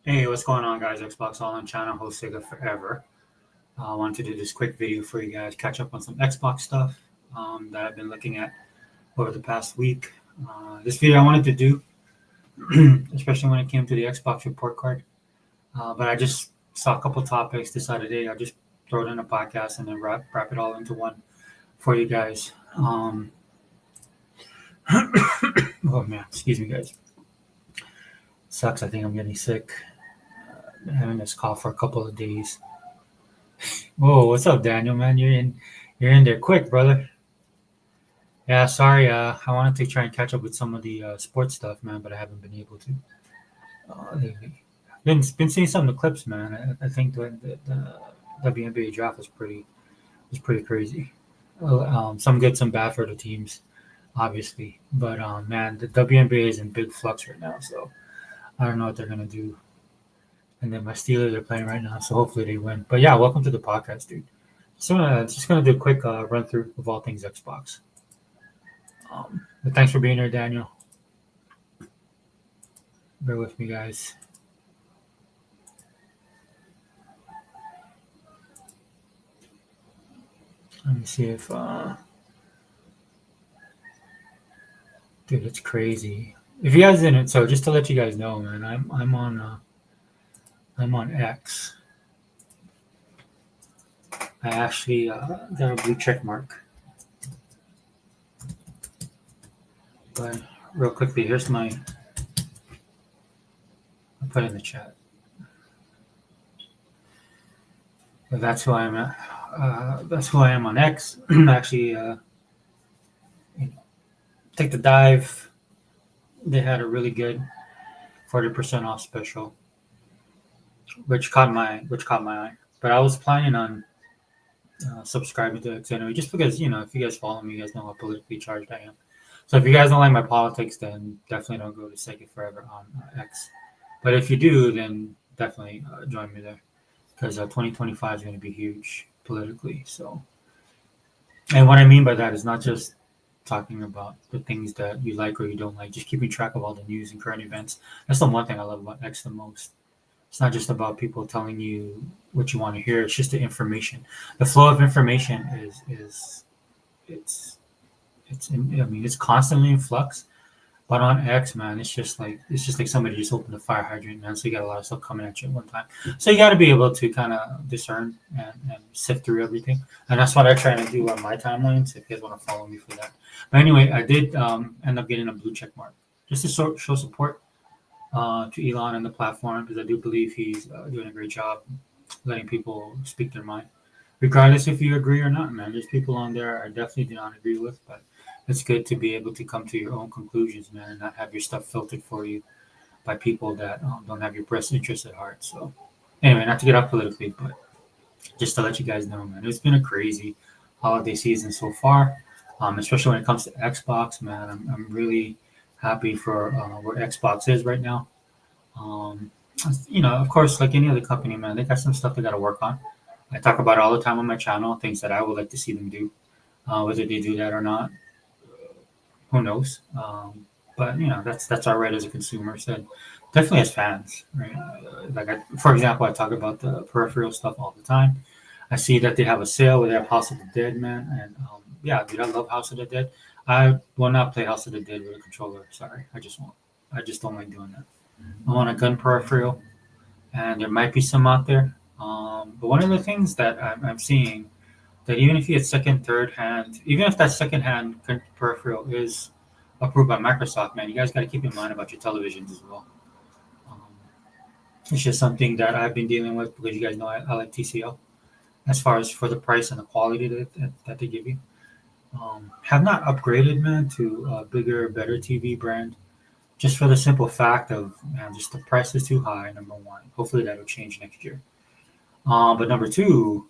Hey, what's going on, guys? Xbox All On channel, host Sega Forever. I wanted to do this quick video for you guys, catch up on some Xbox stuff that I've been looking at over the past week. This video I wanted to do, especially when it came to the Xbox report card, but I just saw a couple topics, decided, hey, I'll just throw it in a podcast and then wrap it all into one for you guys. Oh man, excuse me, guys. Sucks. I think I'm getting sick. Been having this cough for a couple of days. Whoa, what's up, Daniel? Man, you're in there quick, brother. Yeah, sorry. I wanted to try and catch up with some of the sports stuff, man, but I haven't been able to. Lately. Been seeing some of the clips, man. I think the WNBA draft was pretty crazy. Some good, some bad for the teams, obviously. But man, the WNBA is in big flux right now, so I don't know what they're gonna do. And then my Steelers are playing right now, so hopefully they win. But yeah, welcome to the podcast, dude. So just gonna do a quick run through of all things Xbox. But thanks for being here, Daniel. Bear with me, guys. Let me see if dude, it's crazy. If you guys didn't, so just to let you guys know, man, I'm on X. I actually got a blue check mark. But real quickly, here's my. I'll put it in the chat. But that's who I am. That's who I am on X. Actually, take the dive. They had a really good 40% off special, which caught my eye. But I was planning on subscribing to X anyway, just because if you guys follow me, you guys know how politically charged I am. So if you guys don't like my politics, then definitely don't go to Sega Forever on X. But if you do, then definitely join me there because 2025 is going to be huge politically. So, and what I mean by that is not just talking about the things that you like or you don't like, just keeping track of all the news and current events. That's the one thing I love about X the most. It's not just about people telling you what you want to hear. It's just the information. The flow of information is I mean, it's constantly in flux. But on X, man, it's just like somebody just opened a fire hydrant, man. So you got a lot of stuff coming at you at one time. So you got to be able to kind of discern and sift through everything. And that's what I try to do on my timelines. If you guys want to follow me for that. But anyway, I did end up getting a blue check mark just to show support to Elon and the platform because I do believe he's doing a great job letting people speak their mind, regardless if you agree or not. Man, there's people on there I definitely do not agree with, but it's good to be able to come to your own conclusions, man, and not have your stuff filtered for you by people that don't have your best interests at heart. So, anyway, not to get off politically, but just to let you guys know, man, it's been a crazy holiday season so far, especially when it comes to Xbox, man. I'm really happy for where Xbox is right now. Um, of course, like any other company, man, they got some stuff they got to work on. I talk about it all the time on my channel, things that I would like to see them do. Whether they do that or not, who knows? But that's our right as a consumer. So definitely as fans, right? For example, I talk about the peripheral stuff all the time. I see that they have a sale where they have House of the Dead, man, and yeah, dude, I love House of the Dead. I will not play House of the Dead with a controller. Sorry, I just won't. I just don't like doing that. I want a gun peripheral, and there might be some out there. But one of the things that I'm seeing that even if you get second, third hand, even if that second hand peripheral is approved by Microsoft, man, you guys got to keep in mind about your televisions as well. Um, it's just something that I've been dealing with because you guys know I like TCL as far as for the price and the quality that they give you. Have not upgraded, man, to a bigger, better TV brand just for the simple fact of, man, just the price is too high, number one. Hopefully that'll change next year. But number two,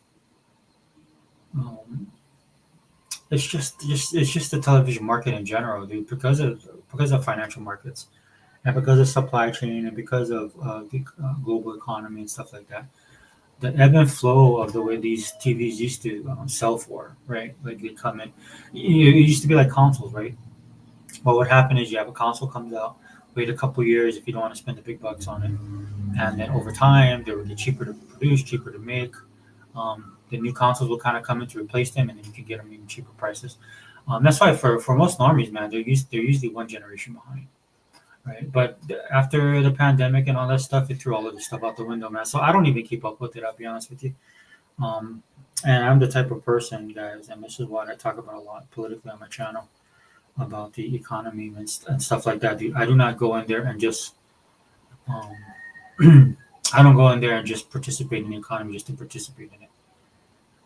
um, it's just the television market in general, dude. Because of financial markets and because of supply chain and because of the global economy and stuff like that, the ebb and flow of the way these TVs used to sell for, right? Like they come in, it used to be like consoles, right? Well, what happened is you have a console comes out, wait a couple years if you don't want to spend the big bucks on it, and then over time they will get cheaper to produce, cheaper to make. The new consoles will kind of come in to replace them, and then you can get them even cheaper prices. That's why for most normies, man, they're usually one generation behind, right? But after the pandemic and all that stuff, it threw all of this stuff out the window, man. So I don't even keep up with it. I'll be honest with you. Um, and I'm the type of person, guys, and this is what I talk about a lot politically on my channel about the economy and stuff like that. Dude, I do not go in there and just I don't go in there and just participate in the economy just to participate in it.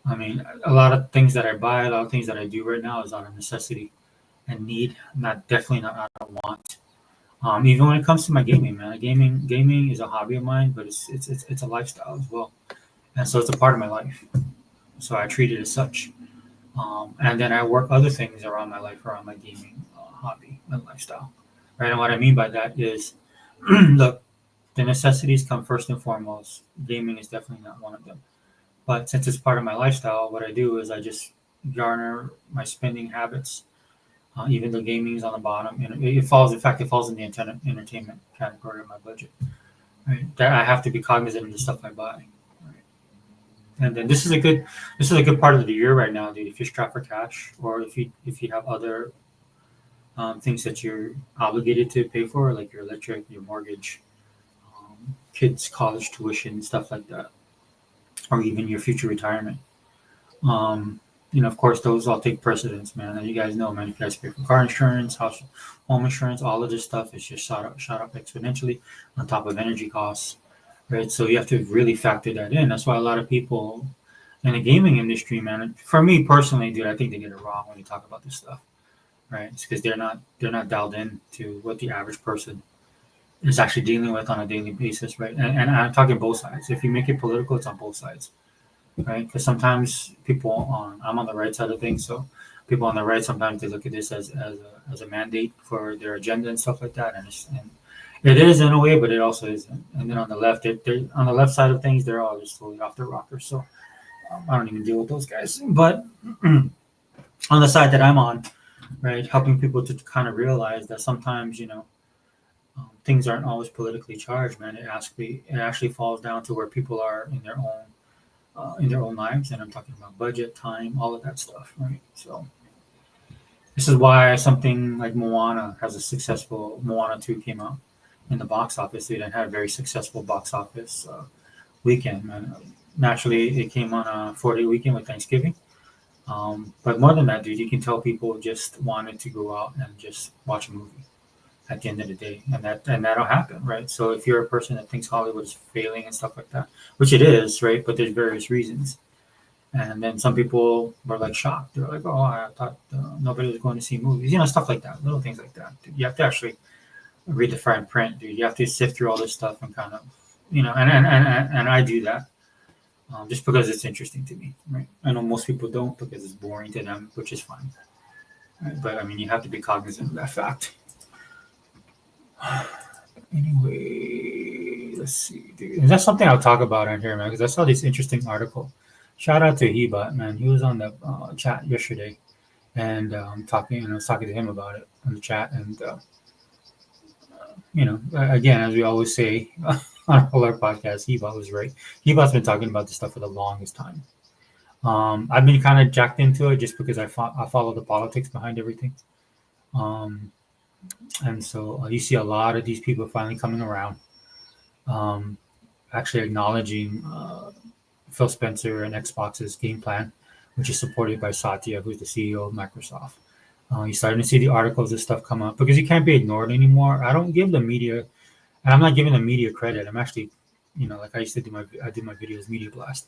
I mean, a lot of things that I buy, a lot of things that I do right now is out of necessity and need, not definitely not out of want. Even when it comes to my gaming, man, gaming is a hobby of mine, but it's a lifestyle as well, and so it's a part of my life. So I treat it as such. And then I work other things around my life, around my gaming hobby and lifestyle, right? And what I mean by that is, look, the necessities come first and foremost. Gaming is definitely not one of them. But since it's part of my lifestyle, what I do is I just garner my spending habits. Even though gaming is on the bottom, and it falls. In fact, it falls in the entertainment category of my budget. Right? That I have to be cognizant of the stuff I buy. Right? And then this is a good part of the year right now, dude. If you're strapped for cash, or if you have other things that you're obligated to pay for, like your electric, your mortgage, kids' college tuition, stuff like that, or even your future retirement. Um, of course, those all take precedence, man. And you guys know, man, if you guys pay for car insurance, home insurance, all of this stuff is just shot up exponentially on top of energy costs, right? So you have to really factor that in. That's why a lot of people in the gaming industry, man, for me personally, dude, I think they get it wrong when you talk about this stuff, right? It's because they're not dialed in to what the average person is actually dealing with on a daily basis, right? And I'm talking both sides. If you make it political, it's on both sides, right? Because sometimes I'm on the right side of things, so people on the right sometimes they look at this as a mandate for their agenda and stuff like that, and it is in a way, but it also isn't. And then on the left, they're on the left side of things, they're all just totally off their rocker. So I don't even deal with those guys. But on the side that I'm on, right, helping people to kind of realize that sometimes things aren't always politically charged, man. It actually falls down to where people are in their own lives, and I'm talking about budget, time, all of that stuff, right? So this is why something like Moana 2 came out in the box office. It had a very successful box office weekend, man. Naturally, it came on a 4-day weekend with Thanksgiving. But more than that, dude, you can tell people just wanted to go out and just watch a movie at the end of the day, and that'll happen, right? So if you're a person that thinks Hollywood is failing and stuff like that, which it is, right? But there's various reasons, and then some people were like shocked. They're like, "Oh, I thought nobody was going to see movies," stuff like that, little things like that. Dude, you have to actually read the fine print, dude. You have to sift through all this stuff and kind of, and I do that just because it's interesting to me, right? I know most people don't because it's boring to them, which is fine, right? But I mean, you have to be cognizant of that fact. Anyway, let's see, dude. And that's something I'll talk about on here, man, because I saw this interesting article. Shout out to Hebot, man. He was on the chat yesterday, and I was talking to him about it on the chat, and again, as we always say on all our podcasts, Hebot was right. Hebot's been talking about this stuff for the longest time. I've been kind of jacked into it just because I follow the politics behind everything. And so you see a lot of these people finally coming around, actually acknowledging Phil Spencer and Xbox's game plan, which is supported by Satya, who's the CEO of Microsoft. You're starting to see the articles and stuff come up because you can't be ignored anymore. I don't give the media, and I'm not giving the media credit. I'm actually, like I used to I did my videos media blast.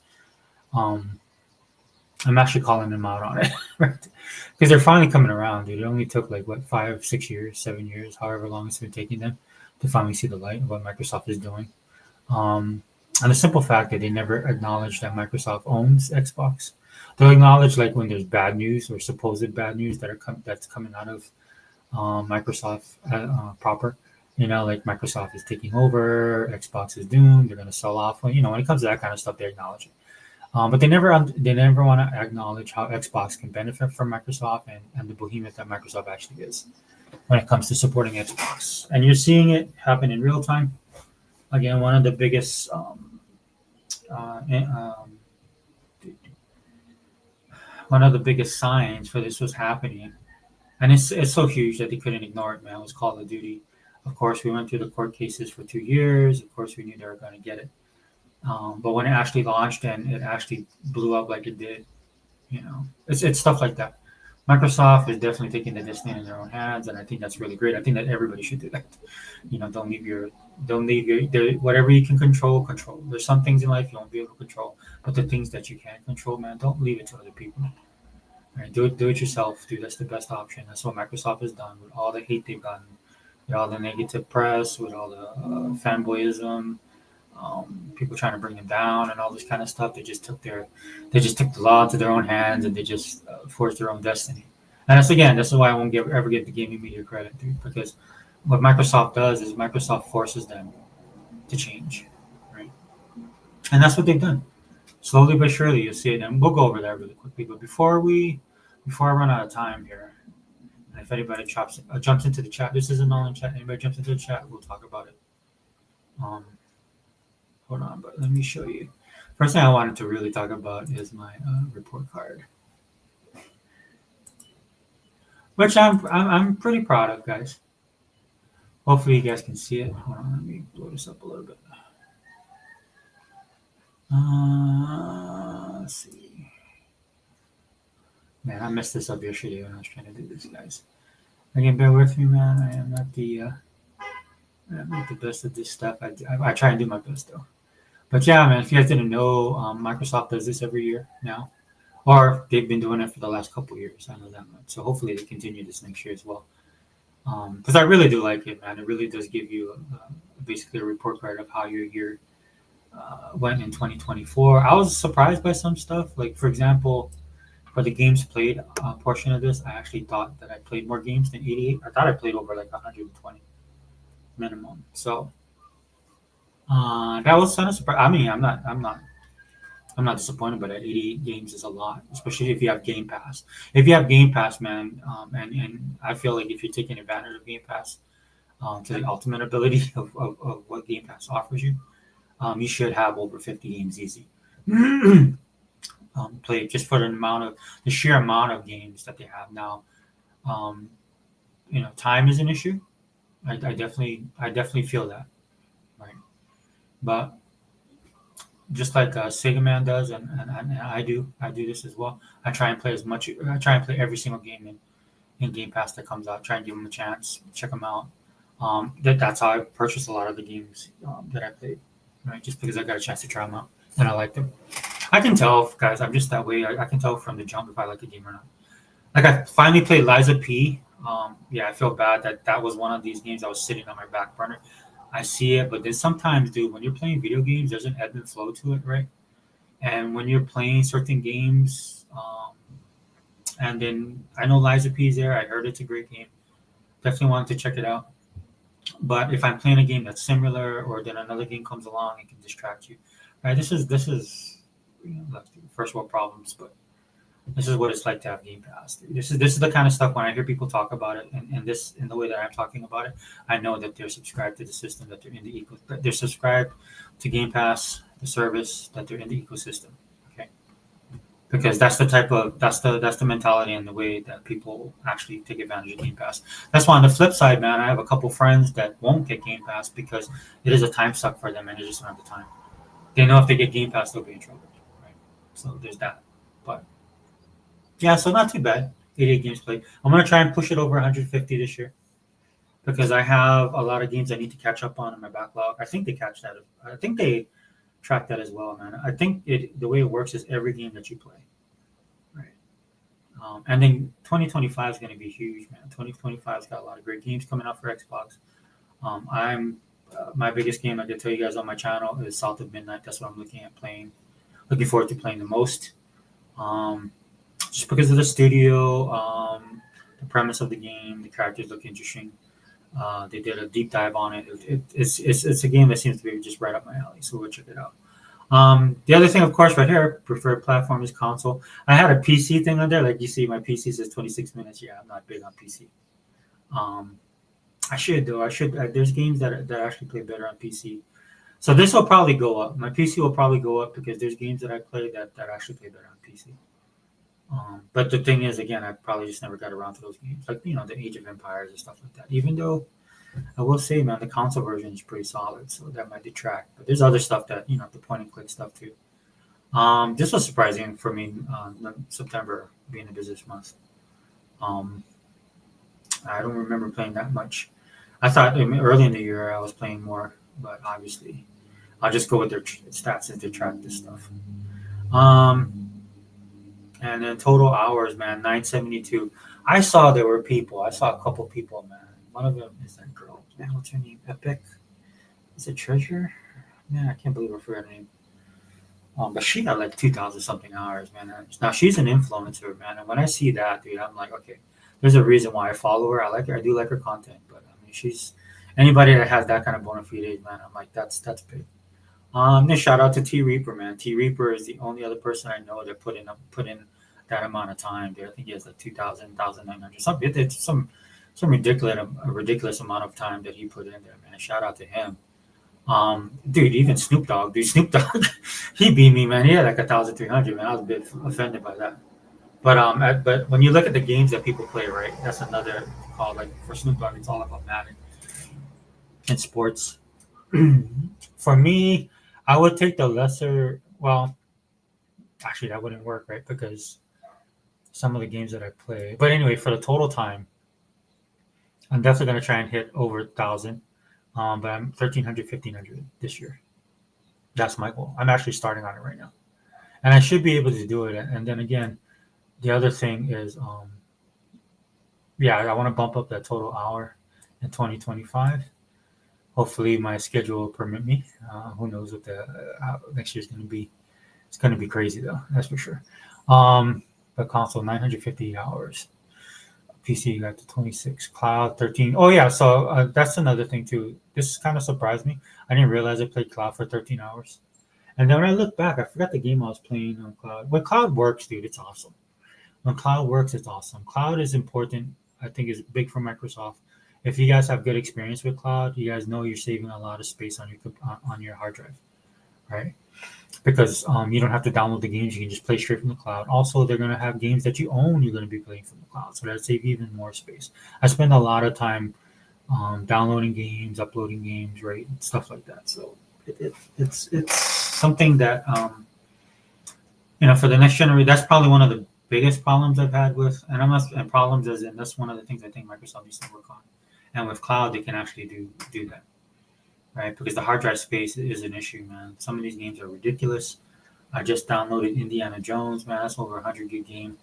I'm actually calling them out on it, right? Because they're finally coming around, dude. It only took 5, 6 years, 7 years, however long it's been taking them to finally see the light of what Microsoft is doing. And the simple fact that they never acknowledge that Microsoft owns Xbox. They'll acknowledge when there's bad news or supposed bad news that's coming out of Microsoft proper. Like Microsoft is taking over, Xbox is doomed, they're going to sell off. When it comes to that kind of stuff, they acknowledge it. But they never want to acknowledge how Xbox can benefit from Microsoft and the behemoth that Microsoft actually is when it comes to supporting Xbox. And you're seeing it happen in real time. again, uh, eh, um, one of the biggest signs for this was happening, and it's so huge that they couldn't ignore it, man. It was Call of Duty. Of course, we went through the court cases for 2 years. Of course, we knew they were going to get it. But when it actually launched and it actually blew up like it did, it's stuff like that. Microsoft is definitely taking the destiny in their own hands, and I think that's really great. I think that everybody should do that. Don't leave whatever you can control, control. There's some things in life you won't be able to control, but the things that you can control, man, don't leave it to other people. Right? Do it yourself, dude. That's the best option. That's what Microsoft has done with all the hate they've gotten, with all the negative press, with all the fanboyism, people trying to bring them down, and all this kind of stuff. They just took the law into their own hands, and they just forced their own destiny. And that's why I won't ever give the gaming media credit, dude, because what Microsoft does is Microsoft forces them to change, right? And that's what they've done. Slowly but surely, you'll see it, and we'll go over that really quickly. But before I run out of time here, and if anybody jumps into the chat, this isn't all in chat. Anybody jumps into the chat, we'll talk about it. Um, Hold on, but let me show you. First thing I wanted to really talk about is my report card, which I'm pretty proud of, guys. Hopefully, you guys can see it. Hold on, let me blow this up a little bit. Let's see. Man, I messed this up yesterday when I was trying to do this, guys. Again, bear with me, man. I'm not the best at this stuff. I try and do my best though. But yeah, man, if you guys didn't know, Microsoft does this every year now, or they've been doing it for the last couple of years. I know that much. So hopefully they continue this next year as well. Because I really do like it, man. It really does give you basically a report card of how your year went in 2024. I was surprised by some stuff. Like, for example, for the games played portion of this, I actually thought that I played more games than 88. I thought I played over like 120 minimum. So that was kind of surprising. I mean, I'm not disappointed, but 88 games is a lot, especially if you have Game Pass. If you have Game Pass, man, and I feel like if you're taking advantage of Game Pass to the ultimate ability of what Game Pass offers you, you should have over 50 games easy. Played just for the sheer amount of games that they have now. Um, time is an issue. I definitely feel that, right? But just like Sega Man does, and I do this as well. I try and play as much. I try and play every single game in Game Pass that comes out. Try and give them a chance, check them out. That's how I purchased a lot of the games that I played, right? Just because I got a chance to try them out and I like them. I can tell, guys. I'm just that way. I can tell from the jump if I like a game or not. Like I finally played Liza P. Yeah, I feel bad that was one of these games that was sitting on my back burner. I see it, but then sometimes, dude, when you're playing video games, there's an ebb and flow to it, right? And when you're playing certain games, and then I know Liza P's there. I heard it's a great game. Definitely wanted to check it out. But if I'm playing a game that's similar, or then another game comes along, it can distract you. Right? This is like first world problems, but this is what it's like to have Game Pass. This is the kind of stuff when I hear people talk about it, and this in the way that I'm talking about it, I know that they're subscribed to the system, that they're in the that they're subscribed to Game Pass, the service, that they're in the ecosystem. Okay, because that's the mentality and the way that people actually take advantage of Game Pass. That's why on the flip side, man, I have a couple friends that won't get Game Pass because it is a time suck for them and they just don't have the time. They know if they get Game Pass, they'll be in trouble, right? So there's that. But yeah, so not too bad. 88 games played. I'm gonna try and push it over 150 this year because I have a lot of games I need to catch up on in my backlog. I think they catch that. I think they track that as well, man. I think the way it works is every game that you play, right? And then 2025 is going to be huge, man. 2025's got a lot of great games coming out for Xbox. I'm my biggest game I can tell you guys on my channel is South of Midnight. That's what I'm looking at playing. Looking forward to playing the most. Just because of the studio, the premise of the game, the characters look interesting. They did a deep dive on it. It's a game that seems to be just right up my alley, so we'll check it out. The other thing, of course, right here, preferred platform is console. I had a PC thing on there, like you see, my PC says 26 minutes. Yeah, I'm not big on PC. I should though. I should. There's games that actually play better on PC. So this will probably go up. My PC will probably go up because there's games that I play that actually play better on PC. But the thing is, again, I probably just never got around to those games, like the Age of Empires and stuff like that. Even though I will say, man, the console version is pretty solid, so that might detract. But there's other stuff that the point and click stuff too. This was surprising for me. September being a business month. Um, I don't remember playing that much. I thought early in the year I was playing more, but obviously I'll just go with their stats since they track this stuff. Um, and then total hours, man, 972. I saw there were people. I saw a couple people, man. One of them is that girl. Man, what's her name? Epic. Is it Treasure? Man, I can't believe I forgot her name. But she got like 2,000 something hours, man. Now she's an influencer, man. And when I see that, dude, I'm like, okay, there's a reason why I follow her. I like her. I do like her content, but I mean, she's anybody that has that kind of bona fide, man. I'm like, that's big. Then shout out to T Reaper, man. T Reaper is the only other person I know that put in that amount of time. Dude, I think he has like 2,000, 1,900, something. It's some ridiculous amount of time that he put in there, man. Shout out to him. Dude, even Snoop Dogg, he beat me, man. He had like 1,300, man. I was a bit offended by that. But when you look at the games that people play, right? That's another call. Like for Snoop Dogg, it's all about Madden and sports. For me, I would take the lesser. Well, actually, that wouldn't work, right? Because some of the games that I play. But anyway, for the total time, I'm definitely gonna try and hit over 1,000. But I'm 1,300, 1,500 this year. That's my goal. I'm actually starting on it right now, and I should be able to do it. And then again, the other thing is, yeah, I want to bump up that total hour in 2025. Hopefully, my schedule will permit me. Who knows what the next year's going to be? It's going to be crazy though, that's for sure. But console 950 hours. PC got to 26, cloud 13. Oh yeah, so that's another thing too. This kind of surprised me. I didn't realize I played cloud for 13 hours. And then when I look back, I forgot the game I was playing on cloud. When cloud works, dude, it's awesome. When cloud works, it's awesome. Cloud is important. I think is big for Microsoft. If you guys have good experience with cloud, you guys know you're saving a lot of space on your hard drive, right? Because you don't have to download the games; you can just play straight from the cloud. Also, they're gonna have games that you own. You're gonna be playing from the cloud, so that saves even more space. I spend a lot of time downloading games, uploading games, right, stuff like that. So it's something that for the next generation. That's probably one of the biggest problems I've had with, and I'm not, and problems as in that's one of the things I think Microsoft needs to work on. And with cloud, they can actually do that, right? Because the hard drive space is an issue, man. Some of these games are ridiculous. I just downloaded Indiana Jones, man. That's over 100 gig game,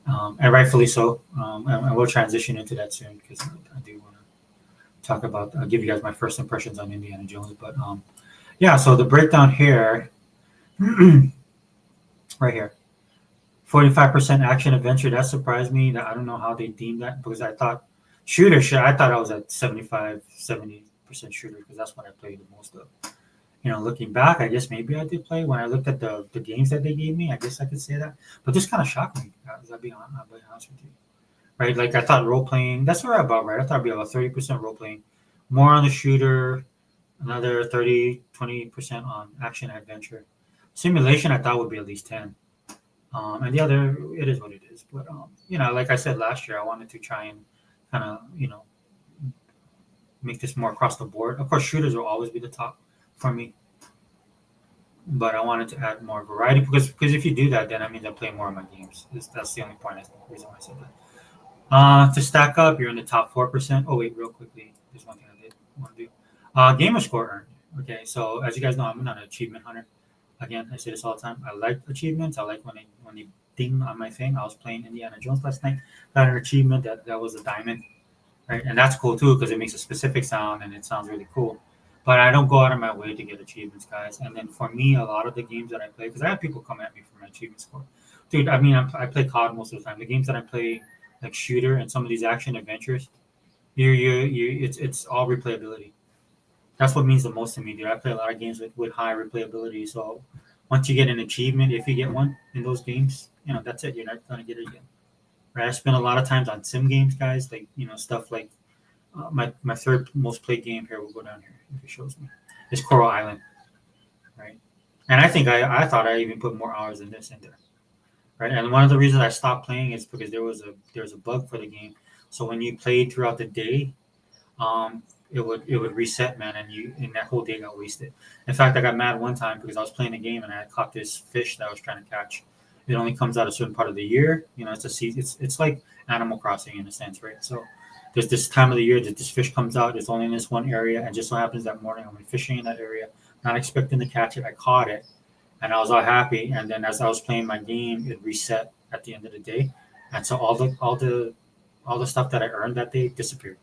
and rightfully so. And we'll transition into that soon because I do want to talk about. I'll give you guys my first impressions on Indiana Jones, but yeah. So the breakdown here, right here, 45% action adventure. That surprised me. That I don't know how they deemed that because I thought shooter. I thought I was at 70% shooter because that's what I played the most of. Looking back, I guess maybe I did play when I looked at the games that they gave me. I guess I could say that, but this kind of shocked me. I'll be honest with you, right? Like I thought role playing. That's where about right. I thought it'd be about 30% role playing, more on the shooter, another 20% on action adventure. Simulation, I thought would be at least 10. And the other, it is what it is. But like I said last year, I wanted to try and kind of make this more across the board. Of course, shooters will always be the top for me, but I wanted to add more variety because if you do that, then I mean I play more of my games. That's the only reason why I said that. To stack up, you're in the top 4%. Oh wait, real quickly, there's one thing I did want to do. Gamer score earned. Okay, so as you guys know, I'm not an achievement hunter. Again, I say this all the time. I like achievements. I like when they ding on my thing. I was playing Indiana Jones last night. Got an achievement that was a diamond, right? And that's cool too because it makes a specific sound and it sounds really cool. But I don't go out of my way to get achievements, guys. And then for me, a lot of the games that I play, because I have people come at me for my achievement score, dude. I mean, I play COD most of the time. The games that I play, like shooter and some of these action adventures, it's all replayability. That's what means the most to me, dude. I play a lot of games with high replayability. So once you get an achievement, if you get one in those games, that's it. You're not gonna get it again. Right? I spend a lot of times on sim games, guys. Like stuff like my third most played game here. We'll go down here if it shows me. It's Coral Island. right? And I think I thought I even put more hours than this in there, right? And one of the reasons I stopped playing is because there was a bug for the game. So when you played throughout the day, um, it would reset, man, and that whole day got wasted. In fact, I got mad one time because I was playing the game and I had caught this fish that I was trying to catch. It only comes out a certain part of the year. It's a season. It's like Animal Crossing in a sense, right? So there's this time of the year that this fish comes out. It's only in this one area, and just so happens that morning I went fishing in that area, not expecting to catch it. I caught it, and I was all happy. And then as I was playing my game, it reset at the end of the day, and so all the stuff that I earned that day disappeared.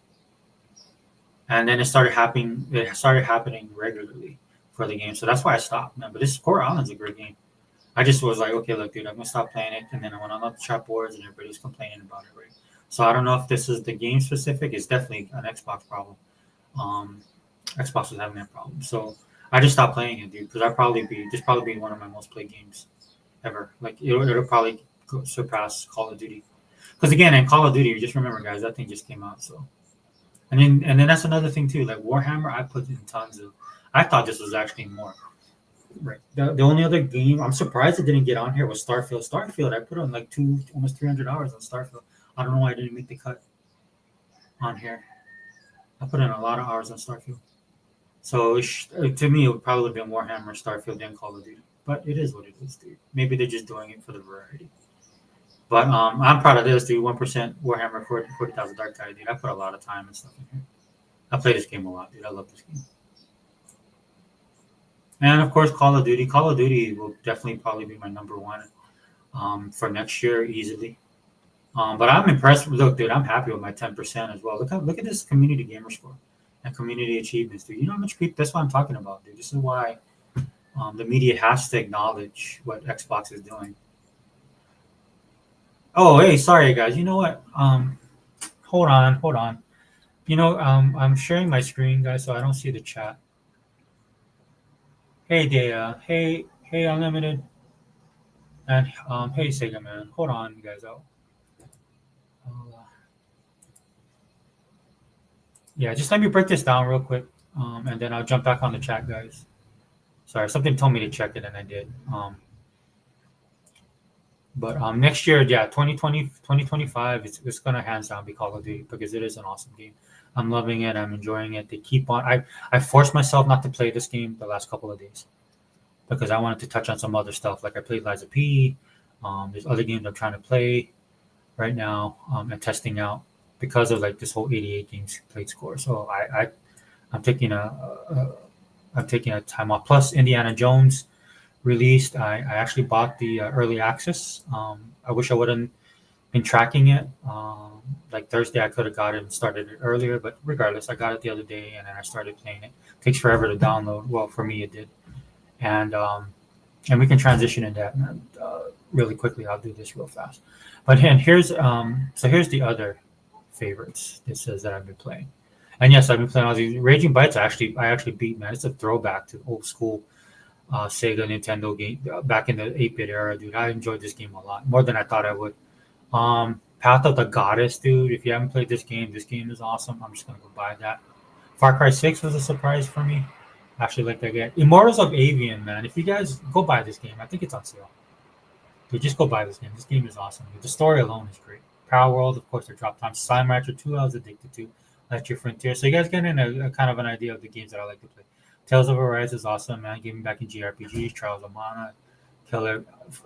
And then it started happening regularly for the game. So that's why I stopped, man. But this Core Island's a great game. I just was like, okay, look, dude, I'm gonna stop playing it. And then I went on the chat boards and everybody's complaining about it, right? So I don't know if this is the game specific. It's definitely an Xbox problem. Um, Xbox was having that problem. So I just stopped playing it, dude, because this probably be one of my most played games ever. Like it'll probably surpass Call of Duty. Because again, in Call of Duty, you just remember, guys, that thing just came out. So and then that's another thing too. Like Warhammer, I put in tons of. I thought this was actually more. Right. The only other game I'm surprised it didn't get on here was Starfield. Starfield, I put on like almost 300 hours on Starfield. I don't know why I didn't make the cut on here. I put in a lot of hours on Starfield. So to me, it would probably have been Warhammer, Starfield, then Call of Duty. But it is what it is, dude. Maybe they're just doing it for the variety. But I'm proud of this, dude. 1% Warhammer 40,000 Dark Tide, dude. I put a lot of time and stuff in here. I play this game a lot, dude. I love this game. And of course, Call of Duty. Call of Duty will definitely probably be my number one for next year easily. But I'm impressed. Look, dude, I'm happy with my 10% as well. Look at this community gamer score and community achievements, dude. You know how much people? That's what I'm talking about, dude. This is why the media has to acknowledge what Xbox is doing. Oh, hey, sorry guys. You know what? Hold on. I'm sharing my screen, guys, so I don't see the chat. Hey, Data. Hey, Unlimited. And hey, Sega Man. Hold on, you guys. Yeah, just let me break this down real quick, and then I'll jump back on the chat, guys. Sorry, something told me to check it, and I did. But next year, yeah, 2020, 2025, it's gonna hands down be Call of Duty because it is an awesome game. I'm loving it. I'm enjoying it. They keep on. I forced myself not to play this game the last couple of days because I wanted to touch on some other stuff. Like I played Liza P. There's other games I'm trying to play right now and testing out because of like this whole 88 games played score. So I'm taking a time off. Plus Indiana Jones released. I actually bought the early access. I wish I wouldn't been tracking it. Like Thursday, I could have got it and started it earlier, but regardless, I got it the other day and then I started playing it. Takes forever to download. Well, for me, it did, and and we can transition into that really quickly. I'll do this real fast. But and here's the other favorites. This says that I've been playing, and yes, I've been playing all these Raging Bites. I actually beat, man. It's a throwback to old school Sega Nintendo game back in the 8-bit era, dude. I enjoyed this game a lot more than I thought I would. Path of the Goddess, dude. If you haven't played this game is awesome. I'm just gonna go buy that. Far Cry 6 was a surprise for me. I actually like that game. Immortals of Avian, man. If you guys go buy this game, I think it's on sale. Dude, just go buy this game. This game is awesome. The story alone is great. Power World, of course, their drop time. Slime Rancher 2, I was addicted to. Let Your Frontier. So you guys get in a kind of an idea of the games that I like to play. Tales of Arise is awesome, man. Getting back in JRPGs. Trials of Mana. Killer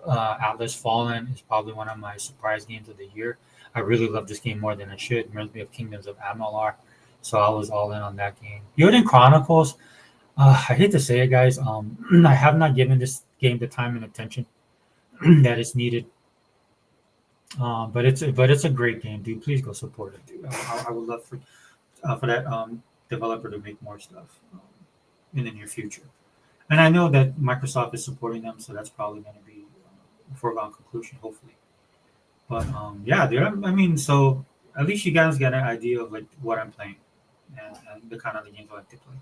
Atlas Fallen is probably one of my surprise games of the year. I really love this game more than I should. It reminds me of Kingdoms of Amalur. So I was all in on that game. Yodin Chronicles, I hate to say it, guys. I have not given this game the time and attention that is needed. But it's a great game, dude. Please go support it, dude. I would love for that developer to make more stuff in the near future. And I know that Microsoft is supporting them, so that's probably going to be a foregone conclusion, hopefully. But yeah, dude. I mean, so at least you guys get an idea of like what I'm playing and the kind of the games I like to play.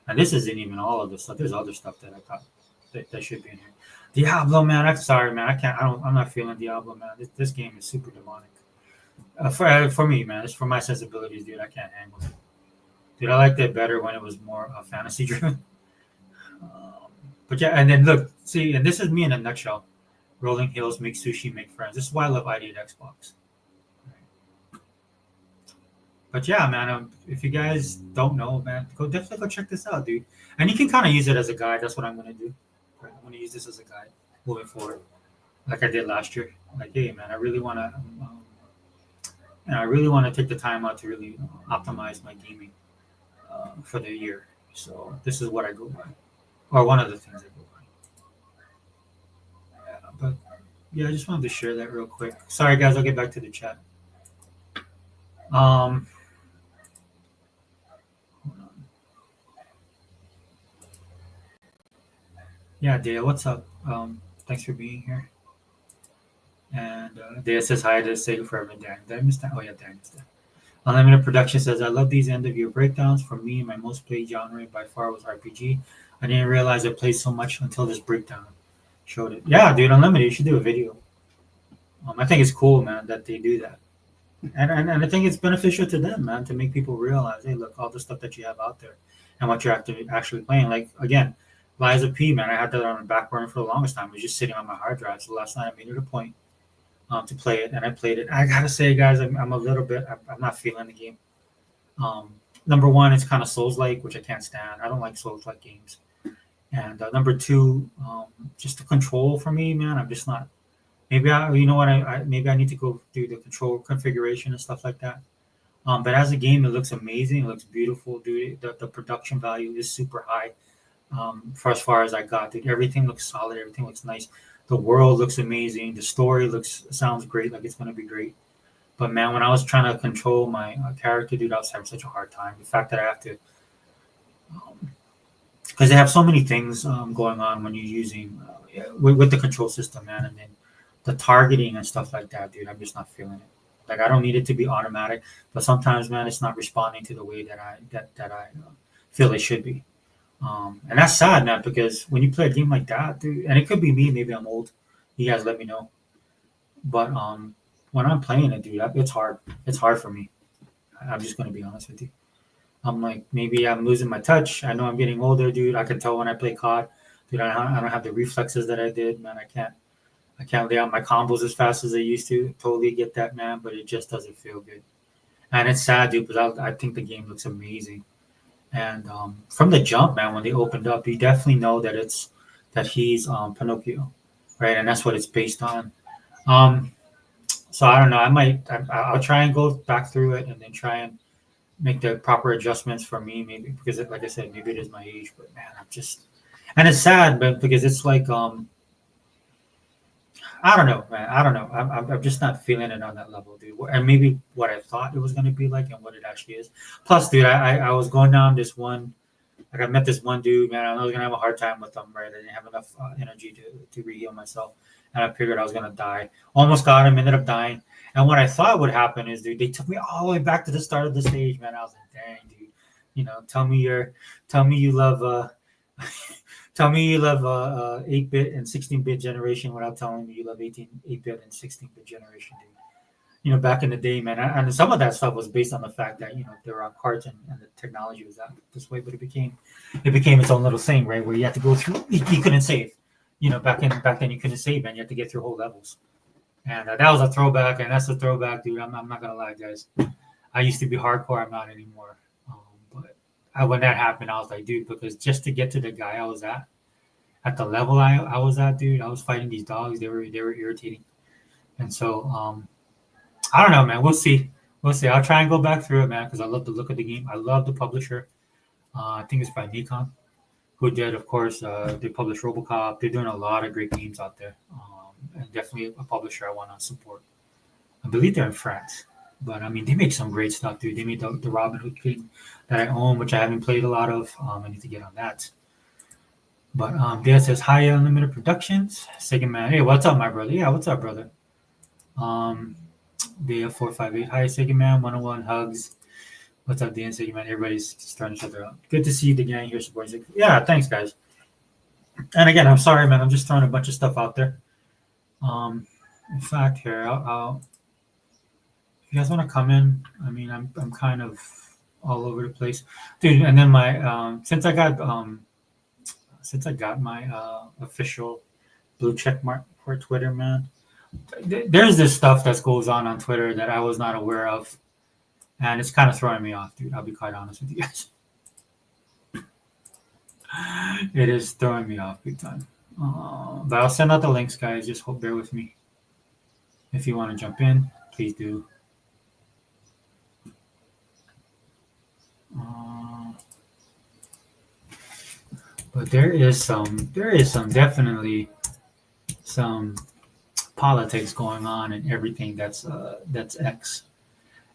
And this isn't even all of the stuff. There's other stuff that I thought that should be in here. Diablo, man. I'm sorry, man. I can't. I'm not feeling Diablo, man. This game is super demonic. For me, man. It's for my sensibilities, dude. I can't hang with it. Dude, I liked it better when it was more fantasy driven. Um, But yeah, and then look, see, and this is me in a nutshell. Rolling hills make sushi, make friends. This is why I love ID at Xbox. But yeah, man, if you guys don't know, man, definitely go check this out, dude. And you can kind of use it as a guide. That's what I'm gonna do. Right? I'm gonna use this as a guide moving forward, like I did last year. Like, hey, man, I really wanna, I really want to take the time out to really optimize my gaming for the year. So this is what I go by, or one of the things I go by. Yeah, but yeah, I just wanted to share that real quick. Sorry, guys, I'll get back to the chat. Um, hold on. Yeah, Dale, what's up? Thanks for being here. And Dale says hi to Sega Forever and Dan. Did I miss that? Oh yeah, Dan missed that. Unlimited Production says, I love these end of year breakdowns. For me, my most played genre by far was RPG. I didn't realize I played so much until this breakdown showed it. Yeah, dude, Unlimited, you should do a video. I think it's cool, man, that they do that. And I think it's beneficial to them, man, to make people realize, hey, look, all the stuff that you have out there and what you're actually playing. Like, again, Liza P, man, I had that on the back burner for the longest time. It was just sitting on my hard drive. So last night I made it a point to play it, and I played it. I gotta say, guys, I'm a little bit, I'm not feeling the game. Number one, it's kind of Souls-like, which I can't stand. I don't like Souls-like games. And number two, just the control for me, man, I'm just not. Maybe you know what, maybe I need to go through the control configuration and stuff like that. But as a game, it looks amazing. It looks beautiful, dude. The production value is super high. For as far as I got, dude, everything looks solid. Everything looks nice. The world looks amazing. The story sounds great. Like it's gonna be great. But man, when I was trying to control my character, dude, I was having such a hard time. The fact that I have to, because they have so many things going on when you're using with the control system, man, and then the targeting and stuff like that, dude. I'm just not feeling it. Like I don't need it to be automatic, but sometimes, man, it's not responding to the way that I feel it should be. And that's sad, man, because when you play a game like that, dude, and it could be me, maybe I'm old. You guys let me know. But when I'm playing it, dude, it's hard. It's hard for me. I'm just gonna be honest with you. I'm like, maybe I'm losing my touch. I know I'm getting older, dude. I can tell when I play COD, dude. I don't have the reflexes that I did, man. I can't lay out my combos as fast as I used to. Totally get that, man. But it just doesn't feel good, and it's sad, dude. Because I think the game looks amazing. And from the jump, man, when they opened up, you definitely know that he's Pinocchio, right? And that's what it's based on. Um, so I don't know. I'll try and go back through it and then try and make the proper adjustments for me, maybe because, like I said, maybe it is my age. But man, I'm just, and it's sad, but because it's like I don't know, man. I don't know. I'm just not feeling it on that level, dude. And maybe what I thought it was going to be like and what it actually is. Plus, dude, I was going down this one. Like I met this one dude, man. I was gonna have a hard time with him, right? I didn't have enough energy to re-heal myself, and I figured I was gonna die. Almost got him, ended up dying. And what I thought would happen is, dude, they took me all the way back to the start of the stage, man. I was like, dang, dude. You know, tell me you love, tell me you love 8-bit and 16-bit generation without telling me you love 8-bit and 16-bit generation, dude. You know, back in the day, man, and some of that stuff was based on the fact that there were on cards and the technology was that this way, but it became its own little thing, right? Where you had to go through, you couldn't save. Back then you couldn't save, and you had to get through whole levels. And that was a throwback, and that's a throwback, dude. I'm not gonna lie, guys. I used to be hardcore. I'm not anymore. But when that happened, I was like, dude, because just to get to the guy I was at the level I was at, dude, I was fighting these dogs. They were irritating, and so I don't know, man. We'll see. We'll see. I'll try and go back through it, man, because I love the look of the game. I love the publisher. I think it's by Nikon, who did, of course, they published RoboCop. They're doing a lot of great games out there, and definitely a publisher I want to support. I believe they're in France, but I mean, they make some great stuff, dude. They made the Robin Hood game that I own, which I haven't played a lot of. I need to get on that. But there says hi, Unlimited Productions, Sega Man. Hey, what's up, my brother? Yeah, what's up, brother? Day 458. Hi, Sega Man. 101 hugs. What's up, Dan Sega Man? Everybody's starting each other out. Good to see the gang here supporting. Yeah, thanks, guys. And again, I'm sorry, man. I'm just throwing a bunch of stuff out there. In fact, here, if you guys want to come in, I mean, I'm kind of all over the place, dude. And then my since since I got my official blue check mark for Twitter, man. There's this stuff that goes on Twitter that I was not aware of, and it's kind of throwing me off, dude. I'll be quite honest with you guys. It is throwing me off big time. But I'll send out the links, guys. Just hope bear with me. If you want to jump in, please do. Uh, but there is some definitely some politics going on and everything that's X.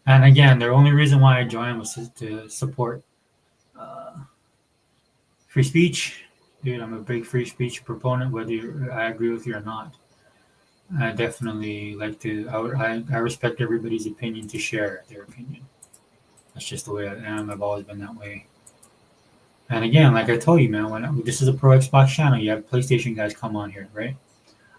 And again, the only reason why I joined was to support uh, free speech. Dude, I'm a big free speech proponent, whether I agree with you or not. I definitely like to. I respect everybody's opinion to share their opinion. That's just the way I am. I've always been that way. And again, like I told you, man, when this is a pro Xbox channel, you have PlayStation guys come on here, right?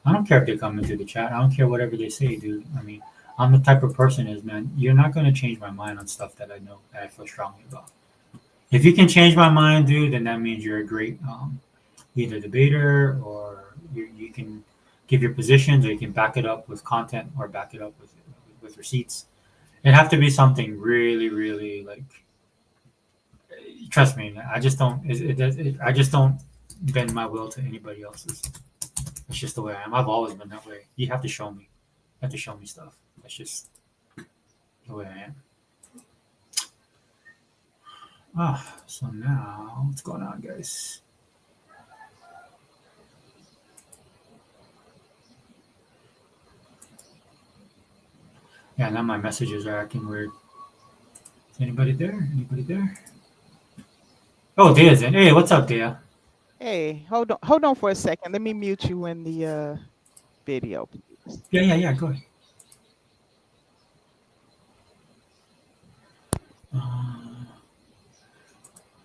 I don't care if they come into the chat. I don't care whatever they say, dude. I mean, I'm the type of person is, man. You're not going to change my mind on stuff that I know that I feel strongly about. If you can change my mind, dude, then that means you're a great either debater or you can give your positions or you can back it up with content or back it up with receipts. It'd have to be something really, really like. Trust me, I just don't. I just don't bend my will to anybody else's. It's just the way I am. I've always been that way. You have to show me. You have to show me stuff. That's just the way I am. So now what's going on, guys? Yeah, now my messages are acting weird. Is anybody there? Anybody there? Oh, Dea's in. Hey, what's up, Dea? Hey, hold on for a second. Let me mute you in the video, please. Yeah. Go ahead. Uh,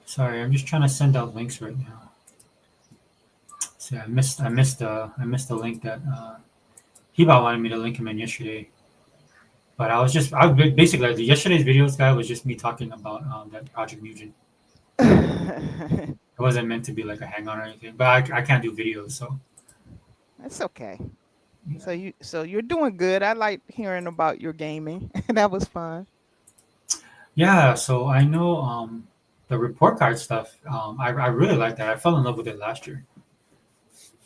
Sorry, I'm just trying to send out links right now. See, I missed the link that Heba wanted me to link him in yesterday. But I basically yesterday's videos guy was just me talking about that Project Mugen. It wasn't meant to be like a hangout or anything, but I can't do videos, so That's okay. yeah. So you're doing good. I like hearing about your gaming. That was fun. Yeah, so I know the report card stuff. I really like that. I fell in love with it last year.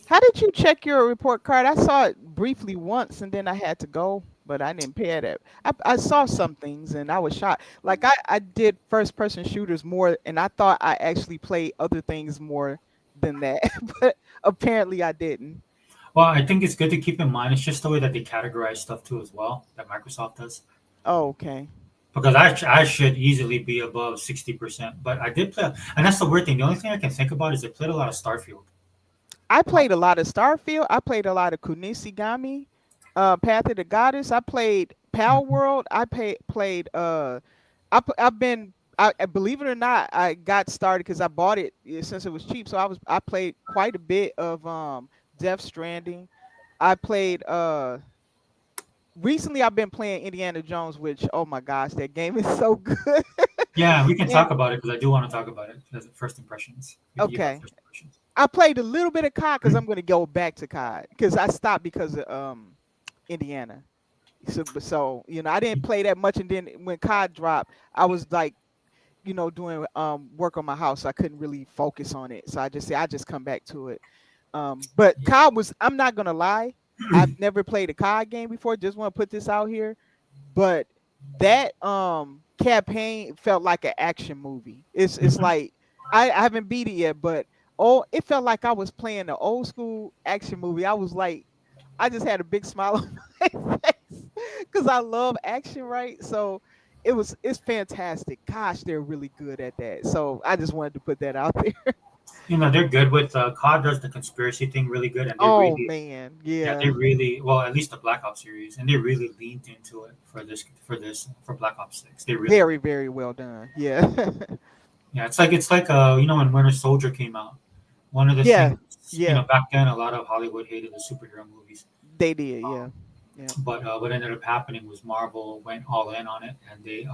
How did you check your report card? I saw it briefly once and then I had to go, but I didn't pay it. I saw some things and I was shocked. Like I did first person shooters more and I thought I actually played other things more than that, but apparently I didn't. Well, I think it's good to keep in mind. It's just the way that they categorize stuff too, as well, that Microsoft does. Oh, okay. Because I should easily be above 60%, but I did play, and that's the weird thing. The only thing I can think about is I played a lot of Starfield. I Uh, played a lot of Starfield. I played a lot of Kunisigami, Path of the Goddess. I played Power World. Played. I've been. Believe it or not, I got started because I bought it since it was cheap. So I played quite a bit of Death Stranding. I played recently. I've been playing Indiana Jones, which oh my gosh, that game is so good. yeah, we can And talk about it because I do want to talk about it as first impressions. We can give our okay, first impressions. I played a little bit of COD because I'm going to go back to COD because I stopped because of Indiana. So I didn't play that much, and then when COD dropped, I was like, doing work on my house, so I couldn't really focus on it. So I just said I just come back to it. But Yeah. COD was, I'm not gonna lie, I've never played a COD game before. Just want to put this out here, but that campaign felt like an action movie. It's Mhm. like I haven't beat it yet, but oh, it felt like I was playing an old school action movie. I was like, I just had a big smile on my face because I love action, right? So it's fantastic. Gosh, they're really good at that. So I just wanted to put that out there. They're good with COD does the conspiracy thing really good, and they Oh really, man, yeah, they yeah, really, well, at least the Black Ops series, and they really leaned into it for Black Ops 6. They really very did. very well done. Yeah, Yeah, it's like when Winter Soldier came out. One of the yeah, things, yeah. back then a lot of Hollywood hated the superhero movies. They did. Um, Yeah, yeah. but what ended up happening was Marvel went all in on it, and they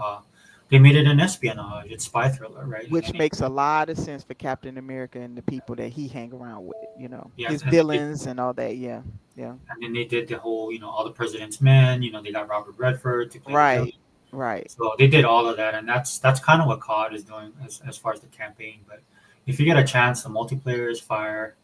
They made it an espionage, it's spy thriller, right? Like, I which mean, makes a lot of sense for Captain America and the people that he hang around with. yes, His villains and all that. Yeah, yeah. and then they did the whole, all the President's Men. They got Robert Redford to play the villain. Right, right. So they did all of that, and that's kind of what COD is doing as far as the campaign. But if you get a chance, the multiplayer is fire.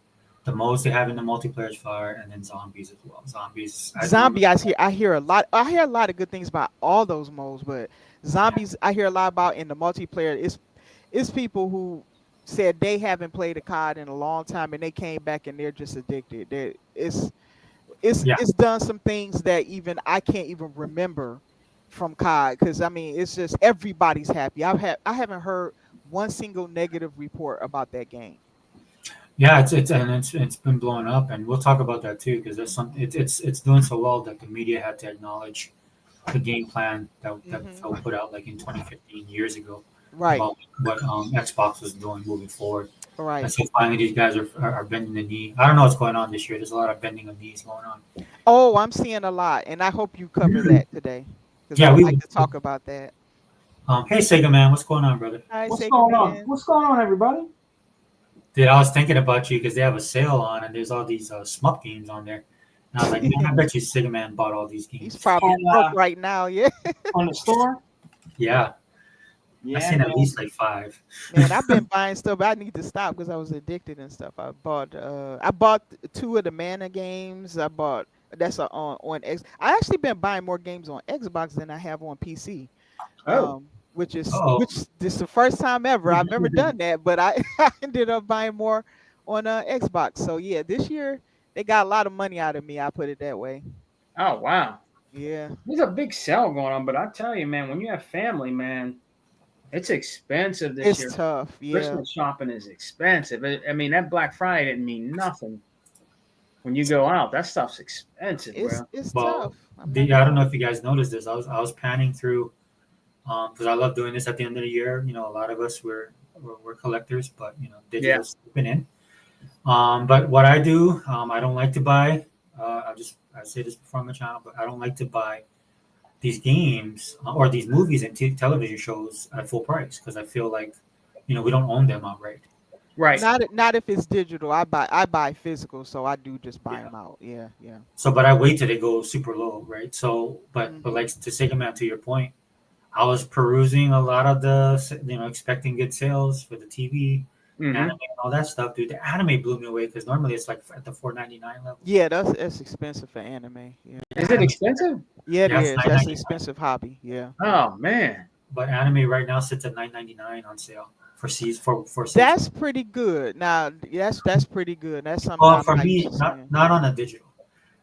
The modes they have in the multiplayer is fire, and then zombies as well. Zombies, I normally Zombie, I hear a lot. I hear a lot of good things about all those modes, but yeah zombies, I hear a lot about in the multiplayer. It's people who said they haven't played a COD in a long time and they came back and they're just addicted. yeah It's done some things that even I can't even remember from COD, because I mean it's just everybody's happy. I haven't heard one single negative report about that game. yeah. It's been blowing up, and we'll talk about that too because there's some it's doing so well that the media had to acknowledge the game plan that Hmm. Phil put out like in 2015 years ago Right, about what Xbox was doing moving forward. And right. so finally, these guys are bending the knee. I don't know what's going on this year. There's a lot of bending of knees going on. Oh, I'm seeing a lot, and I hope you cover that today, because I Yeah, would we. like to talk about that. Hey, Sega man, what's going on, brother? Hi, What's Sega going on? Man. What's going on, everybody? Dude, I was thinking about you because they have a sale on, and there's all these Smup games on there. And I was like, man, I bet you Sega man bought all these He's games. probably On broke right now. Yeah, on the store? Yeah, I Yeah, seen at man. least like five. man. I've been buying stuff, but I need to stop because I was addicted and stuff. I bought two of the Mana games. I bought that's on X. I actually been buying more games on Xbox than I have on PC. Oh, Oh, Which this is the first time ever I've ever done that, but I, I ended up buying more on Xbox. So yeah, this year they got a lot of money out of me. I put it that way. oh wow. Yeah, There's a big sale going on, but I tell you, man, when you have family, man, it's expensive this it's year. tough. Yeah, Christmas shopping is expensive. I mean, that Black Friday didn't mean nothing when you go out. That stuff's expensive, bro. it's tough. well, I'm not I gonna don't know lie. if you guys noticed this. I was panning through because I love doing this at the end of the year. A lot of us we're collectors, but Yeah. digital's slipping in. But what I do, I don't like to buy. I say this before on my channel, but I don't like to buy these games or these movies and television shows at full price because I feel like we don't own them outright. Right. Not if it's digital. I buy physical, so I do just buy Yeah. them out. Yeah, yeah. So, but I wait till they go super low, right? So, but Hmm. like to take them out to your point, I was perusing a lot of the expecting good sales for the TV, anime, Mm-hmm. and all that stuff, dude. The anime blew me away because normally it's like at the 4.99 level. Yeah, that's expensive for anime. Yeah, Is it Anime, expensive? yeah, it yeah, it's is. nine That's an ninety nine. expensive hobby. Yeah. Oh man. But anime right now sits at 9.99 on sale for season for season. That's pretty good. Now, that's pretty good. That's something Well, I'm for not me, used to seeing. not on a digital,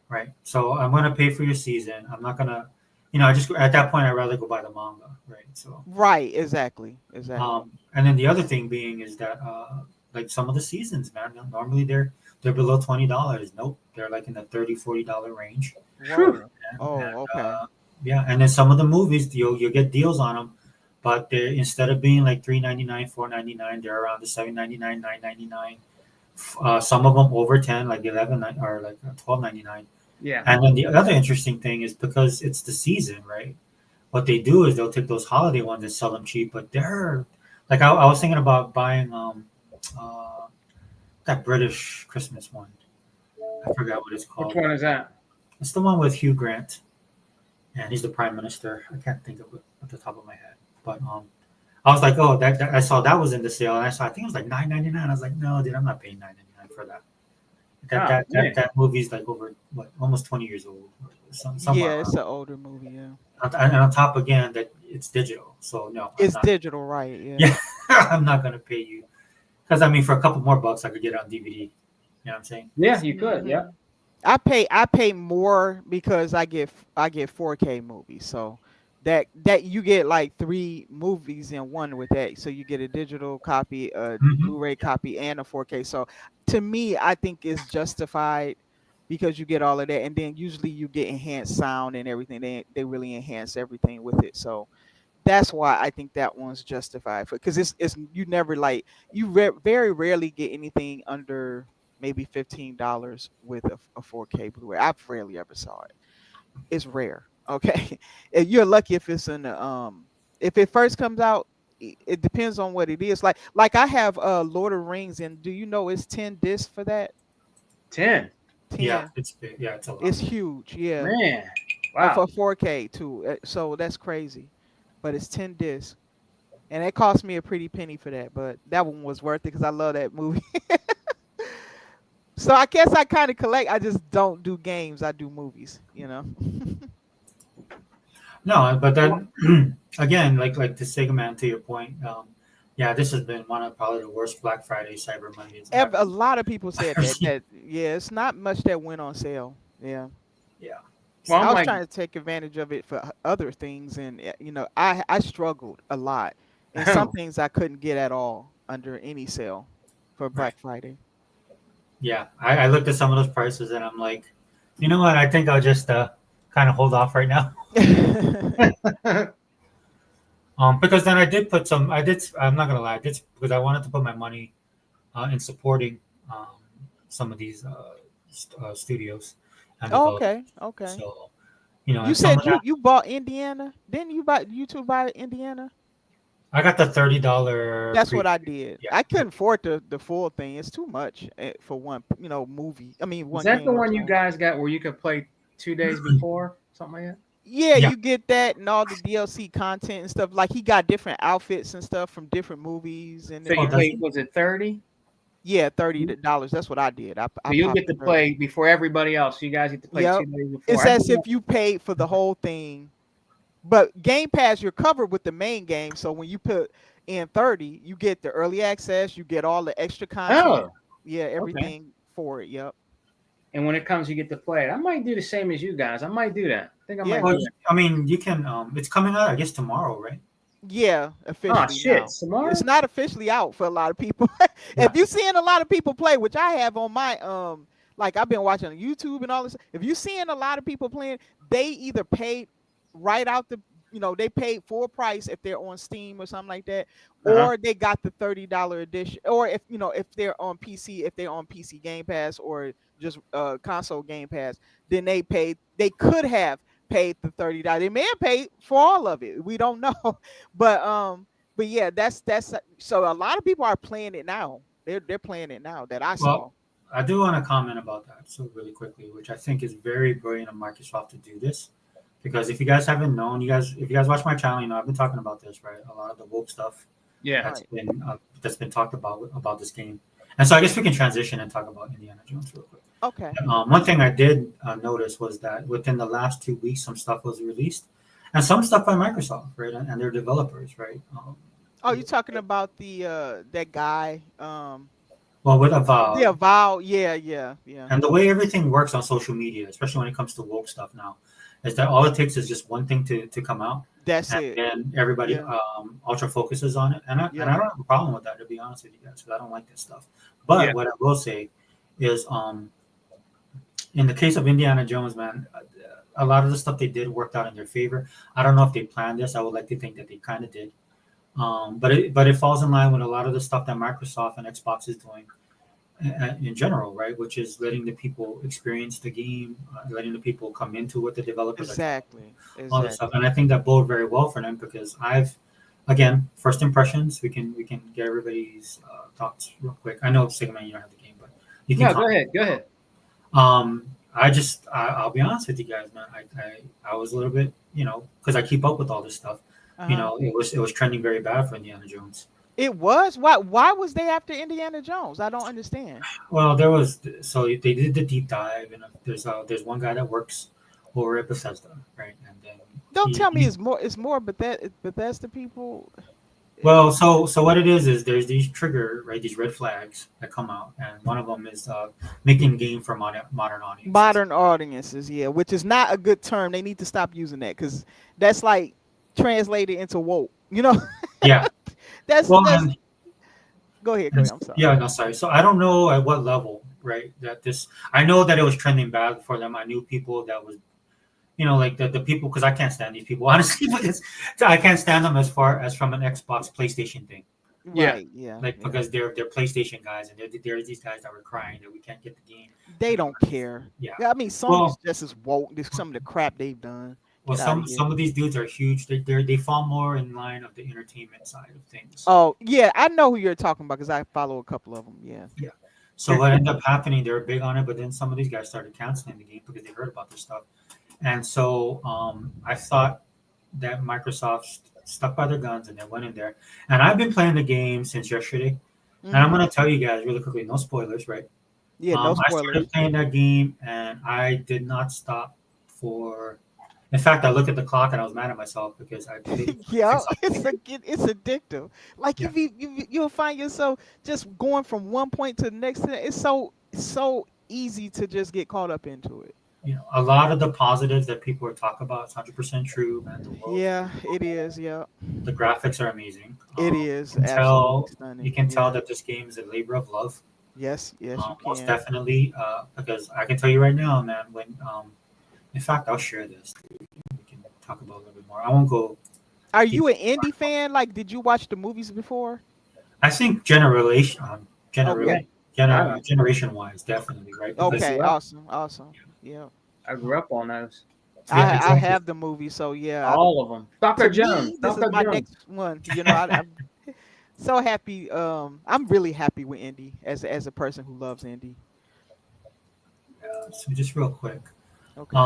right? So I'm gonna pay for your season. I'm not gonna, I just at that point I'd rather go buy the manga, right? So, Right, exactly. Exactly. and then the other thing being is that like some of the seasons, man, normally they're below $20. Nope, they're like in the $30-$40 range, Phew. Whoa. and Oh, okay. yeah, and then some of the movies you'll get deals on them, but they instead of being like 3.99, 4.99, they're around the 7.99, 9.99. Some of them over 10, like 11 or like 12.99. Yeah. And then the other interesting thing is because it's the season, right? What they do is they'll take those holiday ones and sell them cheap, but they're like I was thinking about buying uh that British Christmas one. I forgot what it's Which called. one is that? It's the one with Hugh Grant, and he's the prime minister. I can't think of it at the top of my head, but I was like, oh, that I saw that was in the sale, and I think it was like 9.99. I was like, no, dude, I'm not paying 9.99 for that. That Oh that that man. that movie's like over what almost 20 years old, somewhere Yeah, around. it's an older movie. Yeah, And on top again, that it's digital, so no, I'm it's not. digital, right? Yeah. Yeah, I'm not gonna pay you because I mean, for a couple more bucks, I could get it on DVD. You know what I'm saying? Yeah, you could. Yeah. Hmm. I pay more because I get 4K movies. So that you get like three movies in one with that. So you get a digital copy, a Hmm. Blu-ray copy, and a 4K. So to me, I think it's justified because you get all of that, and then usually you get enhanced sound and everything. They really enhance everything with it. So that's why I think that one's justified for, because it's you never like very rarely get anything under maybe $15 with a 4K Blu-ray. I've rarely ever saw it. It's rare. Okay, and you're lucky if it's in the If it first comes out, it depends on what it is. Like I have Lord of the Rings, and do you know it's 10 discs for that? 10. Yeah, 10. it's big. Yeah, it's a lot. It's huge. Yeah. Man. Wow. For 4K too. So that's crazy. But it's 10 discs. And it cost me a pretty penny for that, but that one was worth it because I love that movie. So I guess I kind of collect. I just don't do games. I do movies. No, but Well, then again, like the Sega Man, to your point, yeah, this has been one of probably the worst Black Friday, Cyber Mondays I've A lot of people said ever that. seen. Yeah, it's not much that went on sale. Yeah, Yeah. well, I I'm was like, trying to take advantage of it for other things, and I struggled a lot, and some things I couldn't get at all under any sale for Right. Black Friday. Yeah. I looked at some of those prices and I'm like, you know what? I think I'll just kind of hold off right now. Because then I did put some. I did. I'm not gonna lie. I did because I wanted to put my money in supporting um, some of these studios and Oh, developers. okay, okay. So You and some said of that you bought Indiana, didn't you? You two buy Indiana? I got the $30 That's what pre. I did. Yeah. I couldn't afford the full thing. It's too much for one, movie. I mean, is one that the game. I'm one you sorry. guys got where you could play 2 days before? Something like that? Yeah, Yeah. you get that and all the DLC content and stuff. Like he got different outfits and stuff from different movies and So you Oh, does played, it? was it 30? yeah, $30. That's what I did. So I you'll popped get the to 30. play before everybody else. You guys get to play Yep. 2 days before. It's I do as that. if you paid for the whole thing. But Game Pass, you're covered with the main game. So when you put in 30, you get the early access, you get all the extra content. Oh, Yeah, okay. everything for it. Yep. And when it comes, you get to play it. I might do the same as you guys. I might do that. I think I might Yeah. do Well, that. I mean, you can. It's coming out, I guess, tomorrow, right? Yeah, Oh officially shit! now. It's Tomorrow? not officially out for a lot of people. If Yeah. you're seeing a lot of people play, which I have on my like I've been watching on YouTube and all this. If you're seeing a lot of people playing, they either paid right out they paid full price if they're on Steam or something like that, Uh huh. or they got the $30 edition, or if they're on PC, if they're on PC Game Pass or just console Game Pass, then they could have paid the $30. They may have paid for all of it. We don't know. But yeah, that's so a lot of people are playing it now. They're playing it now that I saw. Well, I do want to comment about that so really quickly, which I think is very brilliant of Microsoft to do this. Because if you guys haven't known, if you guys watch my channel, I've been talking about this, right? A lot of the woke stuff Yeah. that's Right. been talked about this game. And so I guess we can transition and talk about Indiana Jones real quick. Okay. One thing I did notice was that within the last 2 weeks, some stuff was released, and some stuff by Microsoft, right, and their developers, right. Oh, you're talking about the that guy Well, with the Avowed, Avowed. Yeah. and the way everything works on social media, especially when it comes to woke stuff now, is that all it takes is just one thing to come out, That's and it. then everybody Yeah. ultra focuses on it, and Yeah. I don't have a problem with that, to be honest with you guys, because I don't like this stuff. But Yeah. what I will say is, in the case of Indiana Jones, man, a lot of the stuff they did worked out in their favor. I don't know if they planned this. I would like to think that they kind of did. But it falls in line with a lot of the stuff that Microsoft and Xbox is doing in general, right? Which is letting the people experience the game, letting the people come into what the developers are trying to do, Exactly. all this stuff. Exactly. And I think that bode very well for them because again, first impressions. We can get everybody's thoughts real quick. I know Sigma, you don't have the game, but you can No, go comment. ahead. Go ahead. I'll be honest with you guys, man. I was a little bit, because I keep up with all this stuff. Uh-huh. It was trending very bad for Indiana Jones. It was. Why was they after Indiana Jones? I don't understand. Well, so they did the deep dive, and there's one guy that works over at Bethesda, right? And then Don't he, tell me he it's more Bethesda people. well, so what it is there's these trigger, right, these red flags that come out, and one of them is making game for modern audiences. Modern audiences, yeah, which is not a good term. They need to stop using that because that's like translated into woke. Yeah. That's Well, that's. and Go ahead. Go ahead. I'm sorry. yeah, no, sorry. So I don't know at what level, right? I know that it was trending bad for them. I knew people that was, like the people, because I can't stand these people, honestly, because I can't stand them as far as from an Xbox PlayStation thing. Yeah. Right. Yeah. Like, Yeah. because they're PlayStation guys, and there's these guys that were crying that we can't get the game. They don't care. Yeah. Yeah, I mean, Sony's Well, just as woke. There's some of the crap they've done. Well, Get out of here. some of these dudes are huge. They fall more in line of the entertainment side of things. Oh yeah, I know who you're talking about because I follow a couple of them. Yeah. Yeah. So what ended up happening? They were big on it, but then some of these guys started canceling the game because they heard about this stuff. And so I thought that Microsoft stuck by their guns and they went in there. And I've been playing the game since yesterday. And I'm going to tell you guys really quickly, no spoilers, right? Yeah, no I spoilers. started playing that game and I did not stop for. In fact, I looked at the clock and I was mad at myself because I played. Yeah, it's addictive. Like Yeah. you'll find yourself just going from one point to the next. It's so easy to just get caught up into it. A lot of the positives that people are talking about is 100% true, man. The world, Yeah, it is. Yeah, the graphics are amazing. it is You can absolutely tell, stunning. you can tell Yeah. that this game is a labor of love. Yes, yes, you Most can. definitely, because I can tell you right now, man. In fact, I'll share this. We can talk about it a little bit more. I won't go. Are deep. you an indie fan? Like, did you watch the movies before? I think generation wise, definitely right. Because Okay, awesome. Yeah, I grew up on those. Yeah, I exactly. have the movie, so yeah. All of them. Dr. To Jones. me, this is Dr. my Jones. next one. I'm so happy. I'm really happy with indie as a person who loves indie. So just real quick, Okay.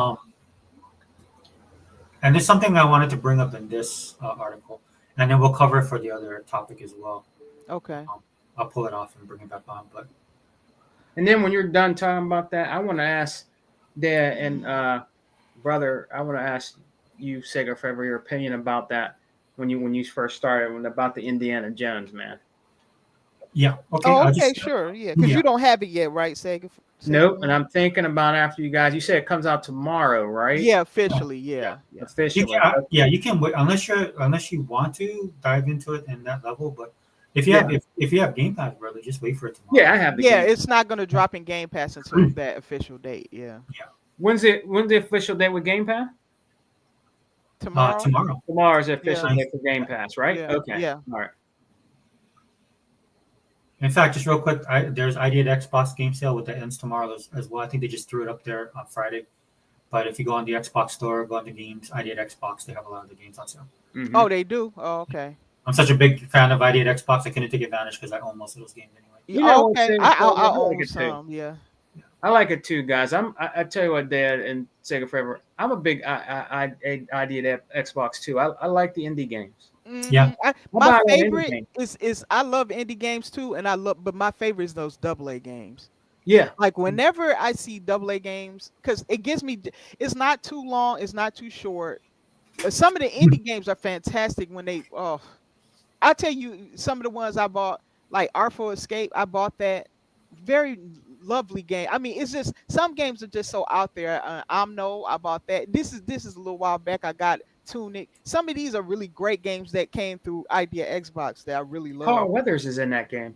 and there's something I wanted to bring up in this article, and then we'll cover it for the other topic as well. Okay. I'll pull it off and bring it back on. But And then when you're done talking about that, I want to ask Dad and brother, I want to ask you, Sega Forever, your opinion about that when you first started about the Indiana Jones, man. yeah, okay. Oh, I'll okay, just, sure. Yeah, because yeah. you don't have it yet, right, Sega? Nope. And I'm thinking about after you guys. You said it comes out tomorrow, right? Yeah, officially. Yeah. Officially. You can wait unless you want to dive into it in that level. But if you Yeah. have if you have Game Pass, brother, just wait for it tomorrow. Yeah, I have the Yeah, game. it's not gonna drop in Game Pass until that official date. Yeah. When's the official date with Game Pass? Tomorrow. Tomorrow is the official Yeah. date for Game Pass, right? Yeah, Okay. yeah. All right. In fact, just real quick, there's Idea Xbox game sale with that ends tomorrow as well. I think they just threw it up there on Friday. But if you go on the Xbox store, go on the games, Idea Xbox, they have a lot of the games on sale. Mhm. Oh, they do. Oh, okay. I'm such a big fan of Idea Xbox, I couldn't take advantage because I own most of those games anyway. You know what, Okay. Sega I Forever, I like own it too. some. Yeah. I like it too, guys. I tell you what, Dad and Sega Forever, I'm a big Idea Xbox too. I like the indie games. Yeah. My about an indie favorite game? is I love indie games too, and but my favorite is those AA games. Yeah. Like whenever I see AA games, because it gives me, it's not too long, it's not too short. Some of the indie games are fantastic when I tell you, some of the ones I bought, like Artful Escape, I bought that. Very lovely game. I mean, it's just some games are just so out there. Omno, I bought that. This is a little while back. I got Tunic. Some of these are really great games that came through Idea Xbox that I really love. Carl Weathers is in that game.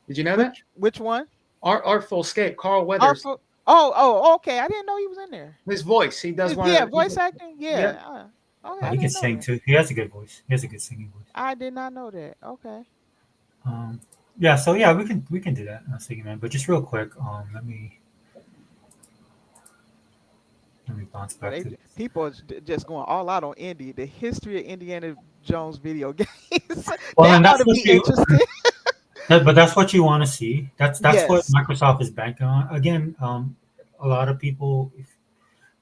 Did you know that? Which one? Artful Escape. Carl Weathers. Oh, okay. I didn't know he was in there. His voice. He does one. Yeah, of the, voice acting. Yeah. Yeah. Okay, I He can didn't know sing that. too. He has a good voice. He has a good singing voice. I did not know that. Okay. Yeah, so yeah, we can do that, Siggy Man. But just real quick, let me bounce back to this. People are just going all out on indie. The history of Indiana Jones video games. Well, and that ought that's to be interesting. but that's what you want to see. That's what Yes. Microsoft is banking on. Again, a lot of people,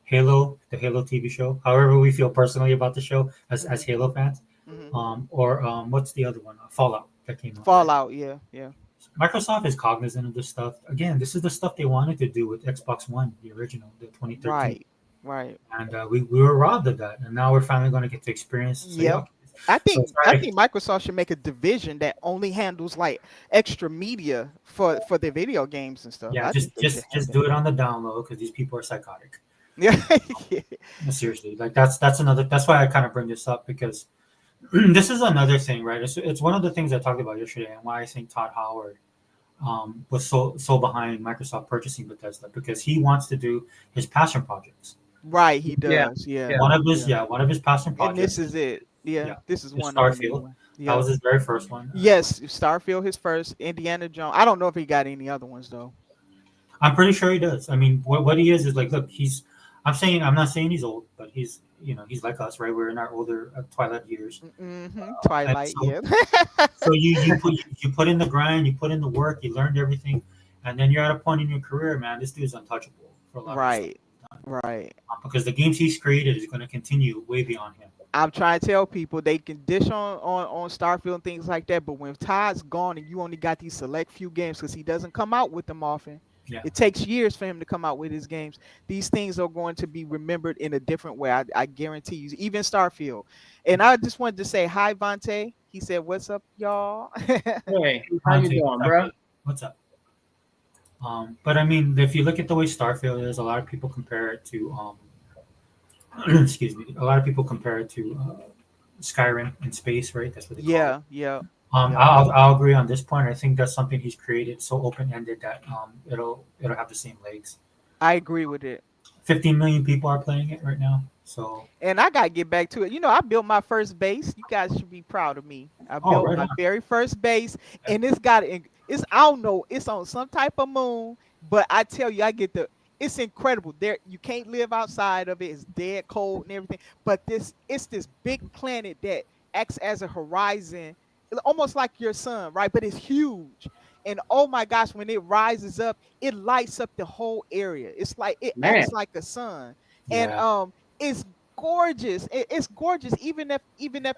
Halo, the Halo TV show. However, we feel personally about the show as Halo fans. Mhm. Or what's the other one? Fallout that came out. Fallout, yeah. Microsoft is cognizant of this stuff. Again, this is the stuff they wanted to do with Xbox One, the original, the 2013. Right. And we were robbed of that, and now we're finally going to get to experience. So, Yep. I think sorry. Microsoft should make a division that only handles like extra media for the video games and stuff. Yeah, I think they should have just that. do it on the download because these people are psychotic. Yeah. Seriously, like that's another. That's why I kind of bring this up because this is another thing, right? It's one of the things I talked about yesterday, and why I think Todd Howard was so behind Microsoft purchasing Bethesda because he wants to do his passion projects. Right, he does. Yeah. One of his passion projects. And this is it. Yeah. This is It's one Starfield. of them. That was his very first one. Yes, Starfield, his first. Indiana Jones. I don't know if he got any other ones though. I'm pretty sure he does. I mean, what he is like, look, I'm not saying he's old, but he's like us, right? We're in our older twilight years. And Twilight, so yeah. so you put in the grind, you put in the work, you learned everything, and then you're at a point in your career, man. This dude's untouchable for a lot of the stuff Right, right. because the games he's created is going to continue way beyond him. I'm trying to tell people they can dish on Starfield and things like that, but when Todd's gone and you only got these select few games because he doesn't come out with them often, Yeah. it takes years for him to come out with his games. These things are going to be remembered in a different way. I guarantee you, even Starfield. And I just wanted to say hi, Vontae. He said, "What's up, y'all?" Hey, how you Monte, doing, bro? what's up? But I mean, if you look at the way Starfield is, a lot of people compare it to excuse me, a lot of people compare it to Skyrim in space, right? That's what they call it. Yeah. I'll agree on this point. I think that's something he's created so open ended that it'll have the same legs. I agree with it. 15 million people are playing it right now. So And I gotta get back to it. I built my first base. You guys should be proud of me. I oh built right my on. very first base, and it's I don't know, it's on some type of moon, but I tell you, it's incredible. There, you can't live outside of it. It's dead cold and everything. But it's this big planet that acts as a horizon, almost like your sun, right? But it's huge. And oh my gosh, when it rises up, it lights up the whole area. It's like it Man, acts like a sun. And Yeah. it's gorgeous. It's gorgeous, even if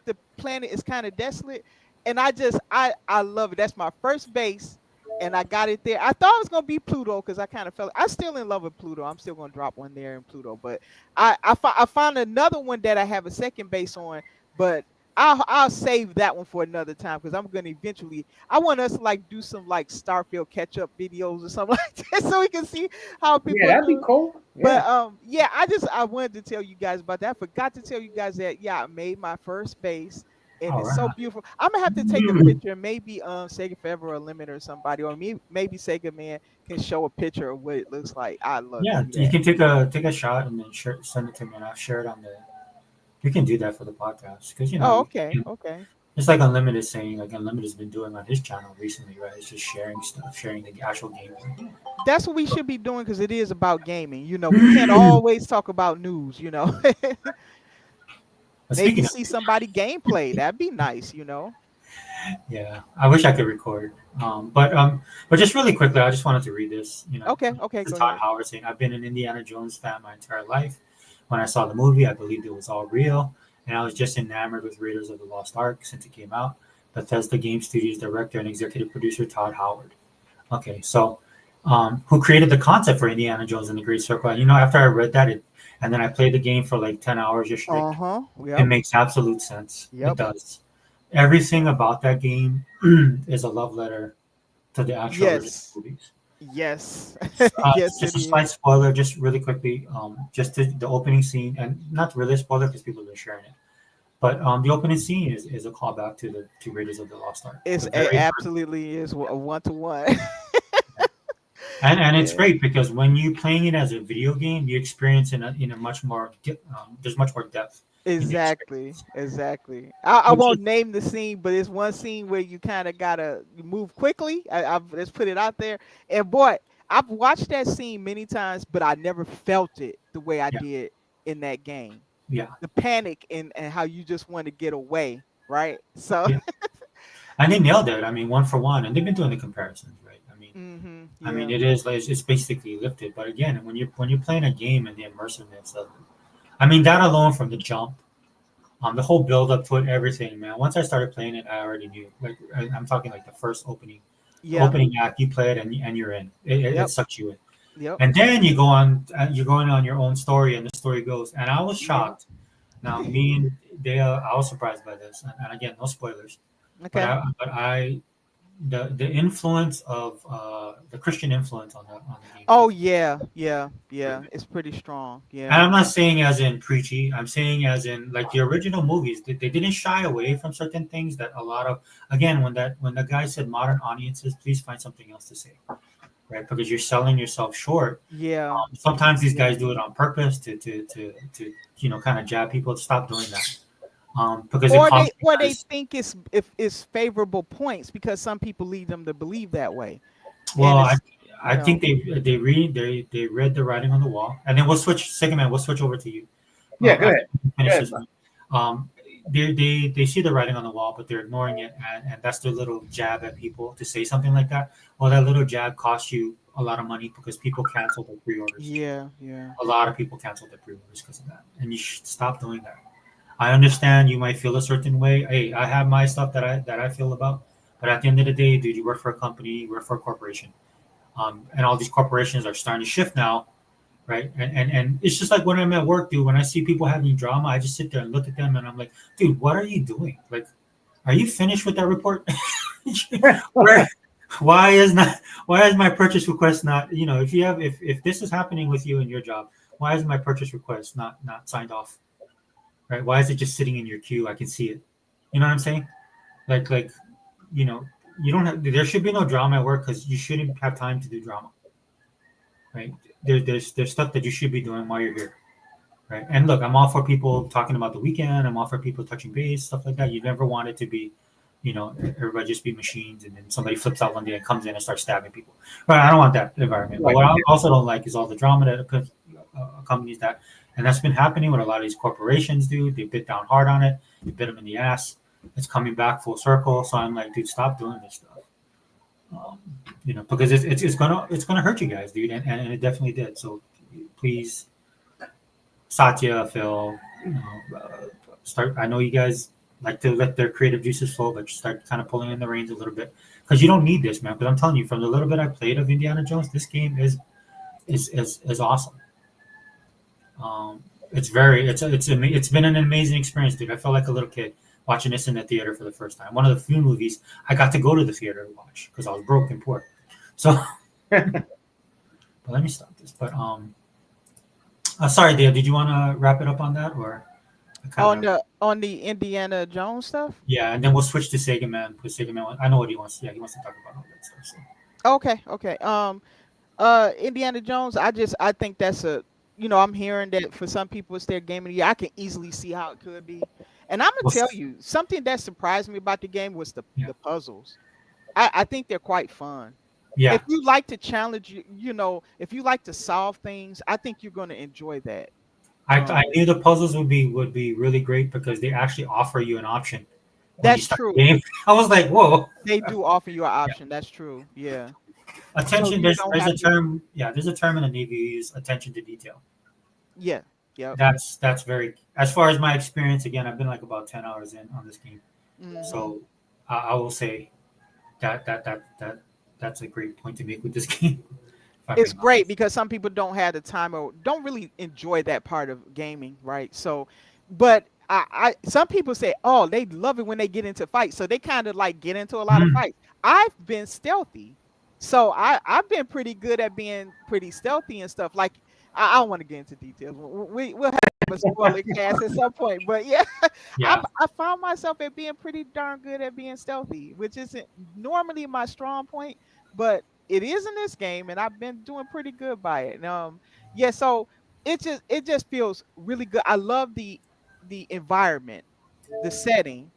the planet is kind of desolate. And I love it. That's my first base, and I got it there. I thought it was gonna be Pluto because I kind of felt I'm still in love with Pluto. I'm still gonna drop one there in Pluto, but I found another one that I have a second base on, but I'll save that one for another time because I'm gonna eventually. I want us to like do some like Starfield catch up videos or something like that so we can see how yeah, people are that'd be doing. cool. But Yeah, yeah, I wanted to tell you guys about that. I forgot to tell you guys that I made my first base and All it's so right. beautiful. I'm gonna have to take a picture, maybe Sega Forever or Limit or somebody, or maybe Sega Man can show a picture of what it looks like. I'd love to Yeah, see you that. can take a shot and then send it to me, and I'll share it on the. You can do that for the podcast because Oh, okay, okay. it's like Unlimited saying, like Unlimited's been doing on his channel recently, right? It's just sharing stuff, sharing the actual gameplay. That's what we should be doing because it is about gaming. We can't always talk about news. But Maybe speaking of, see somebody gameplay. That'd be nice. yeah, I wish I could record. But just really quickly, I just wanted to read this. Okay, okay, This is go Todd ahead. Howard saying, "I've been an Indiana Jones fan my entire life. When I saw the movie, I believed it was all real, and I was just enamored with Raiders of the Lost Ark since it came out." Bethesda Game Studios director and executive producer Todd Howard. Okay, so who created the concept for Indiana Jones and the Great Circle? And after I read that, and then I played the game for like 10 hours just straight. Uh-huh. It Yep. makes absolute sense. It Yep. does. Everything about that game is a love letter to the actual original Yes. movies. Yes. Yes, Just it a slight is. spoiler, just really quickly. Just the opening scene, and not really a spoiler because people have been sharing it. But the opening scene is a callback to Raiders of the Lost Ark. The It very absolutely is a one-to-one. and it's Yeah. great because when you playing it as a video game, you experience in a much more there's much more depth in the Exactly. experience, Exactly. I which is won't name the scene, but it's one scene where you kind of gotta move quickly. Let's put it out there. And boy, I've watched that scene many times, but I never felt it the way I yeah, did in that game. yeah, The panic and how you just want to get away, right? So, yeah. And they nailed it. I mean, one for one, and they've been doing the comparisons, right? I mean, yeah. it is like it's basically lifted. But again, when you're playing a game and the immersiveness of, I mean, that alone from the jump, the whole build up to it, everything, man. Once I started playing it, I already knew. Like I'm talking like the first Yeah. opening act, you play it and you're in. It Yep. sucks you in. Yep. And then you're going on your own story, and the story goes. And I was Yep. shocked. Now, me and Dale, I was surprised by this. And again, no spoilers. But Okay. the influence of the Christian influence on the game. Oh yeah. Yeah. Yeah. It's pretty strong. And Yeah. I'm not saying as in preachy. I'm saying as in like the original movies. They didn't shy away from certain things that a lot of, again, when the guy said modern audiences, please find something else to say, right? Because you're selling yourself short. Yeah. Sometimes these Yeah. guys do it on purpose to kind of jab people to stop doing that. Because it Or costs you they guys. think it's favorable points because some people lead them to believe that way. Well, And I, it's you I know. think they read the writing on the wall, and then we'll switch. Second man, we'll switch over to you. Yeah, go After ahead. we Go finish ahead, this bro. one. They see the writing on the wall, but they're ignoring it, and that's their little jab at people to say something like that. Well, that little jab costs you a lot of money because people cancel their pre-orders. Yeah, yeah. A lot of people cancel their pre-orders because of that, and you should stop doing that. I understand you might feel a certain way. Hey, I have my stuff that I feel about, but at the end of the day, dude, you work for a company, you work for a corporation, and all these corporations are starting to shift now, right? And it's just like when I'm at work, dude. When I see people having drama, I just sit there and look at them, and I'm like, dude, what are you doing? Like, are you finished with that report? Where, why is not? Why is my purchase request not? If this is happening with you in your job, why is my purchase request not signed off? Right? Why is it just sitting in your queue? I can see it. You know what I'm saying? Like you know, you don't have. There should be no drama at work because you shouldn't have time to do drama, right? There's stuff that you should be doing while you're here, right? And look, I'm all for people talking about the weekend. I'm all for people touching base, stuff like that. You never want it to be, everybody just be machines, and then somebody flips out one day and comes in and starts stabbing people. Right? I don't want that environment. But Right. what I also don't like is all the drama that accompanies that, and that's been happening with a lot of these corporations. Dude, they bit down hard on it. They bit them in the ass. It's coming back full circle. So I'm like, dude, stop doing this stuff. Um, because it's gonna hurt you guys, dude, and it definitely did. So please, Satya, Phil, start. I know you guys like to let their creative juices flow, but start kind of pulling in the reins a little bit because you don't need this, man. Because I'm telling you, from the little bit I played of Indiana Jones, this game is awesome. It's been an amazing experience, dude. I felt like a little kid watching this in the theater for the first time. One of the few movies I got to go to the theater to watch because I was broke and poor. So, but let me stop this. But sorry, Dave. Did you want to wrap it up on that, or I kind On of the Indiana Jones stuff. yeah? And then we'll switch to Sega Man. Because Sega Man, I know what he wants. Yeah, he wants to talk about all that stuff. So Okay, okay. Indiana Jones. I think that's a I'm hearing that for some people it's their game of the year. I can easily see how it could be. And I'm gonna we'll tell you something that surprised me about the game was yeah, the puzzles. I think they're quite fun. If yeah. you like to challenge if you like to solve things, I think you're gonna enjoy that. I Um, knew the puzzles would be really great because they actually offer you an option when you that's start the true. game. I was like, whoa. They do offer you an Yeah. option. That's true. Yeah. So Attention. you There's don't there's have a to. term. Yeah, there's a term in the Navy you use attention to detail. Yeah. Yep. That's very. As far as my experience, again, I've been like about 10 hours in on this game, Hmm. so I will say that's a great point to make with this game. If I'm It's being great honest. because some people don't have the time or don't really enjoy that part of gaming, right? So, but I some people say, oh, they love it when they get into fights, so they kind of like get into a lot of Mm, fights. I've been stealthy, so I've been pretty good at being pretty stealthy and stuff. Like I don't want to get into details. We'll have a spoiler cast at some point, but yeah, yeah, I found myself at being pretty darn good at being stealthy, which isn't normally my strong point, but it is in this game, and I've been doing pretty good by it. Yeah, so it just feels really good. I love the environment, the setting.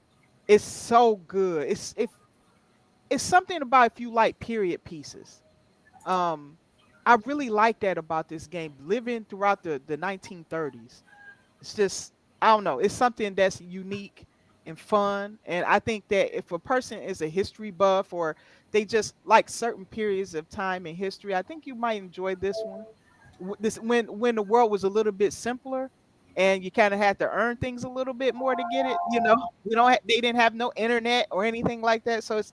It's so good. It's something about if you like period pieces. Um, I really like that about this game. Living throughout the 1930s, it's just I don't know. It's something that's unique and fun. And I think that if a person is a history buff or they just like certain periods of time in history, I think you might enjoy this one. This when the world was a little bit simpler and you kind of had to earn things a little bit more to get it. We don't they didn't have no internet or anything like that. So it's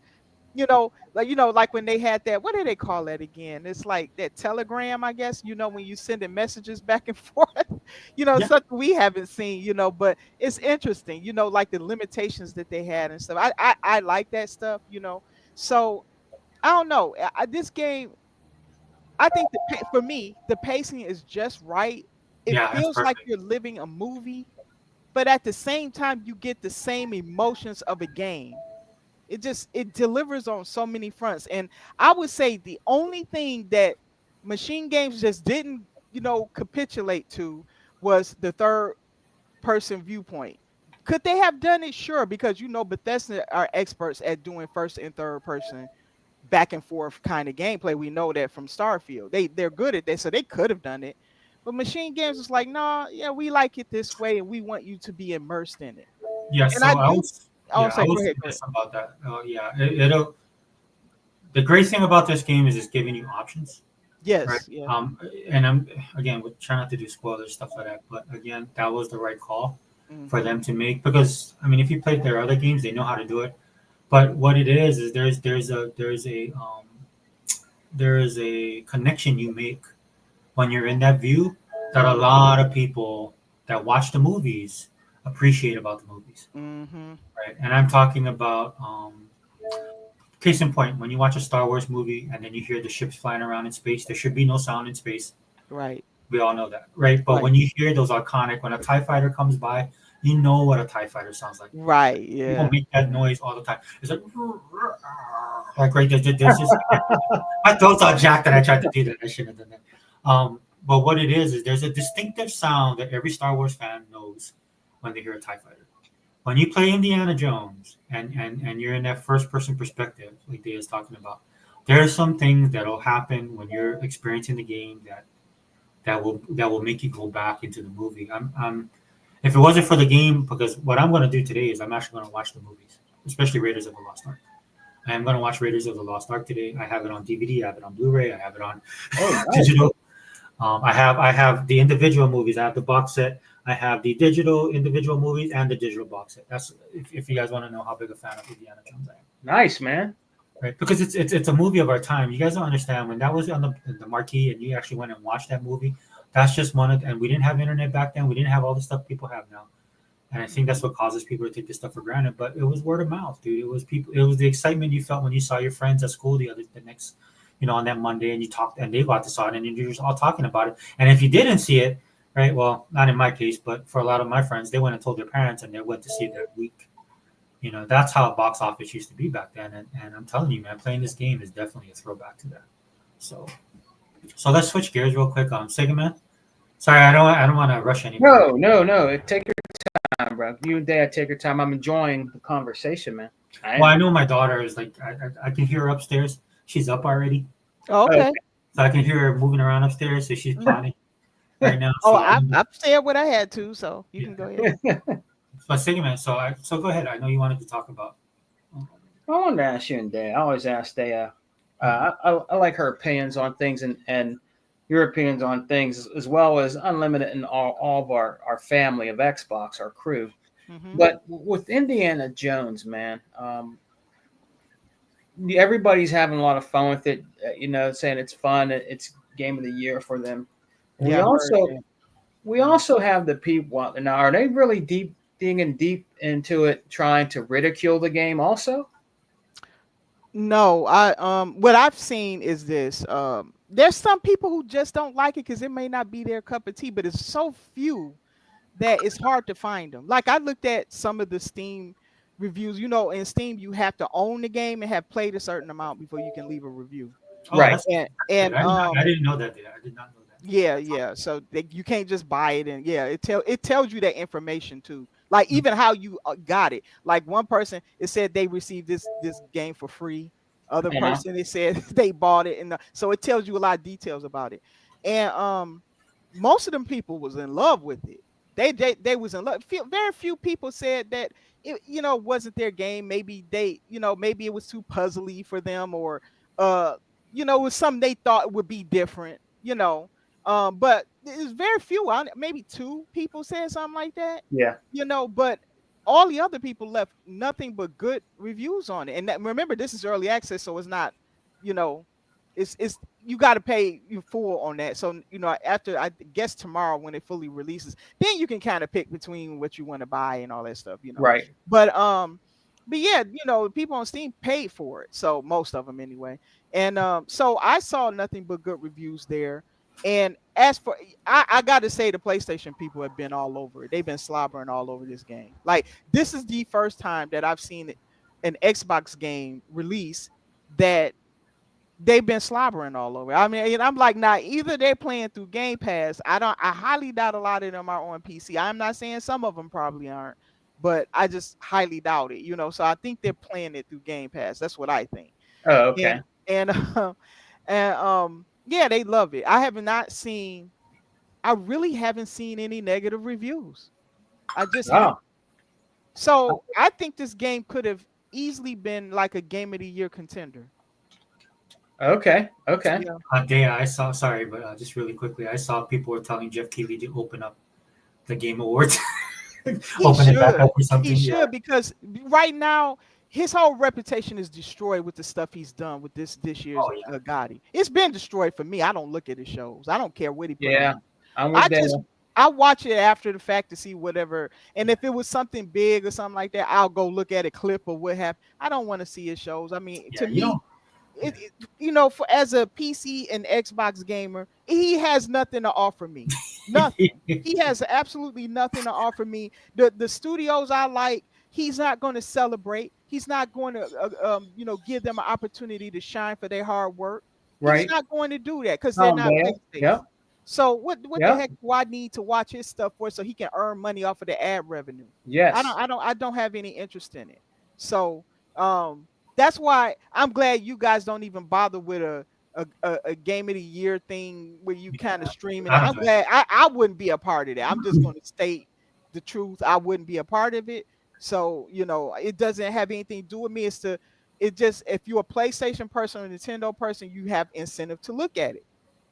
like when they had that, what do they call that again? It's like that telegram, I guess, when you sending messages back and forth, yeah, something we haven't seen, but it's interesting, like the limitations that they had and stuff. I like that stuff. So I don't know. This game, I think for me, the pacing is just right. It yeah. That's feels like perfect. you're living a movie, but at the same time, you get the same emotions of a game. It delivers on so many fronts. And I would say the only thing that machine games just didn't capitulate to was the third person viewpoint. Could they have done it? Sure, because Bethesda are experts at doing first and third person back and forth kind of gameplay. We know that from Starfield. They're good at that, so they could have done it. But Machine Games is like, no, yeah, we like it this way, and we want you to be immersed in it. Yeah, And I so do. I'll I say, go was ahead, say go ahead. this about that. Yeah, it'll. The great thing about this game is it's giving you options, right? Yes, yeah. And I'm again, we try not to do spoilers stuff like that, but again, that was the right call for Hmm. them to make because I mean, if you played their other games, they know how to do it. But what it is there is a connection you make when you're in that view that a lot of people that watch the movies appreciate about the movies, Hmm. right? And I'm talking about case in point, when you watch a Star Wars movie and then you hear the ships flying around in space, there should be no sound in space. Right, We all know that, right? But right, when you hear those iconic, when a TIE fighter comes by, you know what a TIE fighter sounds like. right. People Yeah. make that noise all the time. It's like right there's just my throat's all jacked and I tried to do that. I shouldn't have done that. But what it is there's a distinctive sound that every Star Wars fan knows when they hear a TIE fighter. When you play Indiana Jones and you're in that first person perspective, like Day is talking about, there are some things that'll happen when you're experiencing the game that will make you go back into the movie. If it wasn't for the game, because what I'm going to do today is I'm actually going to watch the movies, especially Raiders of the Lost Ark. I am going to watch Raiders of the Lost Ark today. I have it on DVD. I have it on Blu-ray. I have it on Oh, nice. digital. I have the individual movies. I have the box set. I have the digital individual movies and the digital box set. That's if you guys want to know how big a fan of Indiana Jones I am, Nice, man. right? Because it's a movie of our time. You guys don't understand when that was on the marquee and you actually went and watched that movie. That's just one of, and we didn't have internet back then. We didn't have all the stuff people have now. And I think that's what causes people to take this stuff for granted. But it was word of mouth, dude. It was people. It was the excitement you felt when you saw your friends at school the next, on that Monday, and you talked, and they got to saw it, and you're just all talking about it. And if you didn't see it, right? Well, not in my case, but for a lot of my friends, they went and told their parents, and they went to see it that week. That's how box office used to be back then. And I'm telling you, man, playing this game is definitely a throwback to that. So, so let's switch gears real quick. Sega Man. Sorry, I don't want to rush anybody. No. Take your time, bro. You and Dad take your time. I'm enjoying the conversation, man. Well, I know my daughter is like I can hear her upstairs. She's up already, Oh, okay. so I can hear her moving around upstairs. So she's plotting right now. Oh, So I said what I had to, so you can go ahead. but Sega Man. So go ahead. I know you wanted to talk about. I wanted to ask you and Dad. I always ask Dad. I like her opinions on things and your opinions on things as well as unlimited and all of our family of Xbox, our crew. Hmm. But with Indiana Jones, man, everybody's having a lot of fun with it. Saying it's fun. It's game of the year for them. We Yeah, I heard also that. we also have the people out there now. Are they really digging deep into it, trying to ridicule the game? Also, No, what I've seen is this. There's some people who just don't like it because it may not be their cup of tea, but it's so few that it's hard to find them. Like I looked at some of the Steam reviews. In Steam you have to own the game and have played a certain amount before you can leave a review. Oh, right? that's And good. and I didn't know that. I did not know that. yeah. So you can't just buy it, and yeah, it tells you that information too. Like even how you got it. Like one person, it said they received this game for free. Other Uh-huh. person, it said they bought it, and so it tells you a lot of details about it. And most of them people was in love with it. They was in love. Very few people said that it wasn't their game. Maybe maybe it was too puzzly for them, or uh it was something they thought would be different. But there's very few. Maybe two people said something like that. Yeah. But all the other people left nothing but good reviews on it. And remember, this is early access, so it's not, you know, it's you got to pay you full on that. So after I guess tomorrow when it fully releases, then you can kind of pick between what you want to buy and all that stuff. Right. But yeah, people on Steam paid for it, so most of them anyway. And so I saw nothing but good reviews there. And as for I gotta say, the PlayStation people have been all over it. They've been slobbering all over this game. Like this is the first time that I've seen an Xbox game release that they've been slobbering all over. I mean, and I'm like, nah, either they're playing through Game Pass. I highly doubt a lot of them are on PC. I'm not saying some of them probably aren't, but I just highly doubt it. So I think they're playing it through Game Pass. That's what I think. Oh, And okay. and yeah, they love it. I really haven't seen any negative reviews. I just haven't. Oh, So I think this game could have easily been like a game of the year contender. okay, okay. Yeah, Yeah, I saw. Sorry, but just really quickly, I saw people were telling Jeff Keighley to open up the Game Awards, he open it back should. up or He something. Yeah. should because right now his whole reputation is destroyed with the stuff he's done with this year's Oh yeah. Gotti. It's been destroyed for me. I don't look at his shows. I don't care what he put Yeah, on. I'm I with that. just I watch it after the fact to see whatever. And if it was something big or something like that, I'll go look at a clip or what have. I don't want to see his shows. I mean, Yeah. to You me, don't. Yeah. for as a PC and Xbox gamer, he has nothing to offer me. Nothing. He has absolutely nothing to offer me. The studios I like, he's not going to celebrate. He's not going to give them an opportunity to shine for their hard work. He's Right. not going to do that because they're Oh, not man. PlayStation. Yep. So what the Yep. heck do I need to watch his stuff for so he can earn money off of the ad revenue? Yes. I don't have any interest in it. So that's why I'm glad you guys don't even bother with a game of the year thing where you kind of streaming it. I I'm don't. glad I wouldn't be a part of that. I'm just going to state the truth. I wouldn't be a part of it. So, it doesn't have anything to do with me. It just if you're a PlayStation person or a Nintendo person, you have incentive to look at it.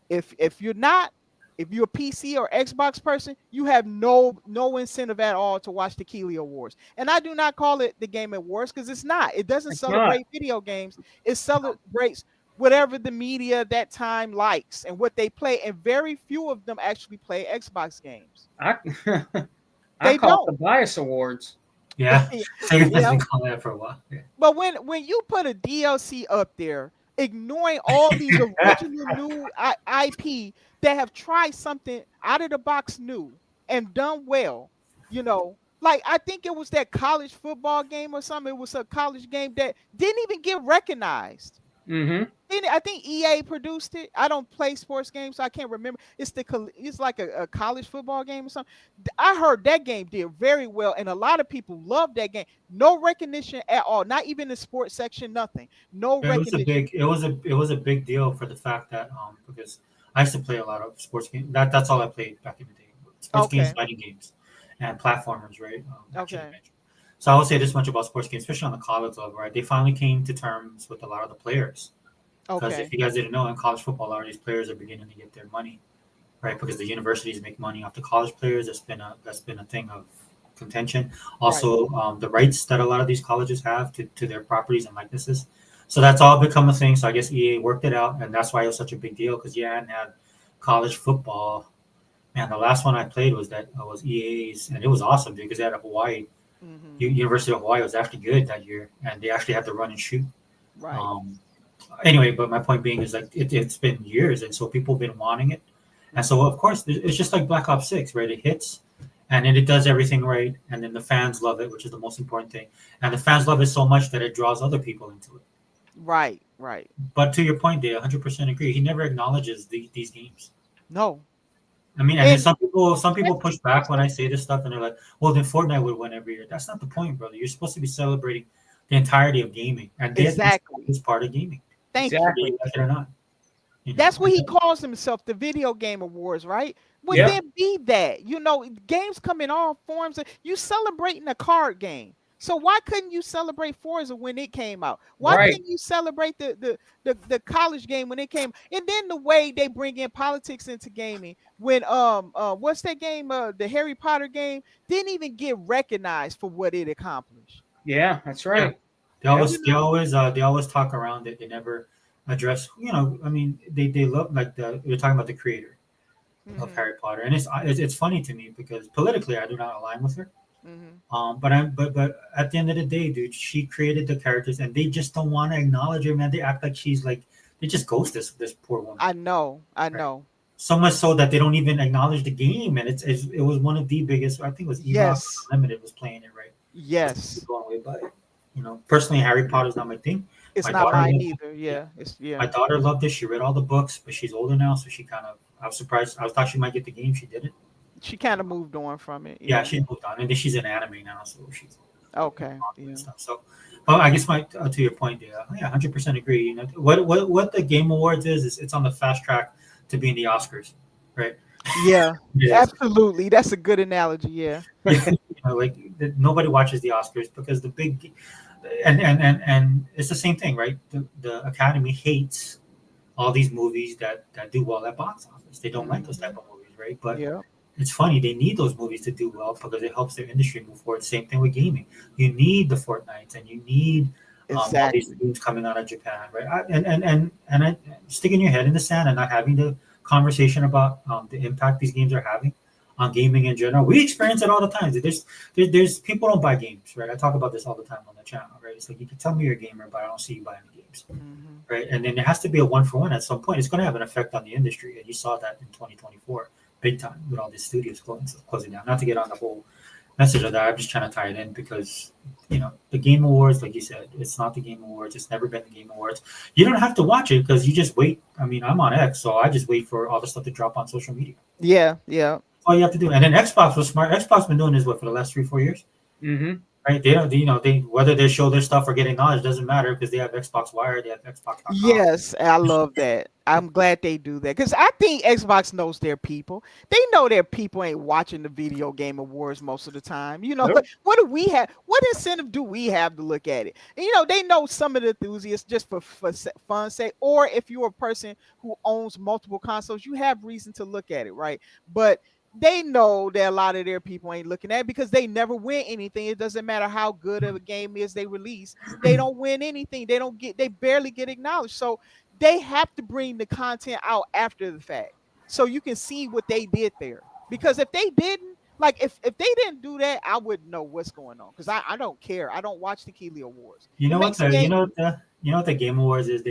If you're not, if you're a PC or Xbox person, you have no incentive at all to watch the Keeley Awards. And I do not call it the Game Awards because it's not. It doesn't It's not. celebrate video games. It celebrates whatever the media at that time likes and what they play. And very few of them actually play Xbox games. I I They call it don't. the bias awards. Yeah. Sega has Yeah. been calling that for a while. Yeah. But when you put a DLC up there, ignoring all these original new IP that have tried something out of the box new and done well, like I think it was that college football game or something. It was a college game that didn't even get recognized. Mm-hmm. I think EA produced it. I don't play sports games, so I can't remember. It's like a college football game or something. I heard that game did very well, and a lot of people love that game. No recognition at all, not even the sports section, nothing. No It was a recognition. big. It was a big deal for the fact that because I used to play a lot of sports games. That's all I played back in the day. Sports games, Okay, fighting games, and platformers, right? Action okay, adventure. So I will say this much about sports games, especially on the college level, right? They finally came to terms with a lot of the players. Because if okay. you guys didn't know, in college football, a lot of these players are beginning to get their money, right? Because the universities make money off the college players. That's been a thing of contention. Right, Also, the rights that a lot of these colleges have to their properties and likenesses. So that's all become a thing. So I guess EA worked it out, and that's why it was such a big deal. Because you hadn't had college football. Man, the last one I played was EA's, and it was awesome dude, because they had a Hawaii. hmm University of Hawaii was actually good that year, and they actually had to run and shoot. right. Um, anyway, but my point being is like it's been years, and so people have been wanting it, and Mhm. so of course it's just like Black Ops 6, right? It hits, and then it does everything right, and then the fans love it, which is the most important thing, and the fans love it so much that it draws other people into it. Right, right. But to your point, they 100% agree. He never acknowledges these games. No, I mean, and then and some people push back when I say this stuff, and they're like, "Well, then Fortnite would win every year." That's not the point, brother. You're supposed to be celebrating the entirety of gaming, and this exactly. is part of gaming, Thank you. whether Exactly. you like it or not. You That's know, what he calls himself, the Video Game Awards, right? Well, Yep. then be that. Games come in all forms. You celebrating a card game. So why couldn't you celebrate Forza when it came out? Why Right. couldn't you celebrate the college game when it came? And then the way they bring in politics into gaming when what's that game? The Harry Potter game didn't even get recognized for what it accomplished. Yeah, that's yeah. right. They Yep. always, they always, they always talk around it. They never address. I mean, they love like you're talking about the creator of Hmm. Harry Potter, and it's funny to me because politically I do not align with her. Hmm. But at the end of the day, dude, she created the characters, and they just don't want to acknowledge her, man. They act like she's like they just ghost this poor woman, I know. I right? know. So much so that they don't even acknowledge the game, and it was one of the biggest. I think it was Enoch Yes. Limited was playing it, right? Just Yes. blown away by it. Personally, Harry Potter's not my thing. It's My not daughter mine loved either. it. Yeah. My Yeah. daughter loved it. She read all the books, but she's older now, so she kind of. I was surprised. I thought she might get the game. She didn't. She kind of moved on from it. Yeah, Yeah. she moved on, and then she's in anime now, so she's Okay. manga and Yeah. stuff. So, Well, I guess to your point, yeah, 100% agree. You know what the Game Awards is it's on the fast track to being the Oscars, right? Yeah, It is. absolutely. That's a good analogy. Yeah. Yeah, like nobody watches the Oscars because the big, and it's the same thing, right? The Academy hates all these movies that do well at box office. They don't like those type of movies, right? But Yeah. it's funny they need those movies to do well because it helps their industry move forward. Same thing with gaming. You need the Fortnites and you need all these Exactly. games coming out of Japan, right? And sticking your head in the sand and not having the conversation about the impact these games are having on gaming in general. We experience it all the time. There's people don't buy games, right? I talk about this all the time on the channel, right? It's like you can tell me you're a gamer, but I don't see you buying the games, Hmm. right? And then there has to be a one for one at some point. It's going to have an effect on the industry, and you saw that in 2024, big time, with all these studios closing down. Not to get on the whole message of that, I'm just trying to tie it in because the Game Awards, like you said, it's not the Game Awards. It's never been the Game Awards. You don't have to watch it because you just wait. I mean, I'm on X, so I just wait for all the stuff to drop on social media. Yeah. Yeah. All you have to do. And then Xbox was smart. Xbox been doing this for the last 3-4 years, Mm-hmm. right? They don't, they whether they show their stuff or get acknowledged doesn't matter because they have Xbox Wire, they have Xbox.com. Yes, I love that. I'm glad they do that because I think Xbox knows their people. They know their people ain't watching the video game awards most of the time. Nope. What do we have? What incentive do we have to look at it? And, they know some of the enthusiasts just for fun's sake, or if you're a person who owns multiple consoles, you have reason to look at it, right? But they know that a lot of their people ain't looking at it because they never win anything. It doesn't matter how good of a game is they release. They don't win anything. They barely get acknowledged. So they have to bring the content out after the fact so you can see what they did there. Because if they didn't, like if they didn't do that, I wouldn't know what's going on because I don't care. I don't watch the Keeley Awards. You It know what makes the game. you know what the Game Awards is?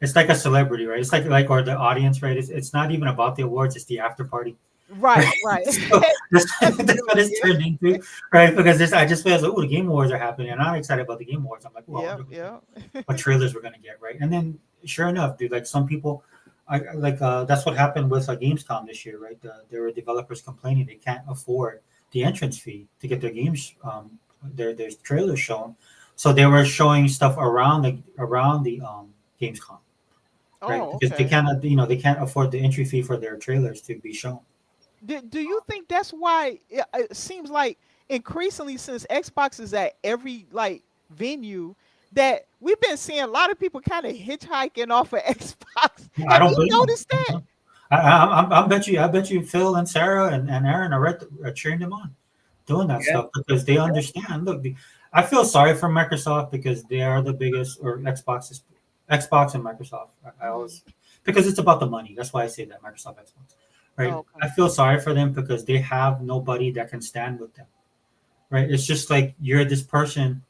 It's like a celebrity, right? It's like or the audience, right? It's not even about the awards. It's the after party. Right, right. So that's what it's turned into, right? Because I just feel like, oh, the Game Awards are happening, and I'm excited about the Game Awards. I'm like, well, I Yeah, wonder yeah. what trailers we're gonna get, right? And then, sure enough, dude, like some people, that's what happened with Gamescom this year, right? There were developers complaining they can't afford the entrance fee to get their games, their trailers shown, so they were showing stuff around the Gamescom, right? Oh, Because they okay. cannot, they can't afford the entry fee for their trailers to be shown. Do you think that's why it seems like increasingly since Xbox is at every venue that we've been seeing a lot of people kind of hitchhiking off of Xbox? I Have don't you blame them. noticed that? I bet you Phil and Sarah and Aaron are cheering them on, doing that Yeah. stuff because they understand. Look, I feel sorry for Microsoft because they are the biggest, or Xbox and Microsoft. I always, because it's about the money. That's why I say that Microsoft Xbox, right? Oh, I okay. feel sorry for them because they have nobody that can stand with them, right? It's just like you're this person.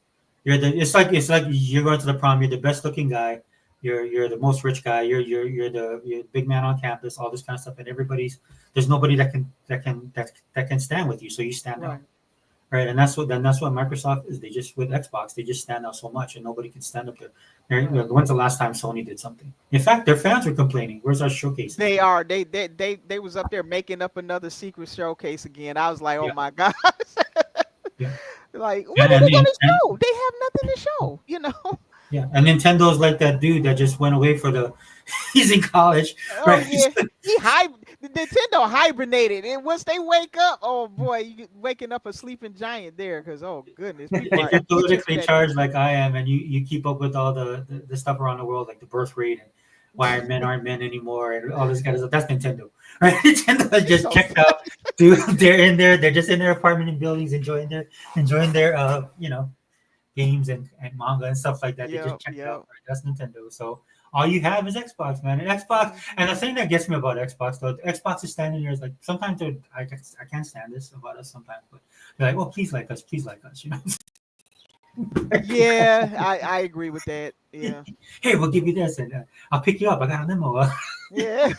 It's like you're going to the prom. You're the best looking guy. You're the most rich guy. You're the big man on campus. All this kind of stuff, and there's nobody that can stand with you. So you stand out, Right. right? And that's what Microsoft is. They just with Xbox, they just stand out so much, and nobody can stand up there. Right. When's the last time Sony did something? In fact, their fans were complaining. Where's our showcases? They are. They was up there making up another secret showcase again. I was like, oh Yeah, my gosh. yeah, Like, what are and they and, gonna and show? They have nothing to show. yeah, and Nintendo's like that dude that just went away for the. He's in college, Oh right? yeah, Nintendo hibernated, and once they wake up, oh boy, you waking up a sleeping giant there. Because oh goodness, people If are you're itching for politically that charged thing. like I am, and you keep up with all the stuff around the world, like the birth rate and why men aren't men anymore, and all this kind of stuff, that's Nintendo, right? Nintendo is It's just so checked out. Dude, they're in there. They're just in their apartment and buildings, enjoying their games and manga and stuff like that. They just Yep, checked yep. out. Right? That's Nintendo. So all you have is Xbox, man. And Xbox. And the thing that gets me about Xbox, though, Xbox is standing there is like sometimes I can't stand this about us sometimes, but they're like, "Oh, please like us, please like us," Yeah, I agree with that. Yeah, Hey, we'll give you this, and I'll pick you up. I got a limo. yeah.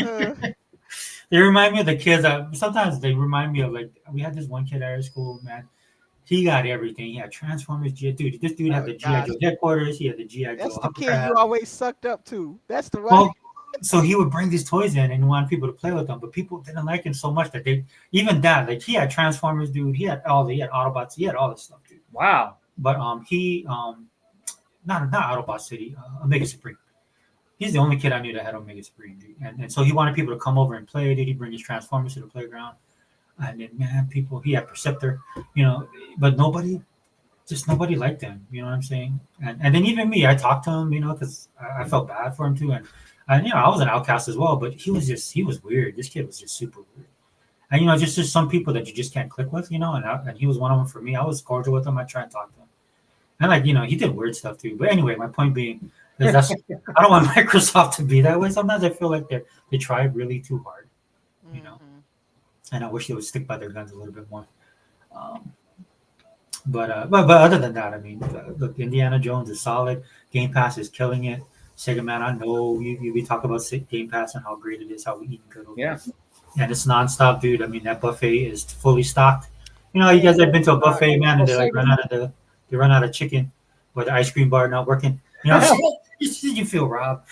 Uh, They remind me of the kids. Sometimes they remind me of like we had this one kid at our school, man. He got everything. He had Transformers, dude. This dude had oh the GI gosh, Joe headquarters. He had the GI that's Joe the kid you hovercraft. always sucked up to. That's the one. Well, so he would bring these toys in and want people to play with them, but people didn't like him so much that they even that like he had Transformers, dude. He had Autobots. He had all this stuff, dude. Wow. But he not Autobot City, Omega Supreme. He's the only kid I knew that had Omega Supreme, dude. And so he wanted people to come over and play. Did he bring his Transformers to the playground? And then man, people he had Perceptor, you know, but nobody liked him. You know what I'm saying? And then even me, I talked to him, you know, because I felt bad for him too. And you know, I was an outcast as well, but he was weird. This kid was just super weird. And you know, just some people that you just can't click with, you know. And he was one of them for me. I was cordial with him. I tried to talk to him. And like you know, he did weird stuff too. But anyway, my point being is I don't want Microsoft to be that way. Sometimes I feel like they try really too hard, you know. And I wish they would stick by their guns a little bit more. Um, but other than that, I mean, look, Indiana Jones is solid. Game Pass is killing it. Sega Man, I know we talk about Game Pass and how great it is, how we eat good over Yeah. and it's nonstop, dude. I mean, that buffet is fully stocked. You know, you guys have been to a buffet, man, and they like run out of chicken, or the ice cream bar not working. You know, you feel robbed.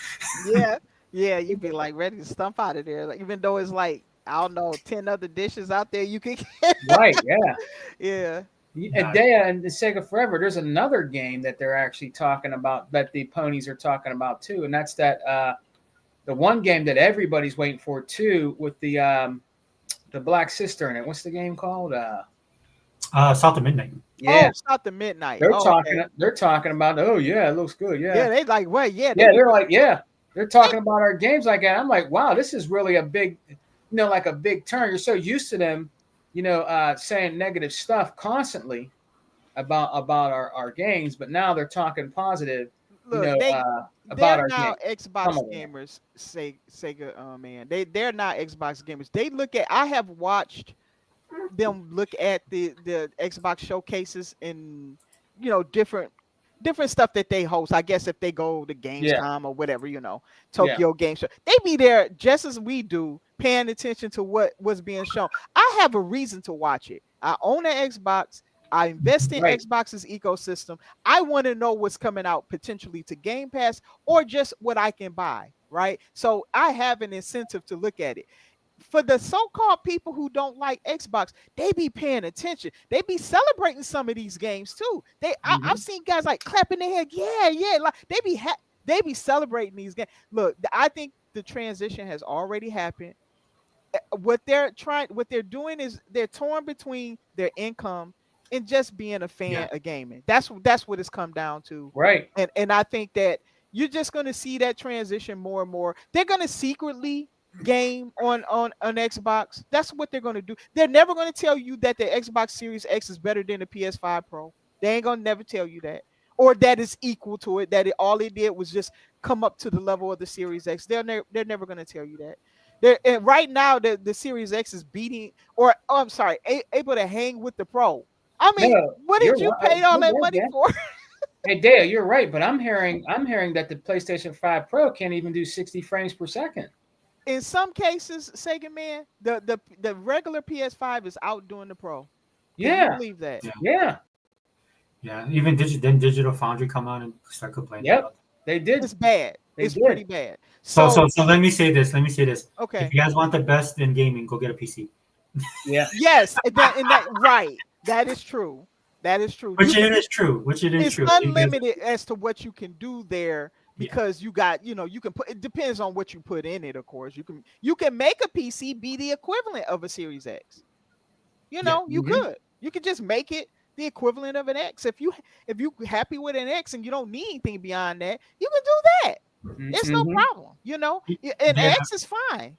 Yeah, you'd be like ready to stump out of there. Like, even though it's like, I don't know, 10 other dishes out there you can get. Right. Yeah. Yeah. Adea and the Sega Forever, there's another game that they're actually talking about that the ponies are talking about too, and that's that the one game that everybody's waiting for too, with the Black Sister in it. What's the game called? South of Midnight. Yeah, Oh, South of Midnight. they're Okay. talking about. Oh yeah, it looks good. Yeah, they like, well, yeah, They're like, yeah, they're talking about our games like that. I'm like, wow, this is really a big, you know, like a big turn. You're so used to them, you know, saying negative stuff constantly about our games, but now they're talking positive. Look, you know, they're about our now games. Xbox gamers. Sega, man, they're not Xbox gamers. They look at. I have watched them look at the Xbox showcases and you know different stuff that they host. I guess if they go to Gamescom or whatever, you know, Tokyo Game Show, they be there just as we do, paying attention to what's being shown. I have a reason to watch it. I own an Xbox. I invest in Xbox's ecosystem. I want to know what's coming out potentially to Game Pass or just what I can buy, right? So I have an incentive to look at it. For the so-called people who don't like Xbox, they be paying attention. They be celebrating some of these games too. I've seen guys like clapping their head, yeah, like they be celebrating these games. Look, I think the transition has already happened. What they're doing is they're torn between their income and just being a fan of gaming. That's what it's come down to. Right. And I think that you're just going to see that transition more and more. They're going to secretly game on Xbox. That's what they're going to do. They're never going to tell you that the Xbox Series X is better than the PS5 Pro. They ain't going to never tell you that. Or that it's equal to it, that all it did was just come up to the level of the Series X. They're never going to tell you that. And right now, the Series X is beating, or I'm sorry, able to hang with the Pro. I mean, what did you pay all that money for? Hey, Dale, you're right, but I'm hearing that the PlayStation 5 Pro can't even do 60 frames per second. In some cases, Sega man, the regular PS5 is outdoing the Pro. Can you believe that? Yeah. Even Digital Foundry come out and start complaining. Yep, they did. It's bad. It's pretty bad. So let me say this. Okay. If you guys want the best in gaming, go get a PC. Yeah. Yes, that right. That is true. That is true. Which it is true. It's unlimited as to what you can do there because you got, you can put. It depends on what you put in it. Of course, you can make a PC be the equivalent of a Series X. You could just make it the equivalent of an X. If you happy with an X and you don't need anything beyond that, you can do that. It's no problem, and X is fine,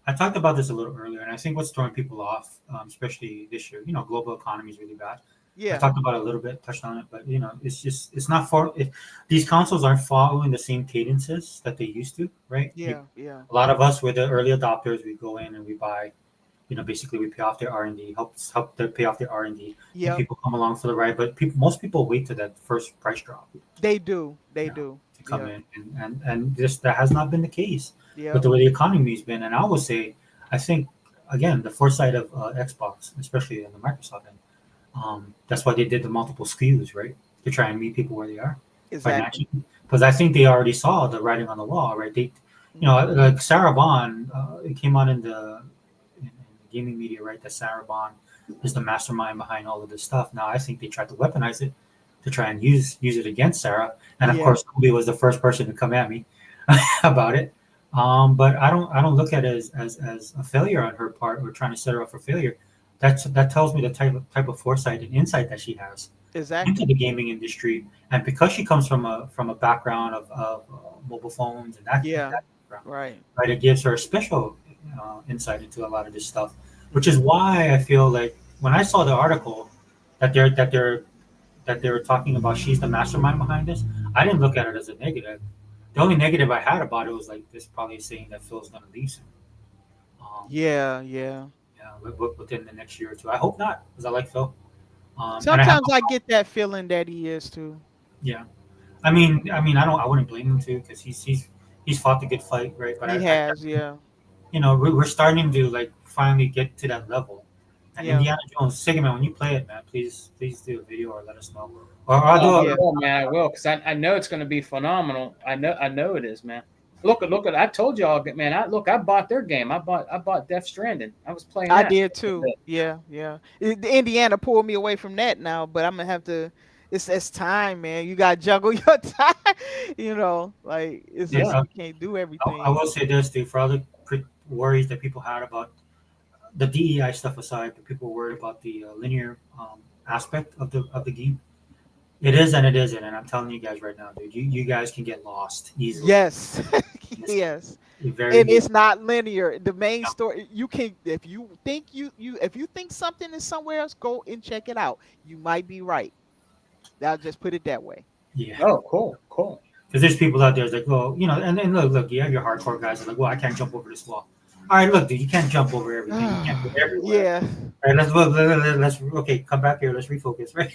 I talked about this a little earlier, and I think what's throwing people off, especially this year, global economy is really bad. I talked about it a little bit, touched on it, but it's not these consoles aren't following the same cadences that they used to, right? A lot of us were the early adopters. We go in and we buy, basically we pay off their R&D, help them pay off their R&D. Yeah, people come along for the ride, but most people wait to that first price drop. They do. To come in, and this that has not been the case with the way the economy's been. And I would say, I think again, the foresight of Xbox, especially in the Microsoft end, that's why they did the multiple SKUs, right? To try and meet people where they are financially. Because I think they already saw the writing on the wall, right? They, like Sarah Bond, it came on in the gaming media, right? That Sarah Bond is the mastermind behind all of this stuff. Now I think they tried to weaponize it to try and use it against Sarah. And of Yeah. course, Kobe was the first person to come at me about it. But I don't look at it as a failure on her part or trying to set her up for failure. That tells me the type of foresight and insight that she has into Exactly. the gaming industry, and because she comes from a background of mobile phones and Yeah. that background, Right. right, it gives her a special insight into a lot of this stuff, which is Hmm. why I feel like when I saw the article that they were talking about she's the mastermind behind this, I didn't look at it as a negative. The only negative I had about it was like this probably saying that Phil's going to leave soon. Um, Yeah. Yeah. yeah, within the next year or two. I hope not, because I like Phil. And I have Sometimes I get that feeling that he is too. yeah. I mean, I wouldn't blame him too, because he's fought the good fight, right? But He has. Yeah. we're starting to like finally get to that level. And Yeah. Indiana Jones, Sigma, when you play it, man, please do a video or let us know. Or I'll Oh, do I a Yeah. will, man. I will, because I know it's going to be phenomenal. I know it is, man. Look at. I told y'all, man. I bought their game. I bought Death Stranding. I was playing I that. did too. Yeah. Yeah. Indiana pulled me away from that now, but I'm gonna have to. It's time, man. You gotta juggle your time. Like it's yeah. just you can't do I everything. will say this, dude, for all the worries that people had about the DEI stuff aside, but people were worried about the linear aspect of the game. It is and it isn't, and I'm telling you guys right now, dude, you guys can get lost easily. Yes. It's Yes. very And easy. it's not linear. The main story you can if you think if you think something is somewhere else, go and check it out. You might be right. I'll just put it that way. Yeah, Oh, cool. because there's people out there that go, and look, you have your hardcore guys that are like, well, I can't jump over this wall. All right, look, dude, you can't jump over everything. You can't go everywhere. Yeah. All right, let's okay, come back here. Let's refocus. Right.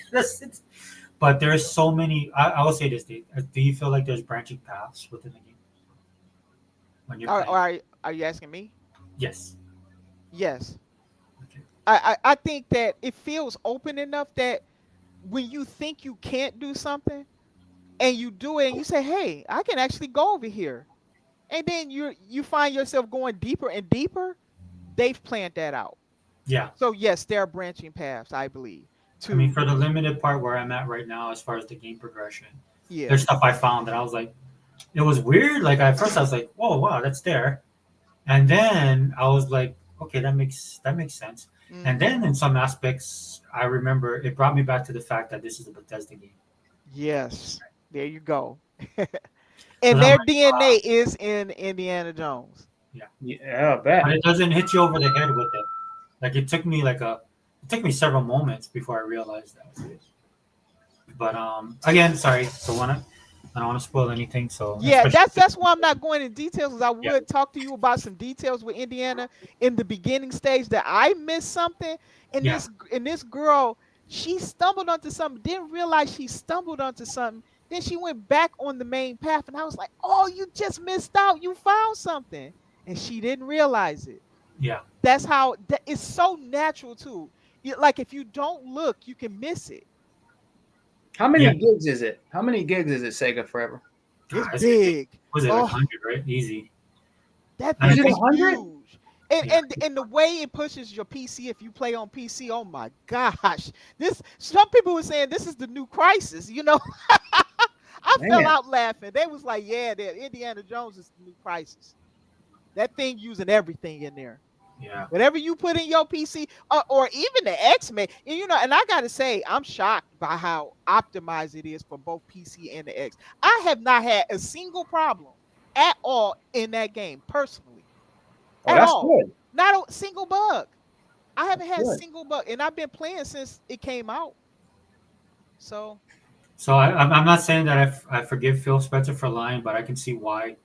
But there's so many. I will say this, Dave. Do you feel like there's branching paths within the game when you're Are playing? are you asking me? Yes. Yes. Okay. I think that it feels open enough that when you think you can't do something and you do it and you say, "Hey, I can actually go over here." And then you find yourself going deeper and deeper, they've planned that out. Yeah. So yes, there are branching paths, I believe. I mean, To for the limited part where I'm at right now, as far as the game progression, yeah. there's stuff I found that I was like, it was weird. Like at first, I was like, "Whoa, wow, that's there," and then I was like, "Okay, that makes sense." And Hmm. then in some aspects, I remember it brought me back to the fact that this is a Bethesda game. Yes. There you go. Because And I'm their like, DNA is in Indiana Jones. yeah, Yeah, I but bet. it doesn't hit you over the head with it. Like it took me several moments before I realized that. But again, sorry. I don't want to spoil anything. So Yeah, especially that's why I'm not going into details, because I yeah, would talk to you about some details with Indiana in the beginning stage that I missed something. And yeah, this girl, she stumbled onto something, didn't realize she stumbled onto something. Then she went back on the main path, and I was like, "Oh, you just missed out. You found something," and she didn't realize it. yeah, That's how that it's so natural too. Like if you don't look, you can miss it. How yeah. many gigs is it? How many gigs is it? Sega Forever. It's It's ridiculous. big. Was it like Oh, 100, right? Easy. that And I Is thing it is think 100? huge. And, yeah, and the way it pushes your PC, if you play on PC, oh my gosh. This some people were saying this is the new Crisis, I fell Man, out laughing. They was like, yeah, that Indiana Jones is the new Crisis. That thing using everything in there. yeah, Whatever you put in your PC, or even the X-Men, and I gotta say, I'm shocked by how optimized it is for both PC and the X. I have not had a single problem at all in that game, personally. oh, At that's all. good. Not a single bug. I haven't That's had a good. single bug, and I've been playing since it came out. So So I'm not saying that I forgive Phil Spencer for lying, but I can see why.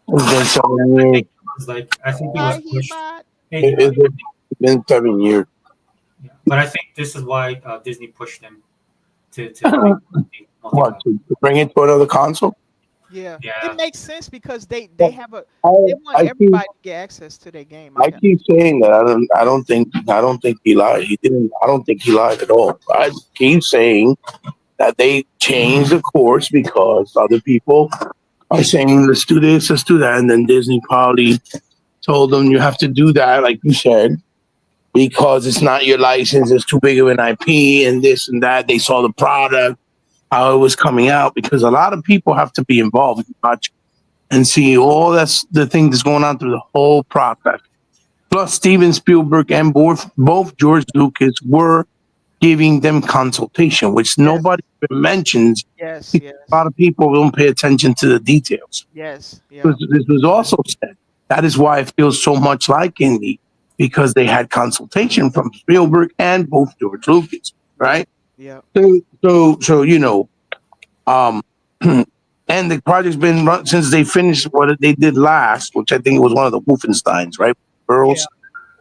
It's been I 7 years. think it was like I think he hi was pushed. Hebot. Hey, It, Hima. it's been 7 years. Yeah. But I think this is why Disney pushed him to make What, multi-platform. to bring it to another console? Yeah. It Yeah, makes sense because they Well, have a I, they want I keep everybody to get access to their game. I I can keep saying that I don't think he lied. He didn't. I don't think he lied at all. I keep saying that they changed the course because other people are saying let's do this, let's do that, and then Disney probably told them you have to do that, like you said. because it's not your license, it's too big of an IP, and this and that. They saw the product, how it was coming out, because a lot of people have to be involved in watch and see all that's the thing that's going on through the whole process. Plus, Steven Spielberg and both George Lucas were giving them consultation, which nobody mentions. Yes, A lot of people don't pay attention to the details. yes, yeah. This was also said. That is why it feels so much like indie, because they had consultation from Spielberg and both George Lucas, right? Yeah. So you know, and the project's been run since they finished what they did last, which I think was one of the Wolfensteins, right? Girls.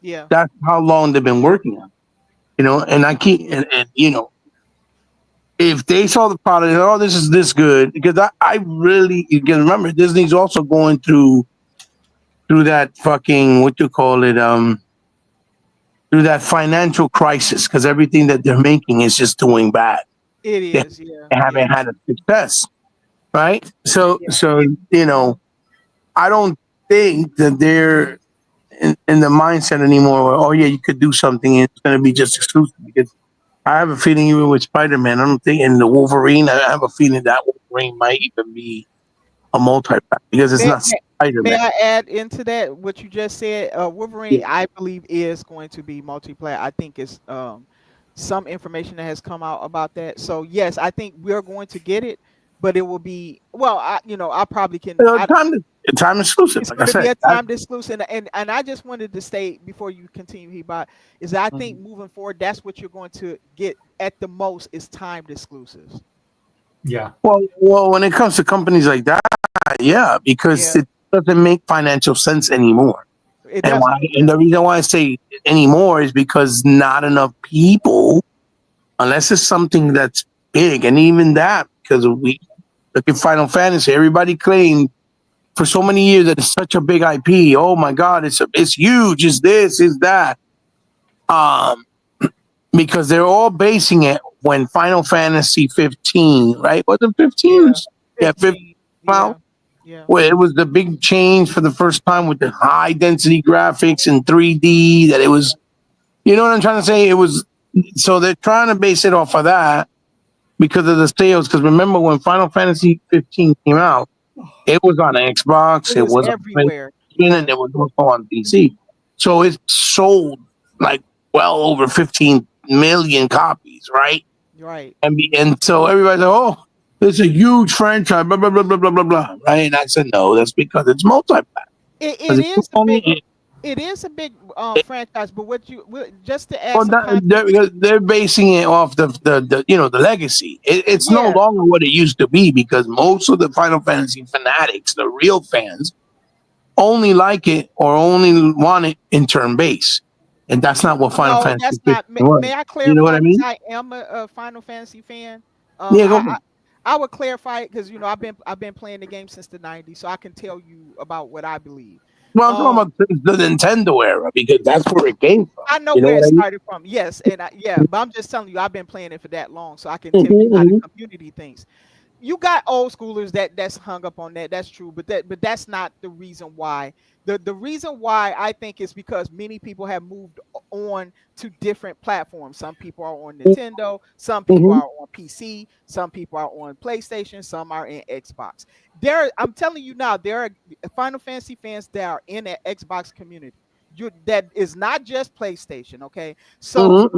Yeah. That's how long they've been working on it. You know, and I keep and you know, if they saw the product and oh, this is this good, because I really, you can remember Disney's also going through that fucking what you call it, through that financial crisis, because everything that they're making is just doing bad. It is, yeah. They haven't had a success, right? So you know, I don't think that they're in the mindset anymore where, oh yeah, you could do something and it's going to be just exclusive, because I have a feeling even with Spider-Man, I don't think in the Wolverine, I have a feeling that Wolverine might even be a multi-pack because it's not Spider-Man. May I add into that what you just said? Wolverine, I believe, is going to be multiplayer. I think it's some information that has come out about that. So yes, I think we're going to get it, but it will be I probably can. Time exclusive. It's Like going I to be said, a time exclusive, and I just wanted to state before you continue, Hebot, is that I think moving forward, that's what you're going to get at the most is timed exclusives. Yeah. Well, when it comes to companies like that, yeah, because it doesn't make financial sense anymore. And the reason why I say anymore is because not enough people, unless it's something that's big, and even that, because we look at Final Fantasy, everybody claimed for so many years that it's such a big IP. Oh my God, it's huge. It's this, it's that. Because they're all basing it when Final Fantasy 15, right? Was it 15? Yeah, 15. Where it was the big change for the first time with the high density graphics and 3D. That it was, you know what I'm trying to say? It was, so they're trying to base it off of that because of the sales. Because remember when Final Fantasy 15 came out, it was on Xbox, it was everywhere, and it was also on PC. So it sold like well over 15 million copies, right? Right. And so everybody's like, oh, it's a huge franchise, blah blah blah blah blah blah blah. Right? And I said, no, that's because it's multi-pack. It is a big franchise, but just to add because they're basing it off the legacy. It's no longer what it used to be, because most of the Final Fantasy fanatics, the real fans, only like it or only want it in turn base, and that's not what Final Fantasy. That's not. Was. May I clarify? You know what I mean? I am a Final Fantasy fan. Yeah, go ahead. I would clarify it because I've been playing the game since the '90s, so I can tell you about what I believe. Well, I'm talking about the Nintendo era, because that's where it came from. I know where it started from. Yes, and but I'm just telling you, I've been playing it for that long, so I can tell you how the community thinks. You got old schoolers that's hung up on that. That's true, but that's not the reason why. The reason why I think is because many people have moved on to different platforms. Some people are on Nintendo, some people are on PC, some people are on PlayStation, some are in Xbox. I'm telling you now, there are Final Fantasy fans that are in the Xbox community. That is not just PlayStation, okay? So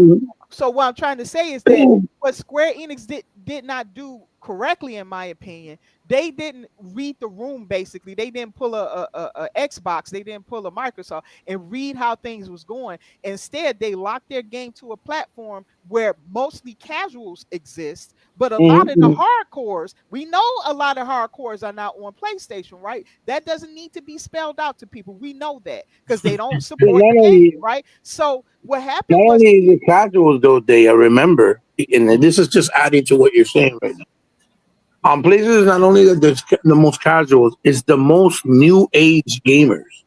what I'm trying to say is that what Square Enix did not do correctly, in my opinion, they didn't read the room. Basically, they didn't pull a Xbox, they didn't pull a Microsoft and read how things was going. Instead, they locked their game to a platform where mostly casuals exist, but a lot of the hardcores, we know a lot of hardcores are not on PlayStation, right? That doesn't need to be spelled out to people. We know that because they don't support the game, right? So what happened was only the casuals though, I remember, and this is just adding to what you're saying right now. PlayStation is not only the most casuals, it's the most new age gamers,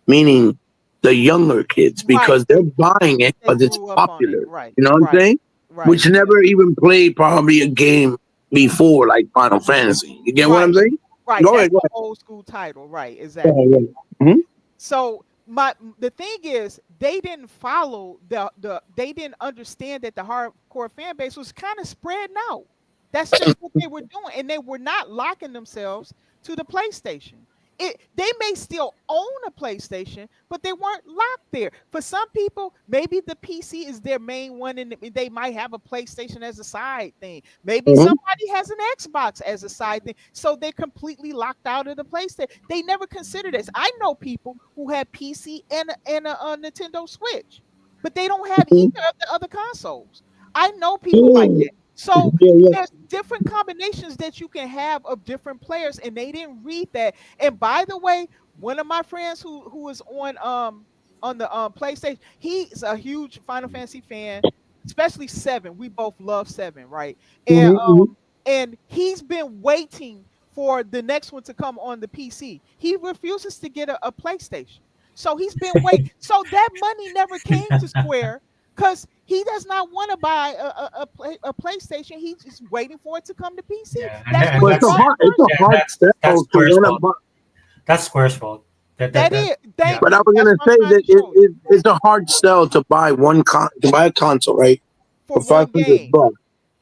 meaning the younger kids, because they're buying it because it's popular. You know what I'm saying? Which never even played probably a game before, like Final Fantasy. You get what I'm saying? Right. That's an old school title, right? Exactly. Mm-hmm. So the thing is they didn't follow they didn't understand that the hardcore fan base was kind of spreading out. That's just what they were doing, and they were not locking themselves to the PlayStation. They may still own a PlayStation, but they weren't locked there. For some people, maybe the PC is their main one, and they might have a PlayStation as a side thing. Maybe somebody has an Xbox as a side thing, so they're completely locked out of the PlayStation. They never considered this. I know people who have PC and a Nintendo Switch, but they don't have either of the other consoles. I know people like that. So there's different combinations that you can have of different players, and they didn't read that. And by the way, one of my friends who is on the PlayStation, he's a huge Final Fantasy fan, especially 7. We both love 7, right? And he's been waiting for the next one to come on the PC. He refuses to get a PlayStation, so he's been waiting. So that money never came to Square. Because he does not want to buy a PlayStation. He's just waiting for it to come to PC. Yeah, That's Square's fault. That's Square's fault. But I was gonna say that it's a hard sell to buy a console, right? For $500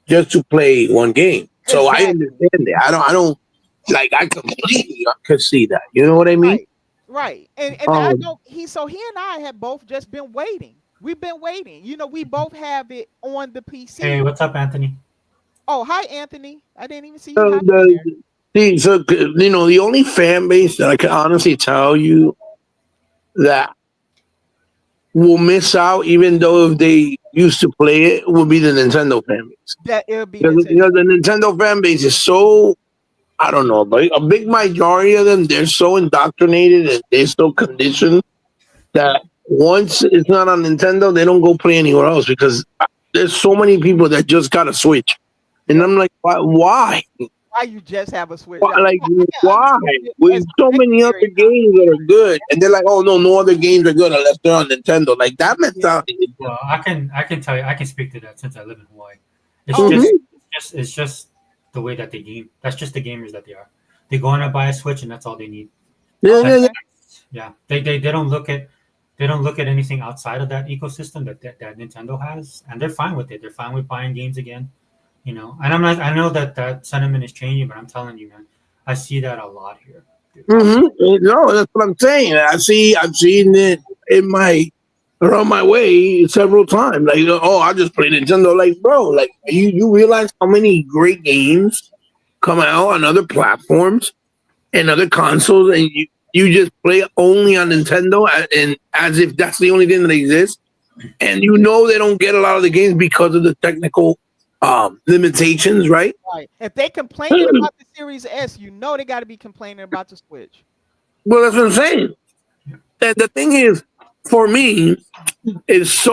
just to play one game. So I understand that. I don't like. I completely could see that. You know what I mean? Right. And I know he and I have both just been waiting. We've been waiting. You know, we both have it on the PC. Hey, what's up, Anthony? Oh, hi, Anthony. I didn't even see you. The only fan base that I can honestly tell you that will miss out, even though if they used to play it, will be the Nintendo fan base. That it'll be the Nintendo fan base is so, I don't know, but a big majority of them, they're so indoctrinated and they're so conditioned that once it's not on Nintendo, they don't go play anywhere else because there's so many people that just got a Switch. And I'm like, why? Why you just have a Switch? Why? With so many other games that are good. And they're like, oh, no other games are good unless they're on Nintendo. Like, that mentality. Well, I can tell you, I can speak to that since I live in Hawaii. It's just the way that they game. That's just the gamers that they are. They go in and buy a Switch and that's all they need. Yeah. They don't look at anything outside of that ecosystem that Nintendo has, and they're fine with it. They're fine with buying games again, you know. And I know that sentiment is changing, but I'm telling you, man, I see that a lot here. No, that's what I'm saying. I've seen it around my way several times. Like, oh, I just play Nintendo. Like, bro, like you realize how many great games come out on other platforms and other consoles, and you just play only on Nintendo, and as if that's the only thing that exists. And you know they don't get a lot of the games because of the technical limitations, right? Right. If they complain about the Series S, you know they got to be complaining about the Switch. Well, that's what I'm saying. And the thing is, for me, it's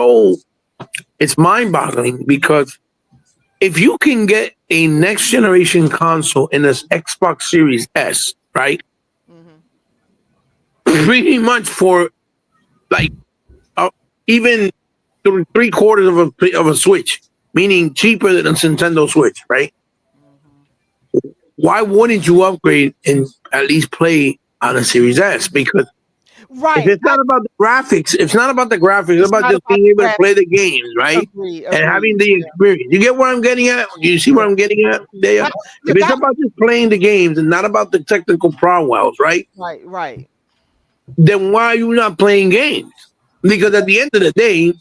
mind-boggling because if you can get a next generation console in this Xbox Series S, right? Pretty much for like even 3/4 of a Switch, meaning cheaper than a Nintendo Switch, right? Why wouldn't you upgrade and at least play on a Series S? Because if it's not about the graphics, it's about just being able to play the games, right? Agree. And having the experience. You get where I'm getting at? You see where I'm getting at? If it's about just playing the games and not about the technical prowess, right? Right. Then why are you not playing games? Because at the end of the day,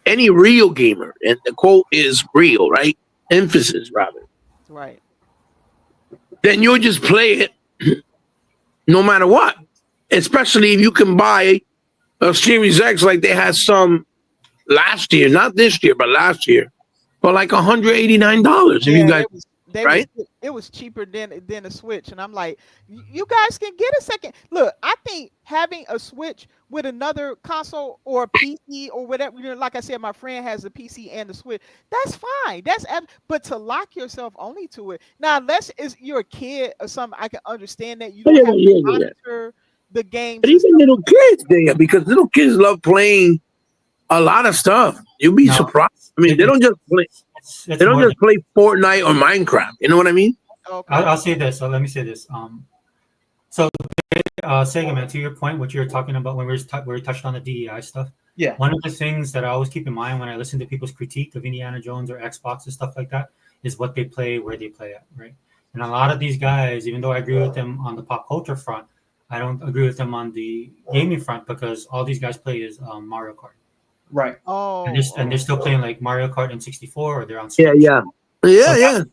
any real gamer, and the quote is real, right? Emphasis, rather. Right. Then you'll just play it no matter what. Especially if you can buy a Series X like they had some last year, not this year, but last year, for like $189. If you guys, right? It was cheaper than a Switch, and I'm like, you guys can get a second. Look, I think having a Switch with another console or a PC or whatever, you know, like I said, my friend has a PC and the Switch. That's fine. But to lock yourself only to it now, unless you're a kid or something, I can understand that you don't have to monitor the games. But even little kids, because little kids love playing a lot of stuff. You'd be surprised. I mean, they don't just play. They don't just play Fortnite or Minecraft. You know what I mean? Okay. I'll say this. So let me say this. So Sega man, to your point, what you were talking about when we touched on the DEI stuff. Yeah. One of the things that I always keep in mind when I listen to people's critique of Indiana Jones or Xbox and stuff like that is what they play, where they play at, right? And a lot of these guys, even though I agree with them on the pop culture front, I don't agree with them on the gaming front because all these guys play is Mario Kart. Right. And they're still playing like Mario Kart in 64 or they're on Yeah, Switch.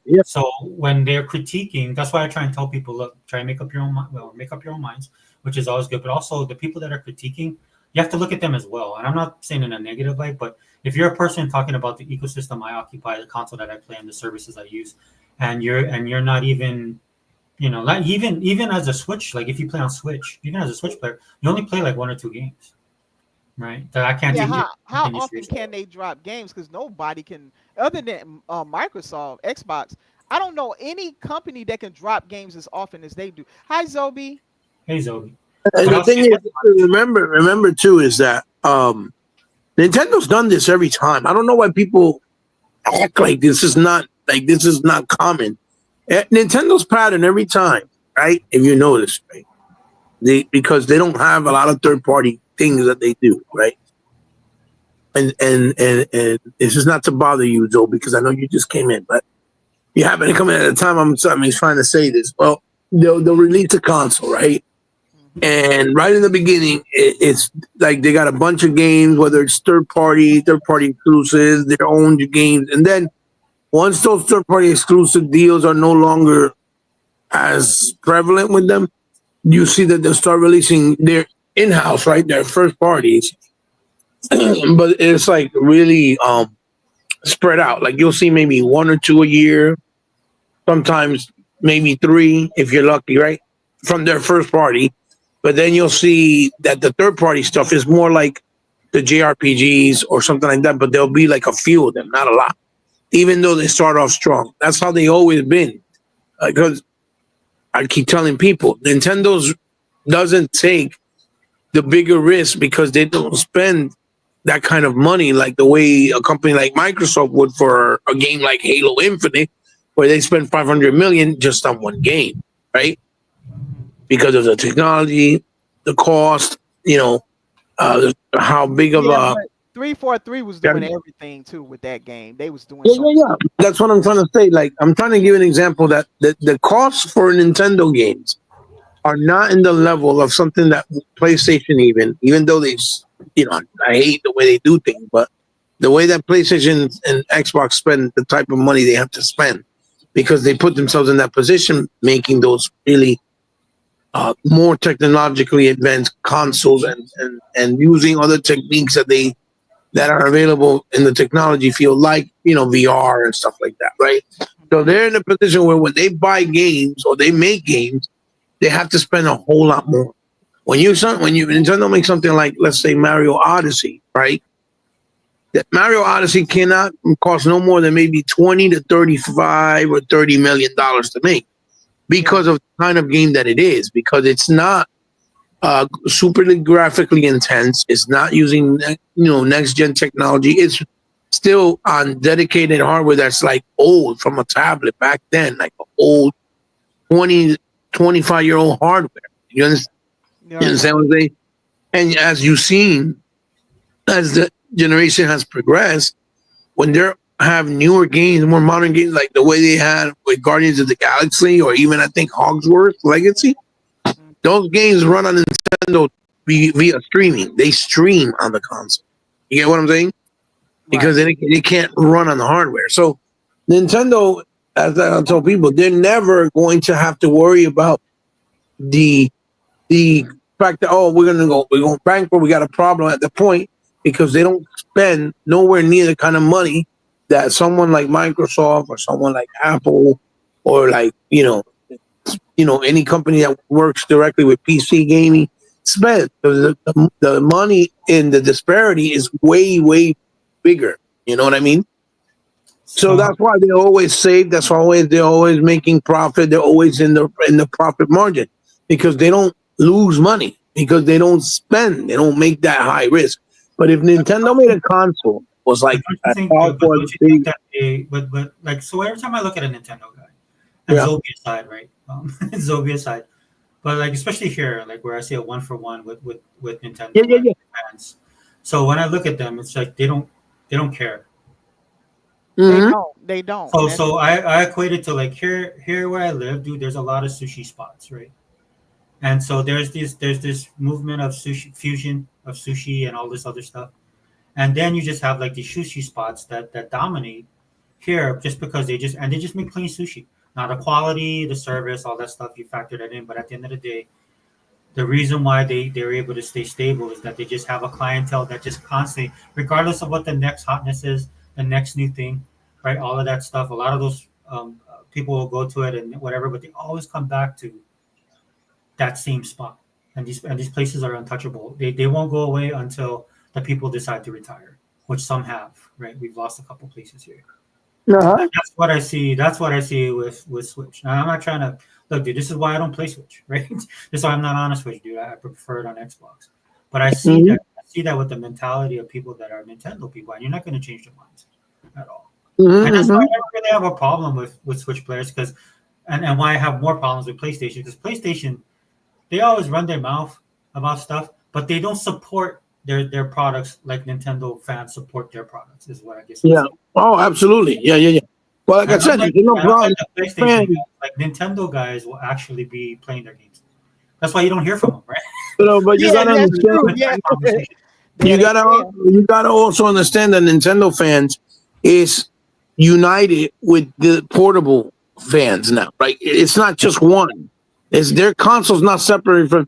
yeah. So when they're critiquing, that's why I try and tell people, look, try and make up your own make up your own minds, which is always good. But also the people that are critiquing, you have to look at them as well. And I'm not saying in a negative light, but if you're a person talking about the ecosystem I occupy, the console that I play, and the services I use, and you're not even, like even as a Switch, like if you play on Switch, even as a Switch player, you only play like 1 or 2 games. Right, that I can't. Yeah, how often can they drop games? Because nobody can, other than Microsoft, Xbox. I don't know any company that can drop games as often as they do. Hi, Zobi. Hey, Zobi. And the thing is, remember too, is that Nintendo's done this every time. I don't know why people act like this is not common. Nintendo's pattern every time, right? If you notice, right? Because they don't have a lot of third party things that they do, right? And this is not to bother you, Joe, because I know you just came in, but you happen to come in at a time I'm trying to say this. Well, they'll release a console, right? And right in the beginning, it's like they got a bunch of games, whether it's third party exclusives, their own games, and then once those third party exclusive deals are no longer as prevalent with them, you see that they'll start releasing their in-house, right? Their first parties, but it's like really spread out. Like you'll see maybe 1 or 2 a year, sometimes maybe 3 if you're lucky, right? From their first party. But then you'll see that the third party stuff is more like the JRPGs or something like that, but there'll be like a few of them, not a lot, even though they start off strong. That's how they always been. Because I keep telling people, Nintendo's doesn't take the bigger risk because they don't spend that kind of money like the way a company like Microsoft would for a game like Halo Infinite, where they spend $500 million just on one game, right? Because of the technology, the cost, how big of a 343 was doing everything too with that game. They was doing yeah. That's what I'm trying to say. Like I'm trying to give an example that the costs for Nintendo games are not in the level of something that PlayStation even though they, I hate the way they do things, but the way that PlayStation and Xbox spend the type of money they have to spend because they put themselves in that position, making those really more technologically advanced consoles and using other techniques that are available in the technology field, like VR and stuff like that, right? So they're in a position where when they buy games or they make games, they have to spend a whole lot more. When Nintendo makes something like, let's say, Mario Odyssey, right? That Mario Odyssey cannot cost no more than maybe 20 to 35 or $30 million to make because of the kind of game that it is, because it's not superly graphically intense. It's not using next gen technology. It's still on dedicated hardware that's like old from a tablet back then, like old 20, 25-year-old hardware. You understand? Yeah. You understand what I'm saying? And as you've seen, as the generation has progressed, when they have newer games, more modern games, like the way they had with Guardians of the Galaxy or even I think Hogwarts Legacy, those games run on Nintendo via streaming. They stream on the console. You get what I'm saying? Because they can't run on the hardware. So Nintendo, as I tell people, they're never going to have to worry about the fact that we're going bankrupt, we got a problem at the point, because they don't spend nowhere near the kind of money that someone like Microsoft or someone like Apple or like any company that works directly with PC gaming spend. The money in the disparity is way bigger. You know what I mean? So that's why they always save. That's why they're always making profit. They're always in the profit margin because they don't lose money, because they don't spend. They don't make that high risk. But if Nintendo made a console, was like but so every time I look at a Nintendo guy, and Zobi aside, right? Zobi aside, but like especially here, like where I see a 1-for-1 with Nintendo Yeah, yeah, yeah. fans. So when I look at them, it's like they don't care. They Hmm. don't. They don't. So That's so I equate it to like here where I live, dude. There's a lot of sushi spots, right? And so there's this movement of sushi fusion of sushi and all this other stuff. And then you just have like these sushi spots that dominate here just because they just make plain sushi. Now the quality, the service, all that stuff you factor that in, but at the end of the day, the reason why they're able to stay stable is that they just have a clientele that just constantly, regardless of what the next hotness is, the next new thing, right? All of that stuff. A lot of those people will go to it and whatever, but they always come back to that same spot. And these places are untouchable. They won't go away until the people decide to retire, which some have, right? We've lost a couple places here. Uh-huh. That's what I see. That's what I see with Switch. Now, I'm not trying to look, dude. This is why I don't play Switch, right? This is why I'm not on a Switch, dude. I prefer it on Xbox. But I see Hmm. that. I see that with the mentality of people that are Nintendo people, and you're not going to change their minds at all. And that's why Hmm. I never really have a problem with Switch players, because and why I have more problems with PlayStation, because PlayStation, they always run their mouth about stuff, but they don't support their products like Nintendo fans support their products. Is what I guess I'm Yeah. saying. Oh, absolutely. Yeah, yeah, yeah. Well, like I And said, there's no unlike problem. the PlayStation Man, guys, like Nintendo guys will actually be playing their games. That's why you don't hear from them, right? but you yeah, gotta that's understand. true. With Yeah, that conversation. there they can. You gotta also understand that Nintendo fans is united with the portable fans now, right? It's not just one. It's their console's not separated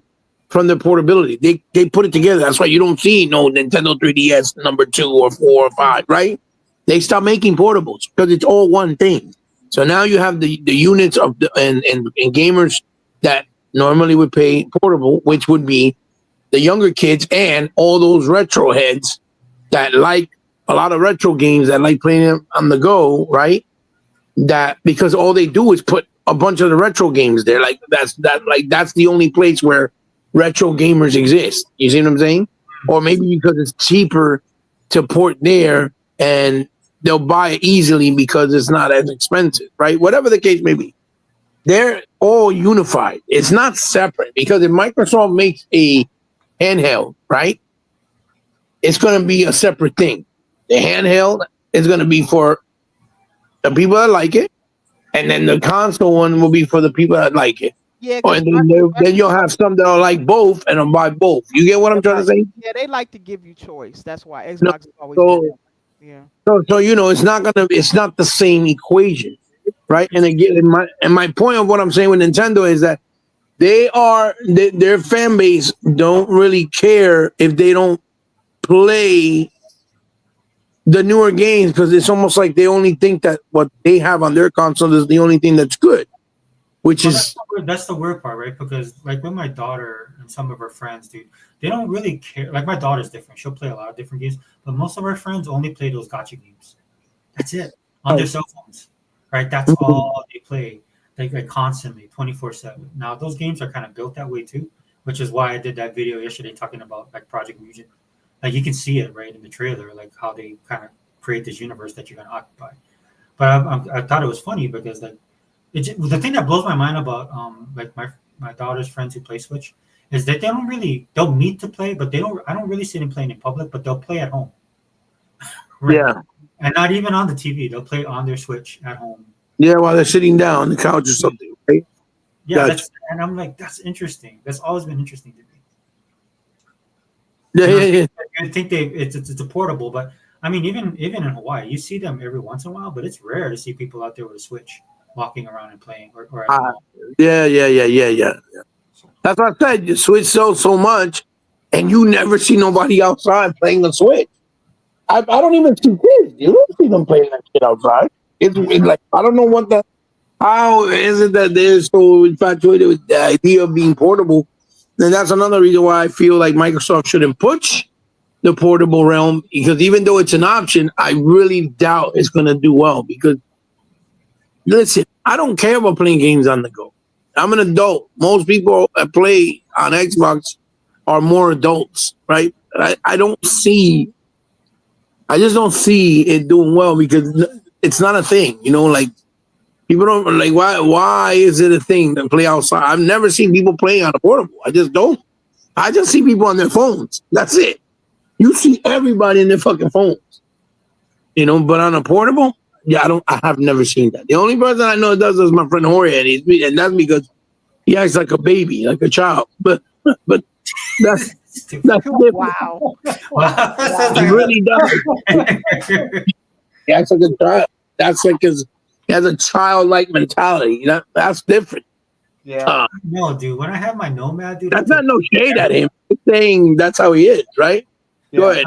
from their portability. They put it together. That's why you don't see no Nintendo 3DS number 2 or 4 or 5, right? They stop making portables because it's all one thing. So now you have the units of the and gamers that normally would pay portable, which would be the younger kids and all those retro heads that like a lot of retro games that like playing them on the go, right? That because all they do is put a bunch of the retro games there. That's the only place where retro gamers exist. You see what I'm saying? Or maybe because it's cheaper to port there and they'll buy it easily because it's not as expensive, right? Whatever the case may be. They're all unified. It's not separate because if Microsoft makes a handheld, right? It's going to be a separate thing. The handheld is going to be for the people that like it, and then the console one will be for the people that like it. Yeah, Or because and then you'll have some that'll like both and will buy both. You get what I'm trying to say? yeah, they like to give you choice. That's why No, Xbox has always been so that. Yeah. so it's not the same equation, right? And again, my point of what I'm saying with Nintendo is that their fan base don't really care if they don't play the newer games because it's almost like they only think that what they have on their console is the only thing that's good, which Well, is that's the weird part, right? Because like with my daughter and some of her friends, dude, they don't really care. Like my daughter's different; she'll play a lot of different games, but most of her friends only play those gotcha games. That's it on their cell phones, right? That's all they play, like constantly, 24/7. Now those games are kind of built that way too, which is why I did that video yesterday talking about like Project Mugen. Like you can see it right in the trailer, like how they kind of create this universe that you're gonna occupy. But I thought it was funny because like the thing that blows my mind about like my daughter's friends who play Switch is that they'll meet to play, but I don't really see them playing in public, but they'll play at home. Right. yeah, And not even on the TV. They'll play on their Switch at home. yeah, while they're sitting down on the couch or something, right? Yeah, Gotcha. and I'm like, that's interesting. That's always been interesting to me. Yeah, yeah, yeah. I think it's a portable, but I mean, even in Hawaii, you see them every once in a while, but it's rare to see people out there with a Switch walking around and playing or at Uh, home. yeah. That's what I said. The Switch sells so much, and you never see nobody outside playing the Switch. I don't even see kids. You don't see them playing that shit outside. It's like I don't know what the how is it that they're so infatuated with the idea of being portable. And that's another reason why I feel like Microsoft shouldn't push the portable realm because even though it's an option, I really doubt it's going to do well. Because listen, I don't care about playing games on the go. I'm an adult. Most people that play on Xbox are more adults, right? I don't see. I just don't see it doing well because it's not a thing, like People don't like why is it a thing to play outside? I've never seen people playing on a portable. I just don't. I just see people on their phones. That's it. You see everybody in their fucking phones. But on a portable, yeah, I have never seen that. The only person I know that does is my friend Jorge, and that's because he acts like a baby, like a child. But that's different. Wow. He really does. He acts like a child. That's like he has a childlike mentality. That's different. Yeah. No, dude. When I have my Nomad, dude, That's not no shade at him. He's saying that's how he is, right? Yeah. Go ahead.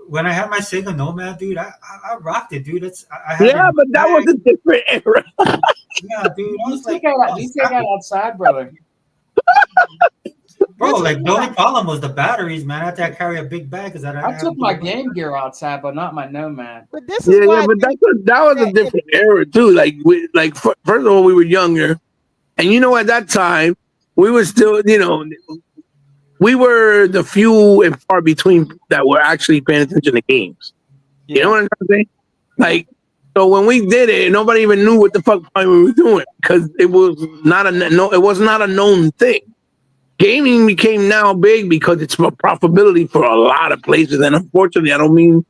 When I had my Sega Nomad, dude, I rocked it, dude. I had Yeah, but that was a different era. Yeah, dude. I was like, you take out outside, brother. bro, like the only problem was the batteries, man. I had to carry a big bag because I took my Game Gear outside, but not my Nomad. But this is why but that was a different era too. First of all, we were younger, and at that time we were still, we were the few and far between that were actually paying attention to games. Yeah. You know what I'm trying to say? Like, so when we did it, nobody even knew what the fuck we were doing because it was not a known thing. Gaming became now big because it's for profitability for a lot of places, and unfortunately, I don't mean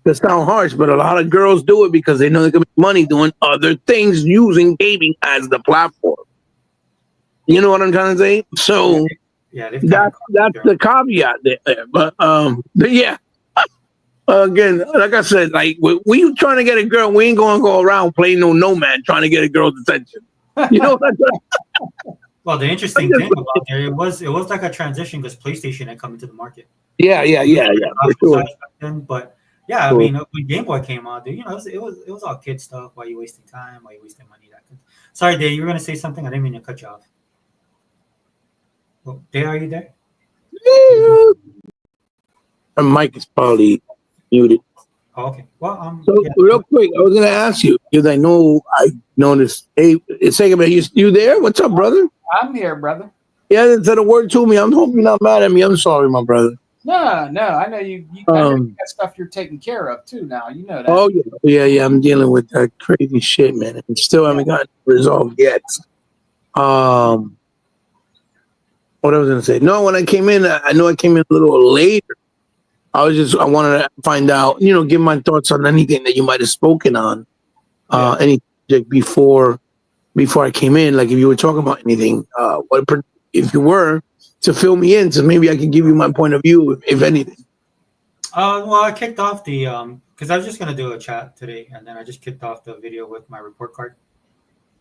to sound harsh, but a lot of girls do it because they know they can make money doing other things using gaming as the platform. You know what I'm trying to say? So. Yeah, that's the caveat there. But yeah, again, like I said, like we trying to get a girl, we ain't gonna go around playing no Nomad trying to get a girl's attention. You know what I'm saying? Well, the interesting thing about it was like a transition because PlayStation had come into the market. Yeah. For sure. But yeah, I mean, when Game Boy came out, dude, it was all kid stuff. Why you wasting time? Why you wasting money? Sorry, Dave, you were gonna say something. I didn't mean to cut you off. Well, Dave, are you there? Her mic is probably muted. Oh, okay. Well, so real quick, I was gonna ask you because I noticed. Hey, Segament, you there? What's up, brother? I'm here, brother. Yeah, didn't say a word to me. I'm hoping you're not mad at me. I'm sorry, my brother. No. I know you got stuff you're taking care of too. Now you know that. Oh yeah. I'm dealing with that crazy shit, man, and still haven't gotten resolved yet. What I was gonna say? No, when I came in, I know I came in a little later. I wanted to find out, give my thoughts on anything that you might have spoken on, any subject before I came in. Like if you were talking about anything, if you were to fill me in, so maybe I can give you my point of view, if anything. Well, I kicked off the because I was just gonna do a chat today, and then I just kicked off the video with my report card.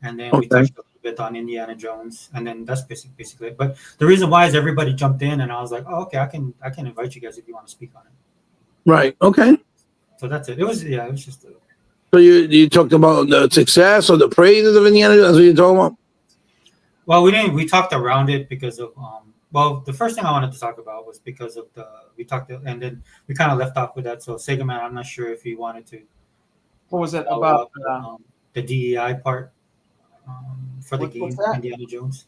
And then we touched a little bit on Indiana Jones, and then that's basically it. But the reason why is everybody jumped in, and I was like, "Oh, okay, I can invite you guys if you want to speak on it." Right. Okay. So that's it. It was just. So you talked about the success or the praises of Indiana Jones. That's what you're talking about. Well, we didn't. We talked around it because of Well, the first thing I wanted to talk about was because of and then we kind of left off with that. So Sega Man, I'm not sure if he wanted to. What was it about? The DEI part. For the game, Indiana Jones.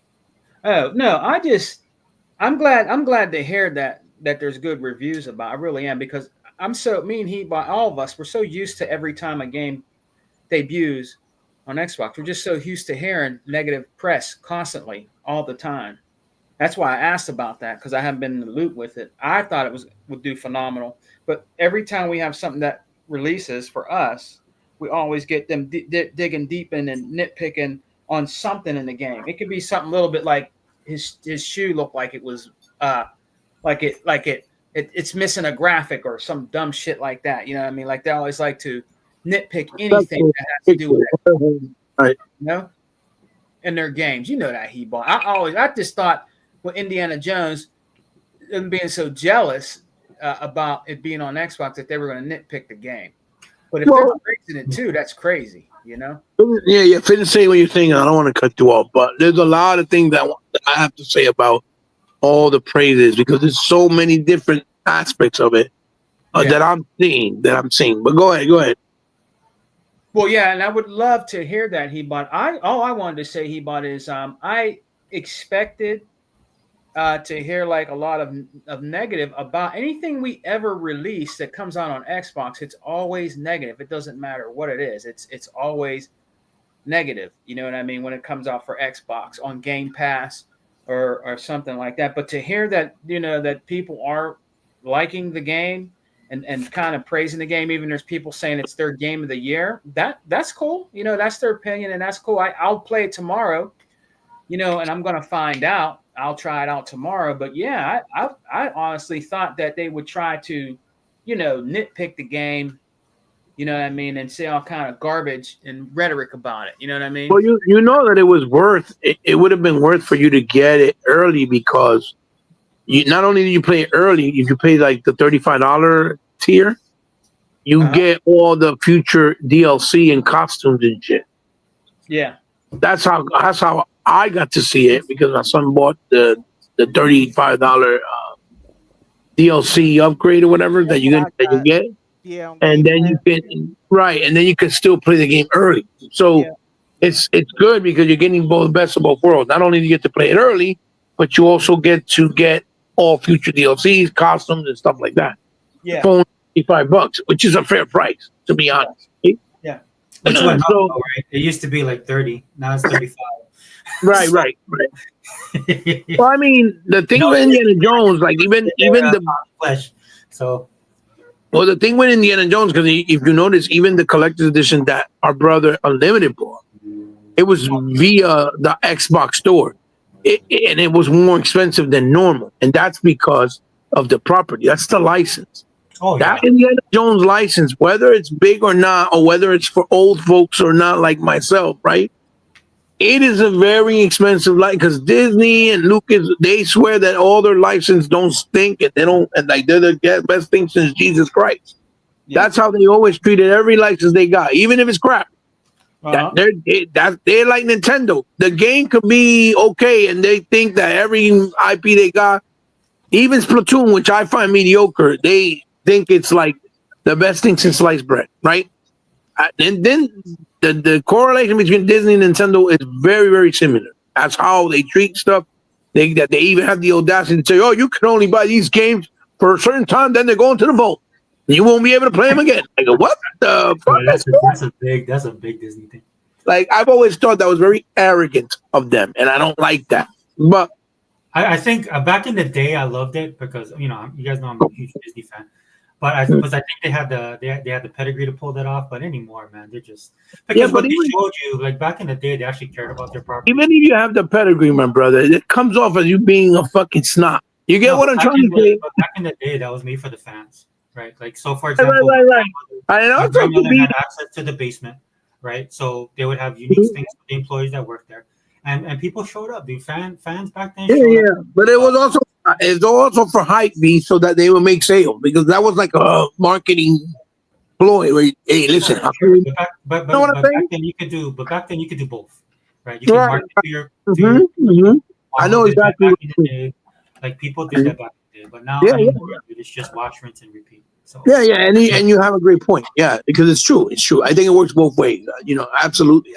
Oh no, I'm glad to hear that there's good reviews about. I really am, because all of us, we're so used to every time a game debuts on Xbox, we're just so used to hearing negative press constantly all the time. That's why I asked about that, because I haven't been in the loop with it. I thought it would do phenomenal, but every time we have something that releases for us, we always get them digging deep in and nitpicking on something in the game. It could be something a little bit like his shoe looked like it was it's missing a graphic or some dumb shit like that. You know what I mean? Like they always like to nitpick anything that has to do with it. Right. In their games. You know that he bought. I just thought with Indiana Jones, them being so jealous about it being on Xbox that they were going to nitpick the game. But if they're praising it too, that's crazy, Yeah. Finish saying what you're saying. I don't want to cut you off, but there's a lot of things that I have to say about all the praises, because there's so many different aspects of it that I'm seeing. But go ahead. Well, yeah, and I would love to hear that he bought. All I wanted to say he bought is I expected to hear like a lot of negative about anything we ever release that comes out on Xbox. It's always negative. It doesn't matter what it is. It's always negative. You know what I mean? When it comes out for Xbox on Game Pass or something like that. But to hear that, that people are liking the game and kind of praising the game, even there's people saying it's their game of the year. That's cool. That's their opinion, and that's cool. I'll play it tomorrow. And I'm gonna find out. I'll try it out tomorrow. But yeah, I honestly thought that they would try to, nitpick the game. You know what I mean, and say all kind of garbage and rhetoric about it. You know what I mean? Well, you know that it was worth. It would have been worth for you to get it early because you not only do you play it early, if you pay like the $35 tier, you get all the future DLC and costumes and shit. Yeah, that's how I got to see it because my son bought the $35 DLC upgrade or whatever that you get. Yeah, and then you can and then you can still play the game early. So it's good because you're getting both best of both worlds. Not only do you get to play it early, but you also get to get all future DLCs, costumes, and stuff like that. Yeah, for only $55, which is a fair price, to be honest. Yeah, which went up, right? It used to be like 30, now it's 35. Right. Well, I mean, the thing with Indiana Jones, like even the flesh, so. Well, the thing with Indiana Jones, because if you notice, even the collector's edition that our brother Unlimited bought, it was via the Xbox store, and it was more expensive than normal, and that's because of the property. That's the license. Oh, that Indiana Jones license, whether it's big or not, or whether it's for old folks or not, like myself, right? It is a very expensive license because Disney and Lucas, they swear that all their license don't stink and they're the best thing since Jesus Christ. Yeah. That's how they always treated every license they got, even if it's crap. They're like Nintendo. The game could be okay, and they think that every IP they got, even Splatoon, which I find mediocre, they think it's like the best thing since sliced bread, right? And then the correlation between Disney and Nintendo is very, very similar. That's how they treat stuff. They even have the audacity to say, "Oh, you can only buy these games for a certain time, then they're going to the vault. You won't be able to play them again." I go, "What the fuck?" That's a big Disney thing. Like, I've always thought that was very arrogant of them, and I don't like that. But I think back in the day, I loved it because you guys know I'm a huge Disney fan. But I think they had the pedigree to pull that off. But anymore, man, they're just because what they showed you, like back in the day, they actually cared about their property. Even if you have the pedigree, my brother, it comes off as you being a fucking snot. You get what I'm trying to say? But back in the day, that was made for the fans, right? Like, so for example, right. I know my had access to the basement, right? So they would have unique things for the employees that work there, and people showed up. Dude, fans back then. Yeah. But it was also for hype beat so that they would make sales because that was like a marketing ploy. Where hey, listen, but back then you could do both, right? You can market to your I know exactly. Back in the day, like people did that back in the day, but now it's just watch, rinse, and repeat. So and you have a great point. Yeah, because it's true. I think it works both ways. Absolutely.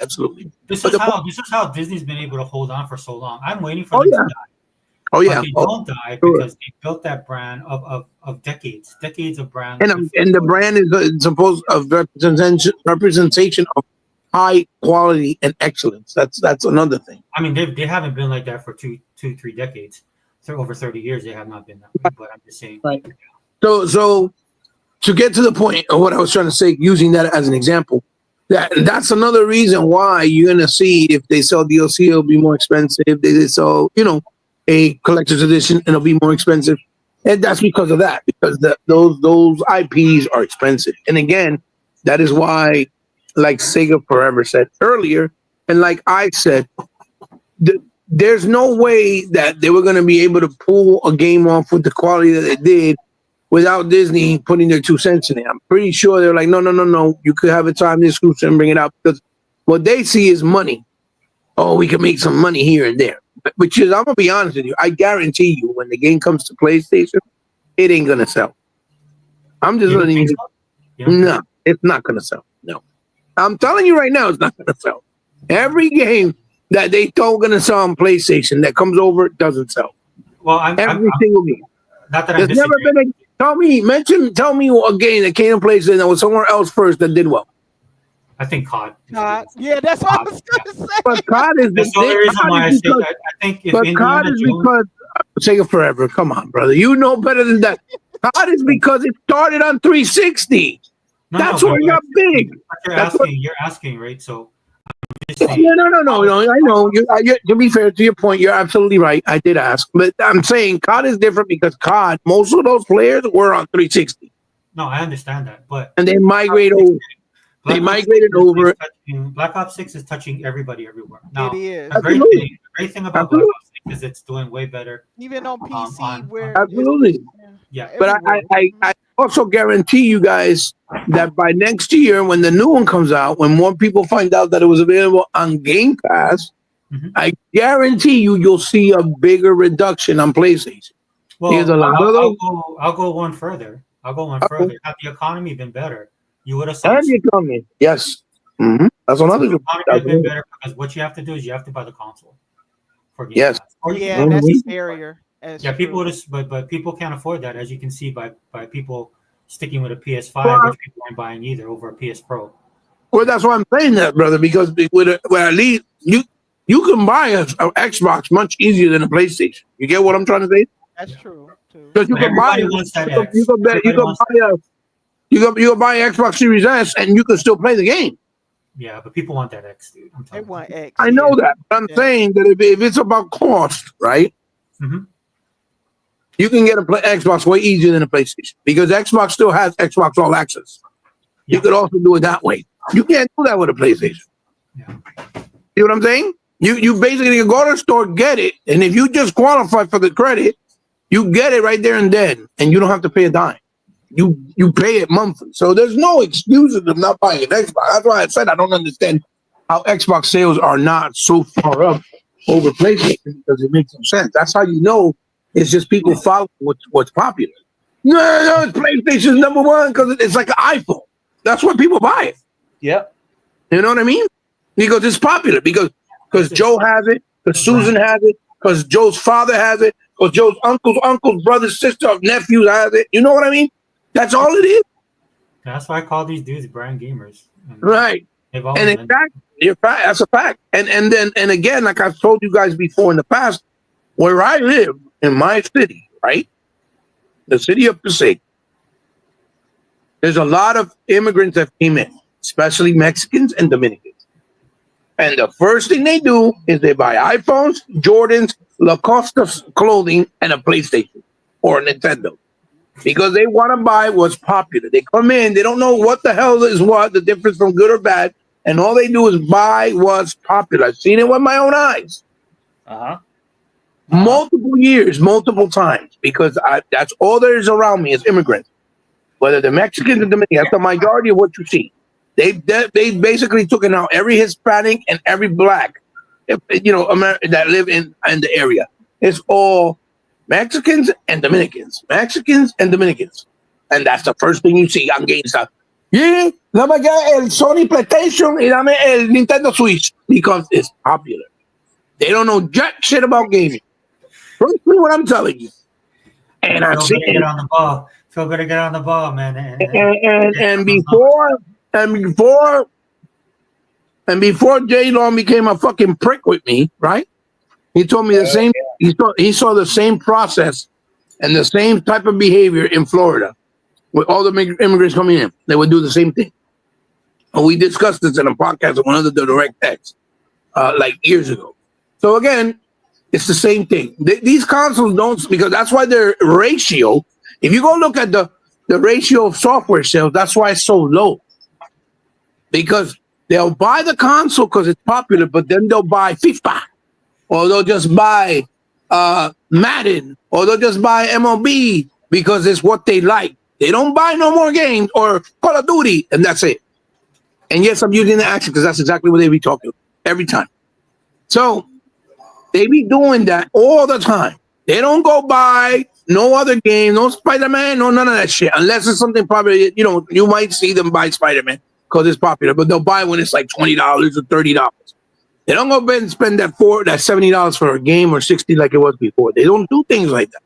This is how Disney's been able to hold on for so long. I'm waiting for them to die. Oh yeah, but they don't die because they built that brand of decades of brand. And the brand is supposed of representation of high quality and excellence. That's another thing. I mean, they haven't been like that for 3 decades. So over 30 years, they have not been that way. But I'm just saying. Right. So to get to the point of what I was trying to say, using that as an example, that's another reason why you're gonna see if they sell DLC, it'll be more expensive. If they sell, a collector's edition, it'll be more expensive, and that's because of that. Because those IPs are expensive, and again, that is why, like Sega Forever said earlier, and like I said, there's no way that they were going to be able to pull a game off with the quality that they did without Disney putting their 2 cents in it. I'm pretty sure they're like, no, you could have a time exclusive and bring it out because what they see is money. Oh, we can make some money here and there. Which is, I'm gonna be honest with you, I guarantee you, when the game comes to PlayStation, it ain't gonna sell. I'm just letting you know. No, it's not gonna sell. No, I'm telling you right now, it's not gonna sell. Every game that they thought gonna sell on PlayStation that comes over doesn't sell. Well, every single game. Not that there's never been a tell me a game that came to PlayStation that was somewhere else first that did well. I think COD. Yeah, that's what I was gonna say. But COD is That's the only reason why I say because, I think if but Indiana COD is Jones, because Sega Forever. Come on, brother. You know better than that. COD is because it started on 360. That's why it got big. You're asking, right? So I'm just saying. Yeah, no. I know. To be fair to your point, you're absolutely right. I did ask, but I'm saying COD is different because COD, most of those players were on 360. No, I understand that, but and they migrate over. They migrated over. Black Ops 6 is touching everybody everywhere. Now, It is. the great thing about Black Ops 6 is it's doing way better. Even on PC, where absolutely. Yeah. But I also guarantee you guys that by next year, when the new one comes out, when more people find out that it was available on Game Pass, I guarantee you'll see a bigger reduction on PlayStation. Well, I'll go one further. Had the economy been better, you would have seen. And the economy, yes. Mm-hmm. That's another good. That's been better because what you have to do is you have to buy the console for Game Pass. Or that's a barrier. People would have, but people can't afford that, as you can see by people sticking with a PS5, which people aren't buying either over a PS Pro. Well, that's why I'm saying that, brother, because with at least you can buy an Xbox much easier than a PlayStation. You get what I'm trying to say? That's true too. Because you can buy you can buy Xbox Series S and you can still play the game. Yeah, but people want that X, dude. They want X. I know that, but I'm saying that if it's about cost, right? Mm-hmm. You can get Xbox way easier than a PlayStation because Xbox still has Xbox All Access. Yeah. You could also do it that way. You can't do that with a PlayStation. Yeah. You know what I'm saying? You basically can go to the store, get it, and if you just qualify for the credit, you get it right there and then, and you don't have to pay a dime. You pay it monthly. So there's no excuses of not buying an Xbox. That's why I said I don't understand how Xbox sales are not so far up over PlayStation because it makes no sense. That's how you know it's just people following what's popular. No, it's PlayStation's number one because it's like an iPhone. That's why people buy it. Yep. You know what I mean? Because it's popular. Because Joe has it. Because Susan has it. Because Joe's father has it. Because Joe's uncles, brothers, sister, nephews has it. You know what I mean? That's all it is. That's why I call these dudes brand gamers. Right. And exactly, that's a fact. And again, like I've told you guys before in the past, where I live in my city, right? The city of Passaic, there's a lot of immigrants that came in, especially Mexicans and Dominicans. And the first thing they do is they buy iPhones, Jordans, Lacoste clothing, and a PlayStation or a Nintendo. Because they want to buy what's popular. They come in, they don't know what the hell is what, the difference from good or bad, and all they do is buy what's popular. I've seen it with my own eyes. Multiple years, multiple times, because that's all there is around me is immigrants. Whether they're Mexicans or Dominicans, that's the majority of what you see. They basically took out every Hispanic and every black, that live in the area. It's all Mexicans and Dominicans. And that's the first thing you see on GameStop. Yeah, let me get el Sony PlayStation y dame el Nintendo Switch because it's popular. They don't know jack shit about gaming. Trust me what I'm telling you. And I see it on the ball. Feel good to get on the ball, man. And before J Long became a fucking prick with me, right? He told me the same. He saw the same process and the same type of behavior in Florida with all the immigrants coming in. They would do the same thing. And we discussed this in a podcast on one of the direct texts like years ago. So again, it's the same thing. These consoles don't, because that's why their ratio. If you go look at the ratio of software sales, that's why it's so low. Because they'll buy the console because it's popular, but then they'll buy FIFA. Or they'll just buy Madden, or they'll just buy MLB because it's what they like. They don't buy no more games or Call of Duty, and that's it. And yes, I'm using the action because that's exactly what they be talking every time. So they be doing that all the time. They don't go buy no other game, no Spider-Man, no none of that shit, unless it's something probably, you might see them buy Spider-Man because it's popular, but they'll buy when it's like $20 or $30. They don't go and spend that $70 for a game or $60 like it was before. They don't do things like that.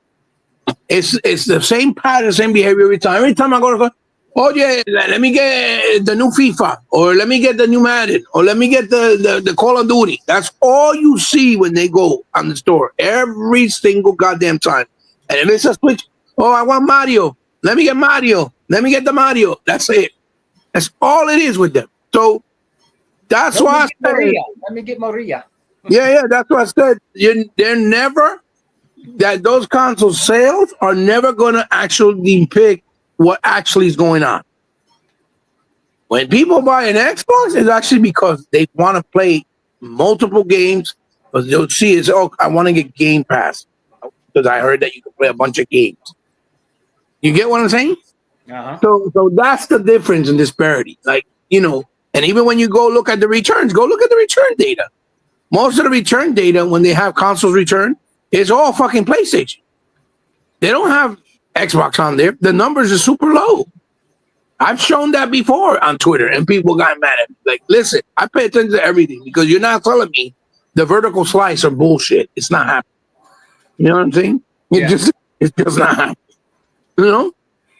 It's the same pattern, same behavior every time. Every time I go to oh yeah, let me get the new FIFA, or let me get the new Madden, or let me get the Call of Duty. That's all you see when they go on the store every single goddamn time. And if it's a Switch, oh, I want Mario. Let me get Mario. Let me get the Mario. That's it. That's all it is with them. So that's why I said, let me get Maria. yeah, that's what I said. They're never, that those console sales are never going to actually depict what actually is going on. When people buy an Xbox, it's actually because they want to play multiple games, because they'll see it's, oh, I want to get Game Pass because I heard that you can play a bunch of games. You get what I'm saying? Uh-huh. So that's the difference in disparity. Like, and even when you go look at the returns, go look at the return data. Most of the return data, when they have consoles return, is all fucking PlayStation. They don't have Xbox on there. The numbers are super low. I've shown that before on Twitter, and people got mad at me. Like, listen, I pay attention to everything because you're not telling me the vertical slice are bullshit. It's not happening. You know what I'm saying? It's just not happening.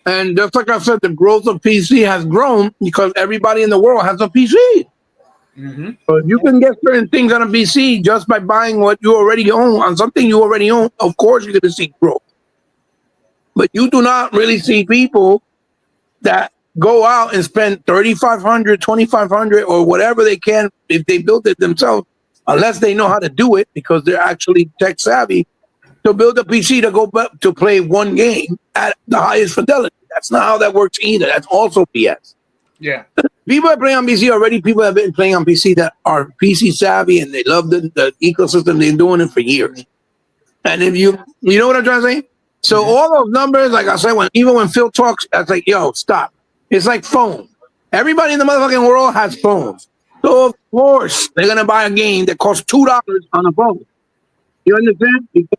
And just like I said, the growth of PC has grown because everybody in the world has a PC. Mm-hmm. So if you can get certain things on a PC just by buying what you already own on something you already own, of course you're going to see growth. But you do not really see people that go out and spend $3,500, $2,500, or whatever they can if they build it themselves, unless they know how to do it because they're actually tech savvy, to build a PC to go back to play one game at the highest fidelity. That's not how that works either. That's also BS. Yeah. People that play on PC already, people that have been playing on PC that are PC savvy and they love the ecosystem, they're doing it for years. And if you know what I'm trying to say? So all those numbers, like I said, even when Phil talks, I was like, yo, stop. It's like phone. Everybody in the motherfucking world has phones. So of course they're gonna buy a game that costs $2 on a phone. You understand? Because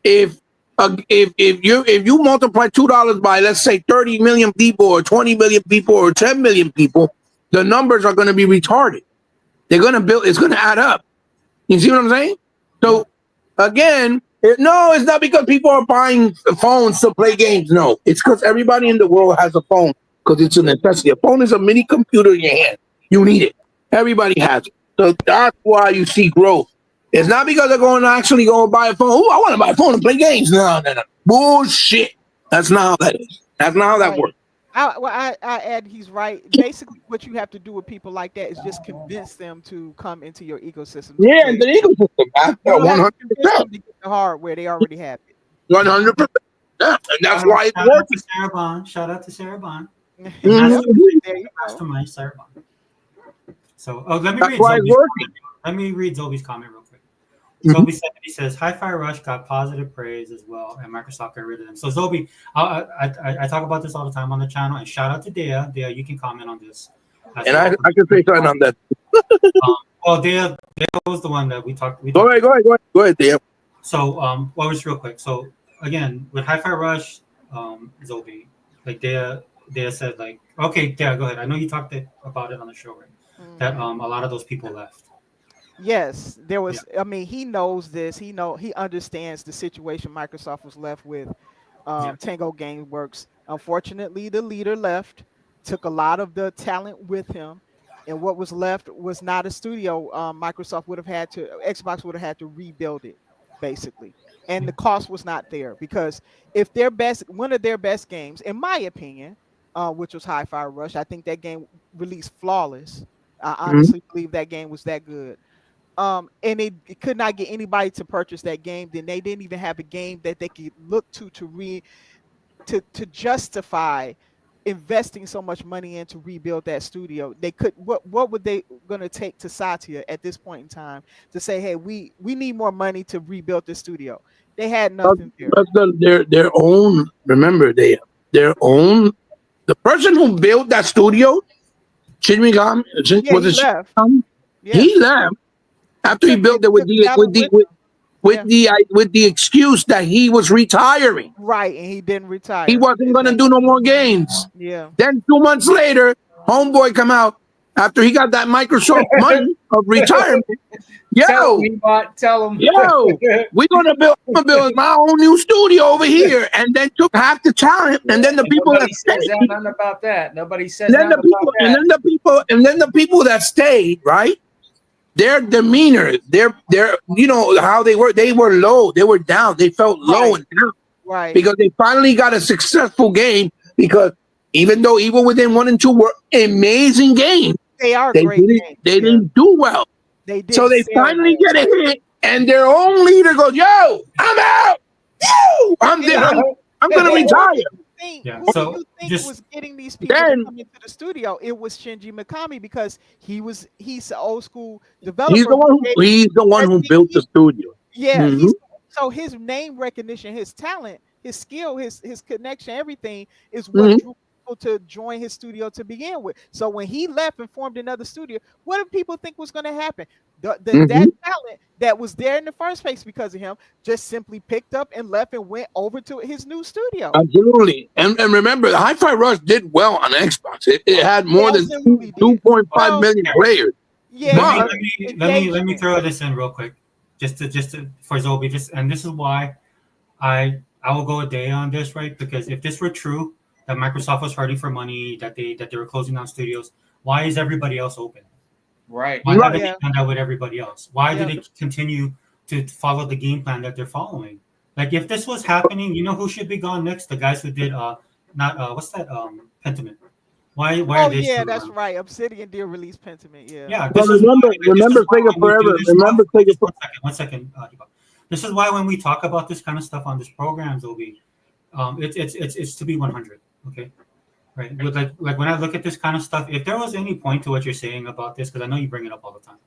if you multiply $2 by, let's say, 30 million people or 20 million people or 10 million people, the numbers are going to be retarded. They're going to build. It's going to add up. You see what I'm saying? So again, it's not because people are buying phones to play games. No, it's because everybody in the world has a phone because it's a necessity. A phone is a mini computer in your hand. You need it. Everybody has it. So that's why you see growth. It's not because they're going to actually go and buy a phone. Oh, I want to buy a phone and play games. No. Bullshit. That's not how that is. That's not how that works. I add he's right. Basically, what you have to do with people like that is just convince them to come into your ecosystem. Yeah, and the ecosystem. 100%. To get the hardware, they already have it. 100%. Yeah, and that's why it's working. Shout out to Sarah Bond. There you go. Mastermind Sarah Bond. So, let me read Zobi's comment real quick. Zobi 70 says, Hi-Fi Rush got positive praise as well, and Microsoft got rid of them. So, Zobi, I talk about this all the time on the channel, and shout out to Dea. Dea, you can comment on this. And I can say something on that. Dea was the one that we talked. Go ahead, Dea. So, just real quick. So, again, with Hi-Fi Rush, Zobi, like Dea said, like, okay, Dea, go ahead. I know you talked about it on the show, right? That a lot of those people left. Yes, there was. Yeah. I mean, he knows this. He understands the situation Microsoft was left with. Tango Gameworks. Unfortunately, the leader left, took a lot of the talent with him, and what was left was not a studio. Xbox would have had to rebuild it, basically, and the cost was not there because if one of their best games, in my opinion, which was Hi-Fi Rush, I think that game released flawless. I honestly believe that game was that good. And it could not get anybody to purchase that game. Then they didn't even have a game that they could look to justify investing so much money in to rebuild that studio. They could. What would they going to take to Satya at this point in time to say, hey, we need more money to rebuild the studio? They had nothing there. That's their own. Remember, their own. The person who built that studio, Shinji Mikami, he left after he built it with the excuse that he was retiring. Right, and he didn't retire. He wasn't going to do no more games. Yeah. Then 2 months later, homeboy come out after he got that Microsoft money of retirement. Tell Yo, him, Ebot, tell him. yo, I'm gonna build my own new studio over here, and then took half the talent, and then the people that Nobody says stayed, nothing about that. Nobody says and then nothing the about people, that. and then the people that stayed, right? Their demeanor, their you know how they were low, they were down, they felt low and down Right. because they finally got a successful game. Because even though Evil Within 1 and 2 were amazing games, They are they great didn't games. they didn't do well. They did. So they finally get a hit, and their own leader goes, "Yo, I'm out. Yo, I'm gonna retire." Yeah, Who so do you think just- was getting these people Then- to come into the studio? It was Shinji Mikami because he's an old school developer. He's the one who built the studio. Yeah, Mhm. so his name recognition, his talent, his skill, his connection, everything is what Mhm. drew people to join his studio to begin with. So when he left and formed another studio, what did people think was going to happen? That talent that was there in the first place because of him just simply picked up and left and went over to his new studio. Absolutely. And remember, the Hi-Fi Rush did well on Xbox. It had more than absolutely did. 2.5 million players. Yeah, let me throw this in real quick, just to for Zobi, and this is why I will go a day on this, right? Because if this were true, that Microsoft was hurting for money, that they were closing down studios, why is everybody else open? Right. Why haven't Yeah. they done that with everybody else? Why Yeah. do they continue to follow the game plan that they're following? Like if this was happening, you know who should be gone next? The guys who did what's that Pentiment? Why Oh are they yeah, still that's around? right. Obsidian did release Pentiment. Yeah. Yeah, But this is remember why Sega when we do Forever. this Remember stuff- Sega Forever. one second, Diva. This is why when we talk about this kind of stuff on this program, Zobi, it's to be 100. Okay, right? With like when I look at this kind of stuff, if there was any point to what you're saying about this, because I know you bring it up all the time,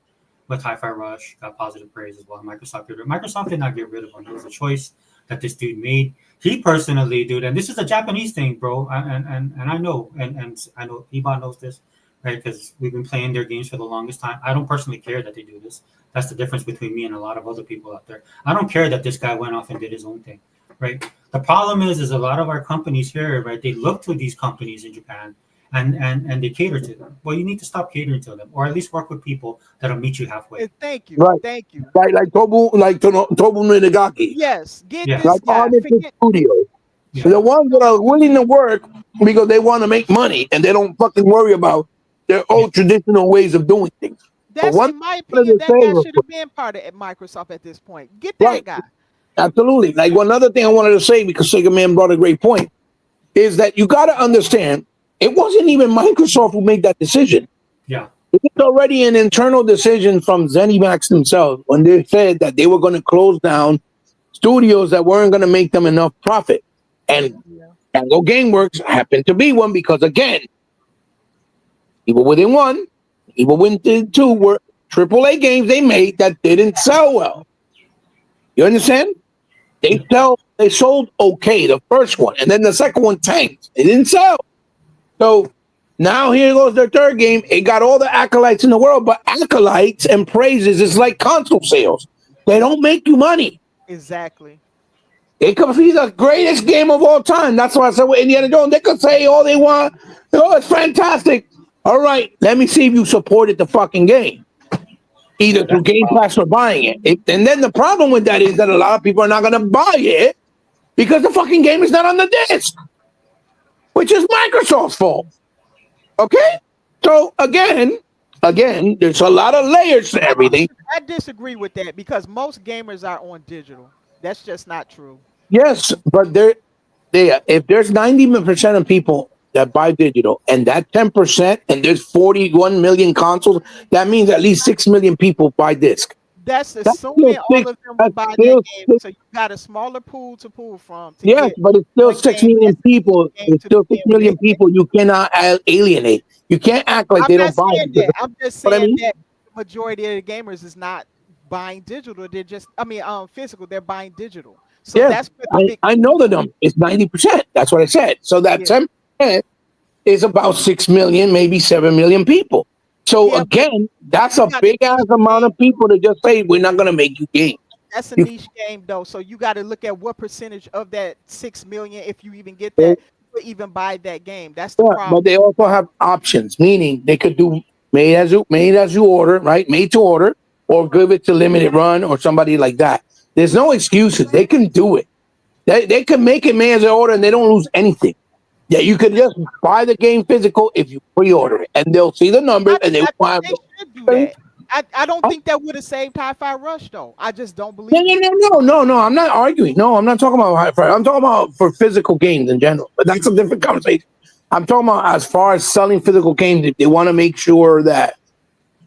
with Hi-Fi Rush got positive praise as well. Microsoft did not get rid of him. It was a choice that this dude made. He personally, dude, and this is a Japanese thing, bro. And I know, and I know Ebon knows this, right? Because we've been playing their games for the longest time. I don't personally care that they do this. That's the difference between me and a lot of other people out there. I don't care that this guy went off and did his own thing, right? The problem is a lot of our companies here, right? They look to these companies in Japan and they cater to them. Well, you need to stop catering to them, or at least work with people that'll meet you halfway. Thank you. Right. Thank you. Like Tobu Minagaki. Yes. Get Yeah. this Like guy. Armitage Forget, Studios. Yeah. The ones that are willing to work because they want to make money and they don't fucking worry about their old traditional ways of doing things. that's one in my thing opinion. to That say guy real should have been part of Microsoft at this point. Get that Right. guy. Absolutely. Like one other thing I wanted to say, because Sega Man brought a great point, is that you got to understand it wasn't even Microsoft who made that decision. Yeah. It was already an internal decision from ZeniMax themselves when they said that they were going to close down studios that weren't going to make them enough profit. And Tango Gameworks happened to be one because, again, Evil Within 1, Evil Within 2 were AAA games they made that didn't sell well. You understand? They sold okay, the first one, and then the second one tanked. It didn't sell. So now here goes their third game. It got all the accolades in the world, but accolades and praises is like console sales. They don't make you money. Exactly. It could be the greatest game of all time. That's why I said with Indiana Jones, they could say all they want. Oh, it's fantastic. All right, let me see if you supported the fucking game. Either through Game Pass or buying it. And then the problem with that is that a lot of people are not going to buy it because the fucking game is not on the disc, which is Microsoft's fault. Okay? So again, there's a lot of layers to everything. I disagree with that because most gamers are on digital. That's just not true. Yes, but if there's 90% of people that buy digital and that 10% and there's 41 million consoles, that means at least 6 million people buy disc. That's assuming all of them will buy that game. So you got a smaller pool to pull from. Yes, but it's still 6 million people. It's still 6 million people you cannot alienate. You can't act like they don't buy it. I'm just saying that the majority of the gamers is not buying digital. They're just, physical. They're buying digital. So yes, I know the number. It's 90%. That's what I said. So that 10% is about 6 million, maybe 7 million people. So again, that's a big ass amount of people to just say we're not going to make you games. That's a niche game though. So you got to look at what percentage of that 6 million, if you even get that, will even buy that game. That's the problem. But they also have options, meaning they could do made as you order, right? Made to order, or give it to limited run or somebody like that. There's no excuses. They can do it. They can make it made as an order and they don't lose anything. Yeah, you can just buy the game physical if you pre-order it, and they'll see the numbers and they I will have. think they should do that. I don't think that would have saved Hi-Fi Rush though. I just don't believe No. I'm not arguing. No, I'm not talking about Hi-Fi. I'm talking about for physical games in general. But that's a different conversation. I'm talking about as far as selling physical games. If they want to make sure that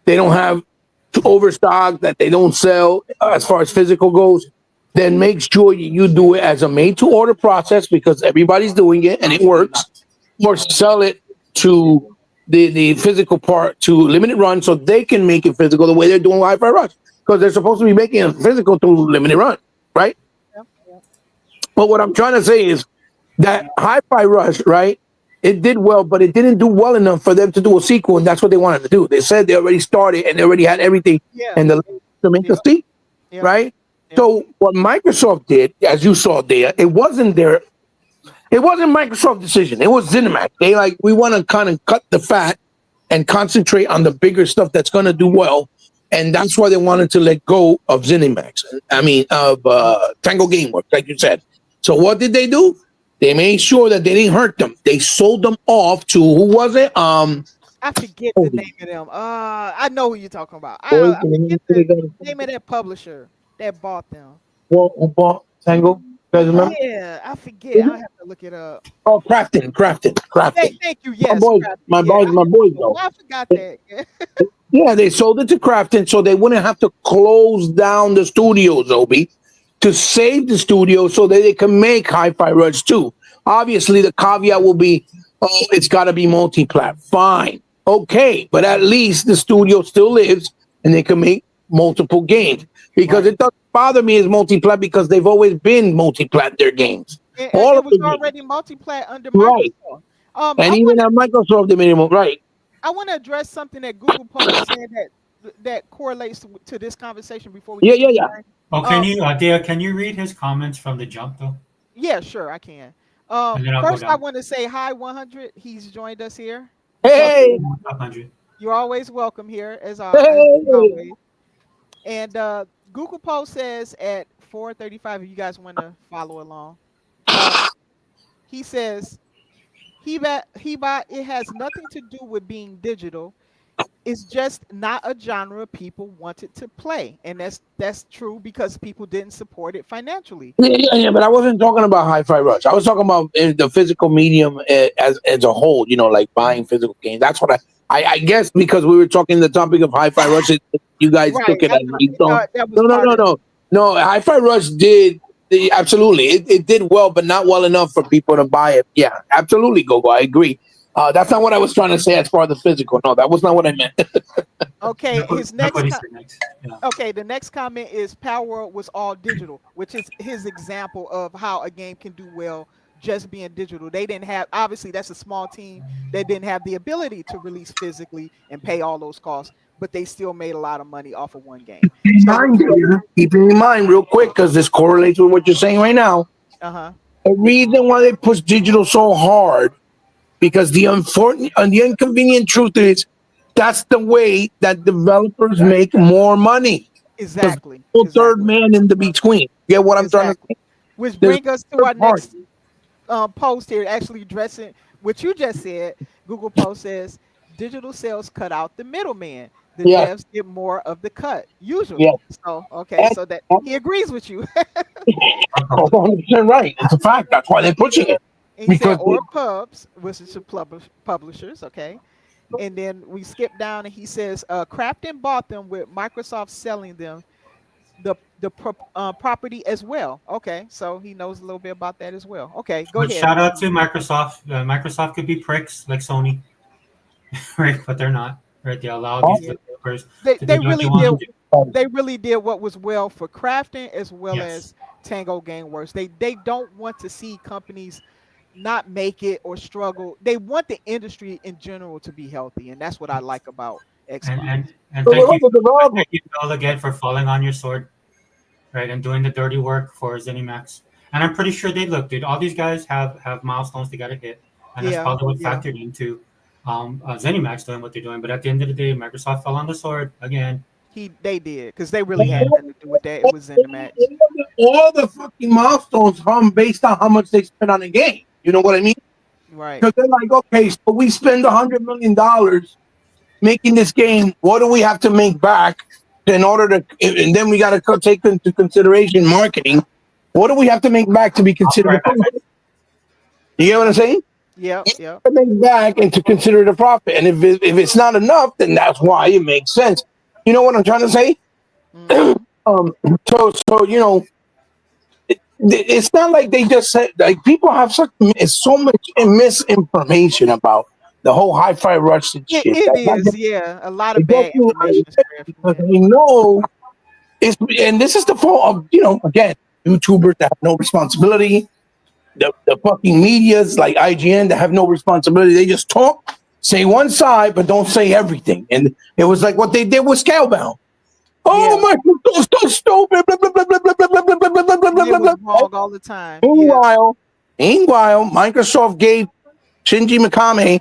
they don't have to overstock, that they don't sell as far as physical goes, then make sure you do it as a made-to-order process because everybody's doing it and it works. Or sell it to the physical part to limited run so they can make it physical the way they're doing Hi-Fi Rush because they're supposed to be making it physical through limited run, right? Yeah. But what I'm trying to say is that Hi-Fi Rush, right? It did well, but it didn't do well enough for them to do a sequel, and that's what they wanted to do. They said they already started and they already had everything and the to make the sequel, right? So what Microsoft did, as you saw there, it wasn't Microsoft's decision. It was ZeniMax. They we want to kind of cut the fat and concentrate on the bigger stuff that's going to do well. And that's why they wanted to let go of ZeniMax. I mean, of Tango Gameworks, like you said. So what did they do? They made sure that they didn't hurt them. They sold them off to, who was it? I forget the name of them. I know who you're talking about. I forget the name of that publisher that bought them. Who bought Tango? You guys remember? Yeah, I forget. I have to look it up. Oh, Crafton. Thank you. Yes, my boys know. I forgot that. Yeah, they sold it to Crafton so they wouldn't have to close down the studios, Obi, to save the studio so that they can make Hi-Fi Rush 2. Obviously, the caveat will be, it's got to be multi-plat. Fine. Okay, but at least the studio still lives and they can make multiple games. Because it doesn't bother me as multi-plat because they've always been multi-plat their games. And it was already multi-plat under Microsoft. And even at Microsoft, the minimum, right. I want to address something that Google posted saying that correlates to this conversation before we Yeah. Oh, can you, Dea, can you read his comments from the jump though? Yeah, sure, I can. First, I want to say hi, 100. He's joined us here. Hey, 100. You're always welcome here, as always. And Google post says at 4:35. If you guys want to follow along, he says it has nothing to do with being digital. It's just not a genre people wanted to play, and that's true because people didn't support it financially. Yeah, but I wasn't talking about Hi-Fi Rush. I was talking about the physical medium as a whole. Like buying physical games. That's what I guess because we were talking the topic of Hi-Fi Rush. You guys took it as no. Hi-Fi Rush did absolutely. It did well, but not well enough for people to buy it. Yeah, absolutely, Gogo. I agree. That's not what I was trying to say as far as the physical. No, that was not what I meant. Okay, the next comment is Power World was all digital, which is his example of how a game can do well just being digital. They didn't have, obviously that's a small team that didn't have the ability to release physically and pay all those costs, but they still made a lot of money off of one game. Keeping in mind real quick, because this correlates with what you're saying right now. The reason why they push digital so hard, because the inconvenient truth is that's the way that developers make more money. Exactly. Third man in the between. Get what I'm trying to say? Which brings us to our next post here, actually addressing what you just said. Google post says digital sales cut out the middleman. The devs get more of the cut usually. Yeah. So so that he agrees with you. 100% right. It's a fact. That's why they're pushing it. And he said, or pubs, which is publishers, okay. And then we skip down and he says, Crafton bought them with Microsoft selling them the property as well. Okay, so he knows a little bit about that as well. Okay, go ahead. Shout out to Microsoft. Microsoft could be pricks like Sony, right? But they're not. Right? They allow these developers. They really did what was well for Crafton as well as Tango Gameworks. They don't want to see companies not make it or struggle. They want the industry in general to be healthy, and that's what I like about Xbox. And thank you all again for falling on your sword, right, and doing the dirty work for ZeniMax. And I'm pretty sure they look, dude. All these guys have milestones they got to hit, and that's probably what factored into ZeniMax doing what they're doing. But at the end of the day, Microsoft fell on the sword again. They did because they really had nothing to do with that. It was in the match. All the fucking milestones come based on how much they spend on the game. You know what I mean? Right. Because they're like, okay, so we spend $100 million making this game. What do we have to make back in order to? And then we got to take into consideration marketing. What do we have to make back to be considered a profit? You get what I'm saying? Yep. Yep. To make back and to consider it a profit. And if it's not enough, then that's why it makes sense. You know what I'm trying to say? So you know, it's not like they just said, like, people have so much misinformation about the whole hi-fi rush and shit. It is, yeah, a lot of bad information. Because we know and this is the fault of, you know, again, YouTubers that have no responsibility, the fucking medias like IGN that have no responsibility. They just talk, say one side, but don't say everything. And it was like what they did with Scalebound. Oh my God, so stupid. Blah, blah, blah, blah, blah, blah, blah, blah, blah, blah, blah, blah, blah. Wrong all the time. Meanwhile, Microsoft gave Shinji Mikami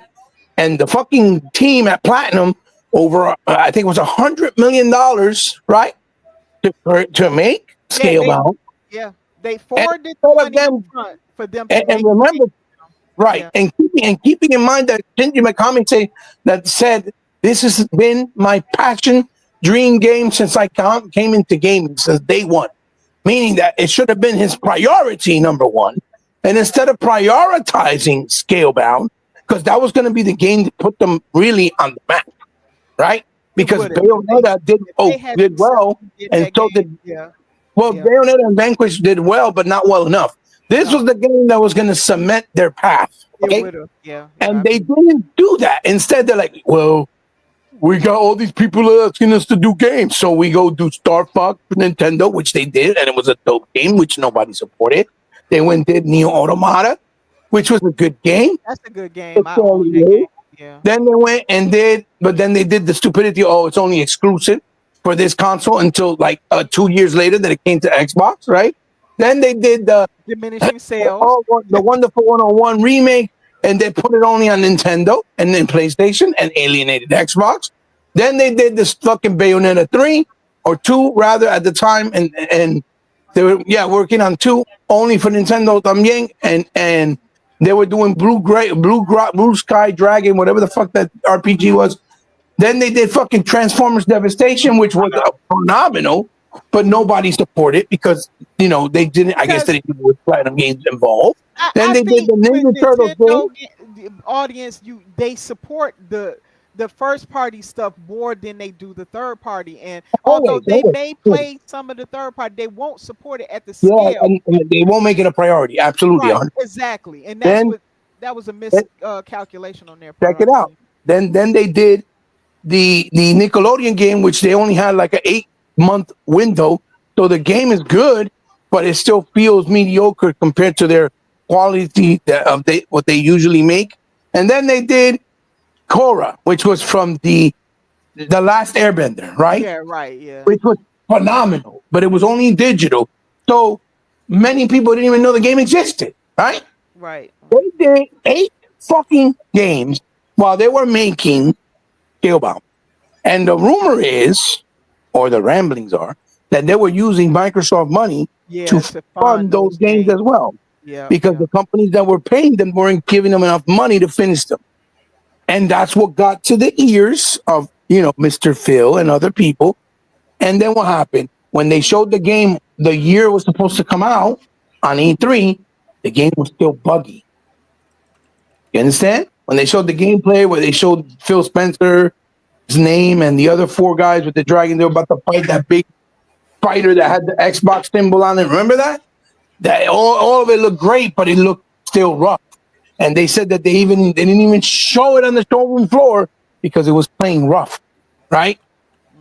and the fucking team at Platinum over, I think it was $100 million, right, to make Scalebound. They forwarded the money up front for them to and remember, right, and keeping in mind that Shinji Mikami said this has been my passion, dream game since I came into gaming since day one, meaning that it should have been his priority number one, and instead of prioritizing Scalebound, because that was going to be the game to put them really on the map, right? Because Bayonetta did well, and so did Bayonetta and Vanquish did well, but not well enough. This was the game that was going to cement their path, okay? And they didn't do that. Instead, they're like, well, we got all these people asking us to do games, so we go do Star Fox for Nintendo, which they did, and it was a dope game, which nobody supported. They went and did Neo Automata, which was a good game. That's a good game. I own that game. Yeah. Then they went and then they did the stupidity. Oh, it's only exclusive for this console until like 2 years later that it came to Xbox, right? Then they did the diminishing sales, the Wonderful 101 remake, and they put it only on Nintendo and then PlayStation and alienated Xbox. Then they did this fucking Bayonetta 3 or 2 rather at the time, and they were working on 2 only for Nintendo también, and they were doing Blue Sky Dragon, whatever the fuck that RPG was. Then they did fucking Transformers Devastation, which was phenomenal, but nobody supported because, you know, they didn't. I guess they didn't with Platinum Games involved. Then they did the Ninja Turtles game. Audience, they support the first party stuff more than they do the third party, and although they may play some of the third party, they won't support it at the scale. And they won't make it a priority. Absolutely, right, exactly, and that was a miscalculation on their part. Check it out. Then they did the Nickelodeon game, which they only had like an 8-month window, so the game is good, but it still feels mediocre compared to their quality of what they usually make. And then they did Korra, which was from the Last Airbender, right? Yeah, right, yeah. Which was phenomenal, but it was only digital. So many people didn't even know the game existed, right? Right. They did 8 fucking games while they were making Scalebound. And the rumor is, or the ramblings are, that they were using Microsoft money to fund those games as well. Yeah. Because the companies that were paying them weren't giving them enough money to finish them. And that's what got to the ears of, you know, Mr. Phil and other people. And then what happened? When they showed the game, the year it was supposed to come out on E3, the game was still buggy. You understand? When they showed the gameplay, where they showed Phil Spencer's name and the other 4 guys with the dragon, they were about to fight that big fighter that had the Xbox symbol on it. Remember that? That all of it looked great, but it looked still rough. And they said that they didn't even show it on the showroom floor because it was playing rough, right?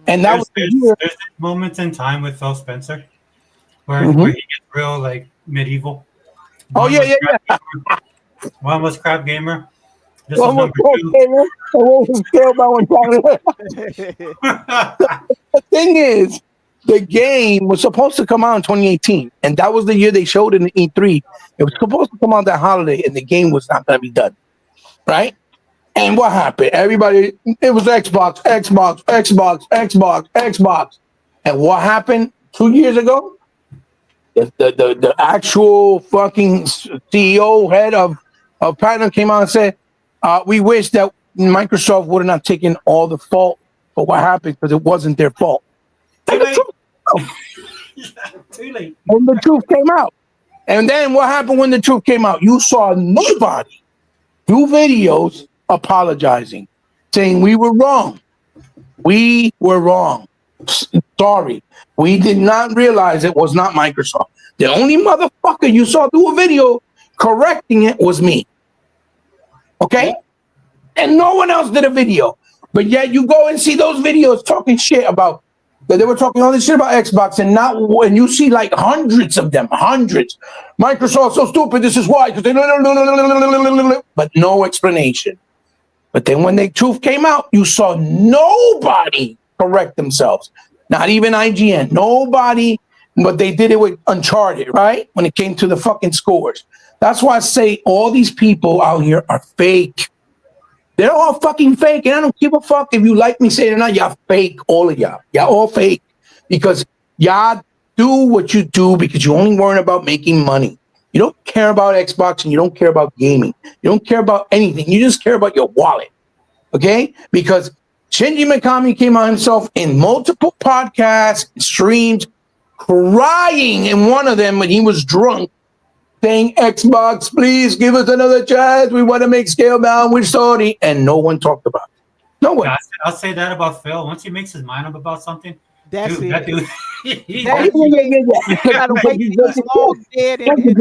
And that there's moments in time with Phil Spencer where he gets real like medieval. One was Crab Gamer. This one was The thing is, the game was supposed to come out in 2018, and that was the year they showed it in E3. It was supposed to come out that holiday, and the game was not going to be done, right? And what happened? Everybody, it was Xbox, Xbox, Xbox, Xbox, Xbox. And what happened 2 years ago? The actual fucking CEO head of Platinum came out and said, we wish that Microsoft would have not taken all the fault for what happened because it wasn't their fault. And the Too late. and the truth came out. And then what happened when the truth came out? You saw nobody do videos apologizing, saying we were wrong. We were wrong. Sorry. We did not realize it was not Microsoft. The only motherfucker you saw do a video correcting it was me. Okay? And no one else did a video. But yet you go and see those videos talking shit about that they were talking all this shit about Xbox, and not when you see like hundreds of them, hundreds. Microsoft's so stupid, this is why, because they but no explanation. But then when the truth came out, you saw nobody correct themselves. Not even IGN, nobody, but they did it with Uncharted, right? When it came to the fucking scores. That's why I say all these people out here are fake. They're all fucking fake, and I don't give a fuck if you like me saying it or not. Y'all fake, all of y'all. Y'all all fake because y'all do what you do because you only worry about making money. You don't care about Xbox and you don't care about gaming. You don't care about anything. You just care about your wallet, okay? Because Shinji Mikami came out himself in multiple podcasts, streams, crying in one of them when he was drunk, saying, Xbox, please give us another chance. We want to make scale down with Sony. And no one talked about it. No one. Yeah, I'll say that about Phil. Once he makes his mind up about something, That's dude, it. that dude. That's- You gotta wait till it's long dead and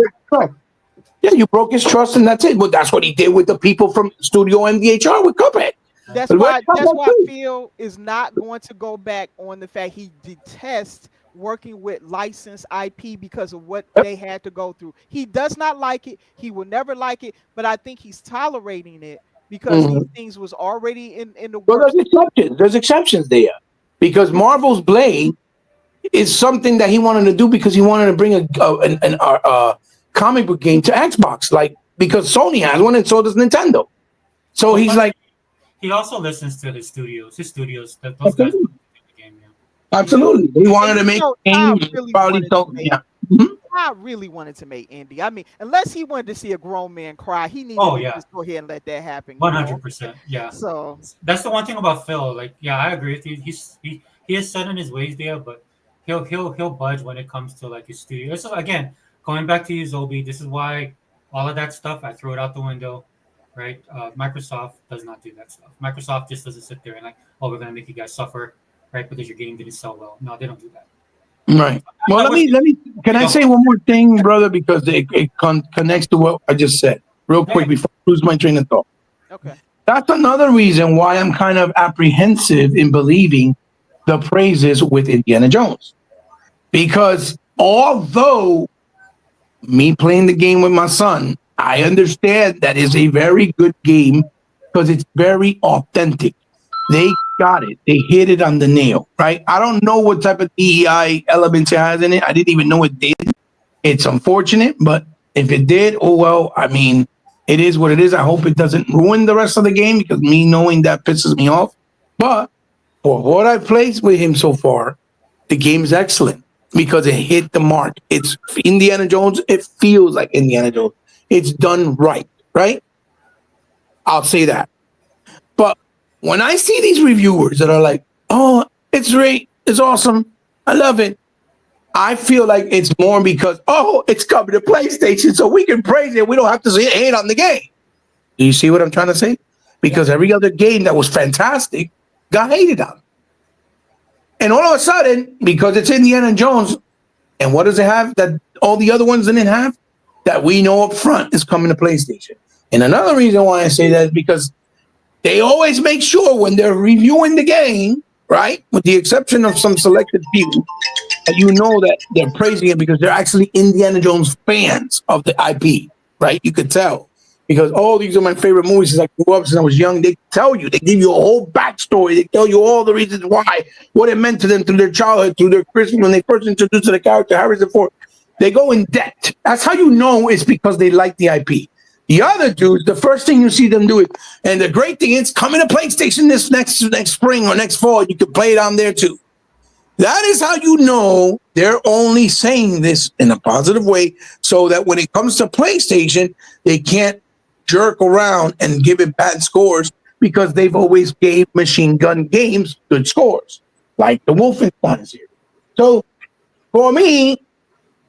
Yeah, you broke his trust, and that's it. Well, that's what he did with the people from Studio MDHR with Cuphead. That's But why let's talk about Phil is not going to go back on the fact he detests working with licensed IP because of what they had to go through. He does not like it. He will never like it, but I think he's tolerating it because these things was already in the Well, works. there's exceptions. There's exceptions there because Marvel's Blade is something that he wanted to do because he wanted to bring a comic book game to Xbox, like because Sony has one and so does Nintendo. So he's like, He also listens to his studios. Those guys do the game. Yeah. absolutely. He wanted to make I games. really Probably wanted so, to make- yeah. I really wanted to make Indy. I mean, unless he wanted to see a grown man cry, he needed Oh, to yeah. just go ahead and let that happen. you know? 100%. Yeah. So That's the one thing about Phil. Like, yeah, I agree with you. He is set in his ways there, but he'll budge when it comes to like his studio. This is again going back to you, Zobi. This is why all of that stuff I throw it out the window, right? Microsoft does not do that stuff. Microsoft just doesn't sit there and like, oh, we're gonna make you guys suffer, right? Because your game didn't sell well. No, they don't do that. Right. Well, let me. Can I say one more thing, brother? Because it connects to what I just said, real quick before I lose my train of thought. okay. That's another reason why I'm kind of apprehensive in believing the praises with Indiana Jones, because although me playing the game with my son, I understand that is a very good game because it's very authentic. They got it. They hit it on the nail, right? I don't know what type of DEI elements it has in it. I didn't even know it did. It's unfortunate, but if it did, oh well. I mean, it is what it is. I hope it doesn't ruin the rest of the game because me knowing that pisses me off. But for what I've played with him so far, the game is excellent because it hit the mark. It's Indiana Jones. It feels like Indiana Jones. It's done right, right? I'll say that. But when I see these reviewers that are like, oh, it's great, it's awesome, I love it, I feel like it's more because, oh, it's coming to PlayStation, so we can praise it. We don't have to hate on the game. Do you see what I'm trying to say? Because every other game that was fantastic got hated on. And all of a sudden, because it's Indiana Jones, and what does it have that all the other ones didn't have? That we know up front is coming to PlayStation. And another reason why I say that is because they always make sure when they're reviewing the game, right, with the exception of some selected few, that you know that they're praising it because they're actually Indiana Jones fans of the IP, right? You could tell. Because, oh, these are my favorite movies since I grew up, since I was young. They tell you. They give you a whole backstory. They tell you all the reasons why, what it meant to them through their childhood, through their Christmas, when they first introduced to the character, Harrison Ford. They go in depth. That's how you know it's because they like the IP. The other dudes, the first thing you see them do it, and the great thing is, coming to PlayStation this next spring or next fall, you can play it on there too. That is how you know they're only saying this in a positive way, so that when it comes to PlayStation, they can't jerk around and give it bad scores because they've always gave machine gun games good scores, like the Wolfenstein series. So for me,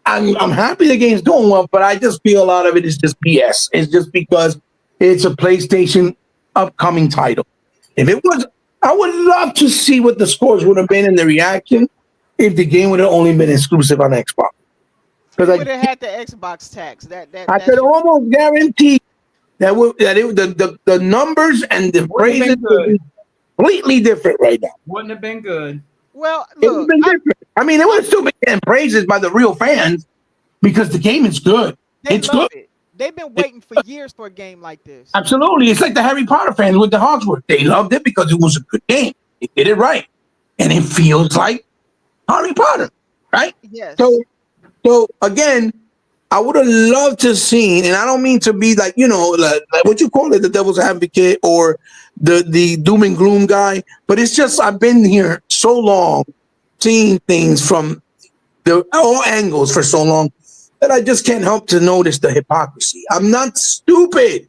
I'm happy the game's doing well, but I just feel a lot of it is just BS. It's just because it's a PlayStation upcoming title. If it was, I would love to see what the scores would have been and the reaction if the game would have only been exclusive on Xbox. Would Because have had the Xbox tax. I could almost guarantee that the numbers and the Wouldn't have praises been good. would be completely different right now. Wouldn't have been good. Well, It would look, have been different. I mean, it would have still been getting praises by the real fans because the game is good. they It's love good. it. They've been waiting for years for a game like this. Absolutely. It's like the Harry Potter fans with the Hogwarts. They loved it because it was a good game. They did it right. And it feels like Harry Potter, right? Yes. So again, I would have loved to seen, and I don't mean to be like, like what you call it, the devil's advocate or the doom and gloom guy, but it's just I've been here so long, seeing things from all angles for so long that I just can't help to notice the hypocrisy. I'm not stupid.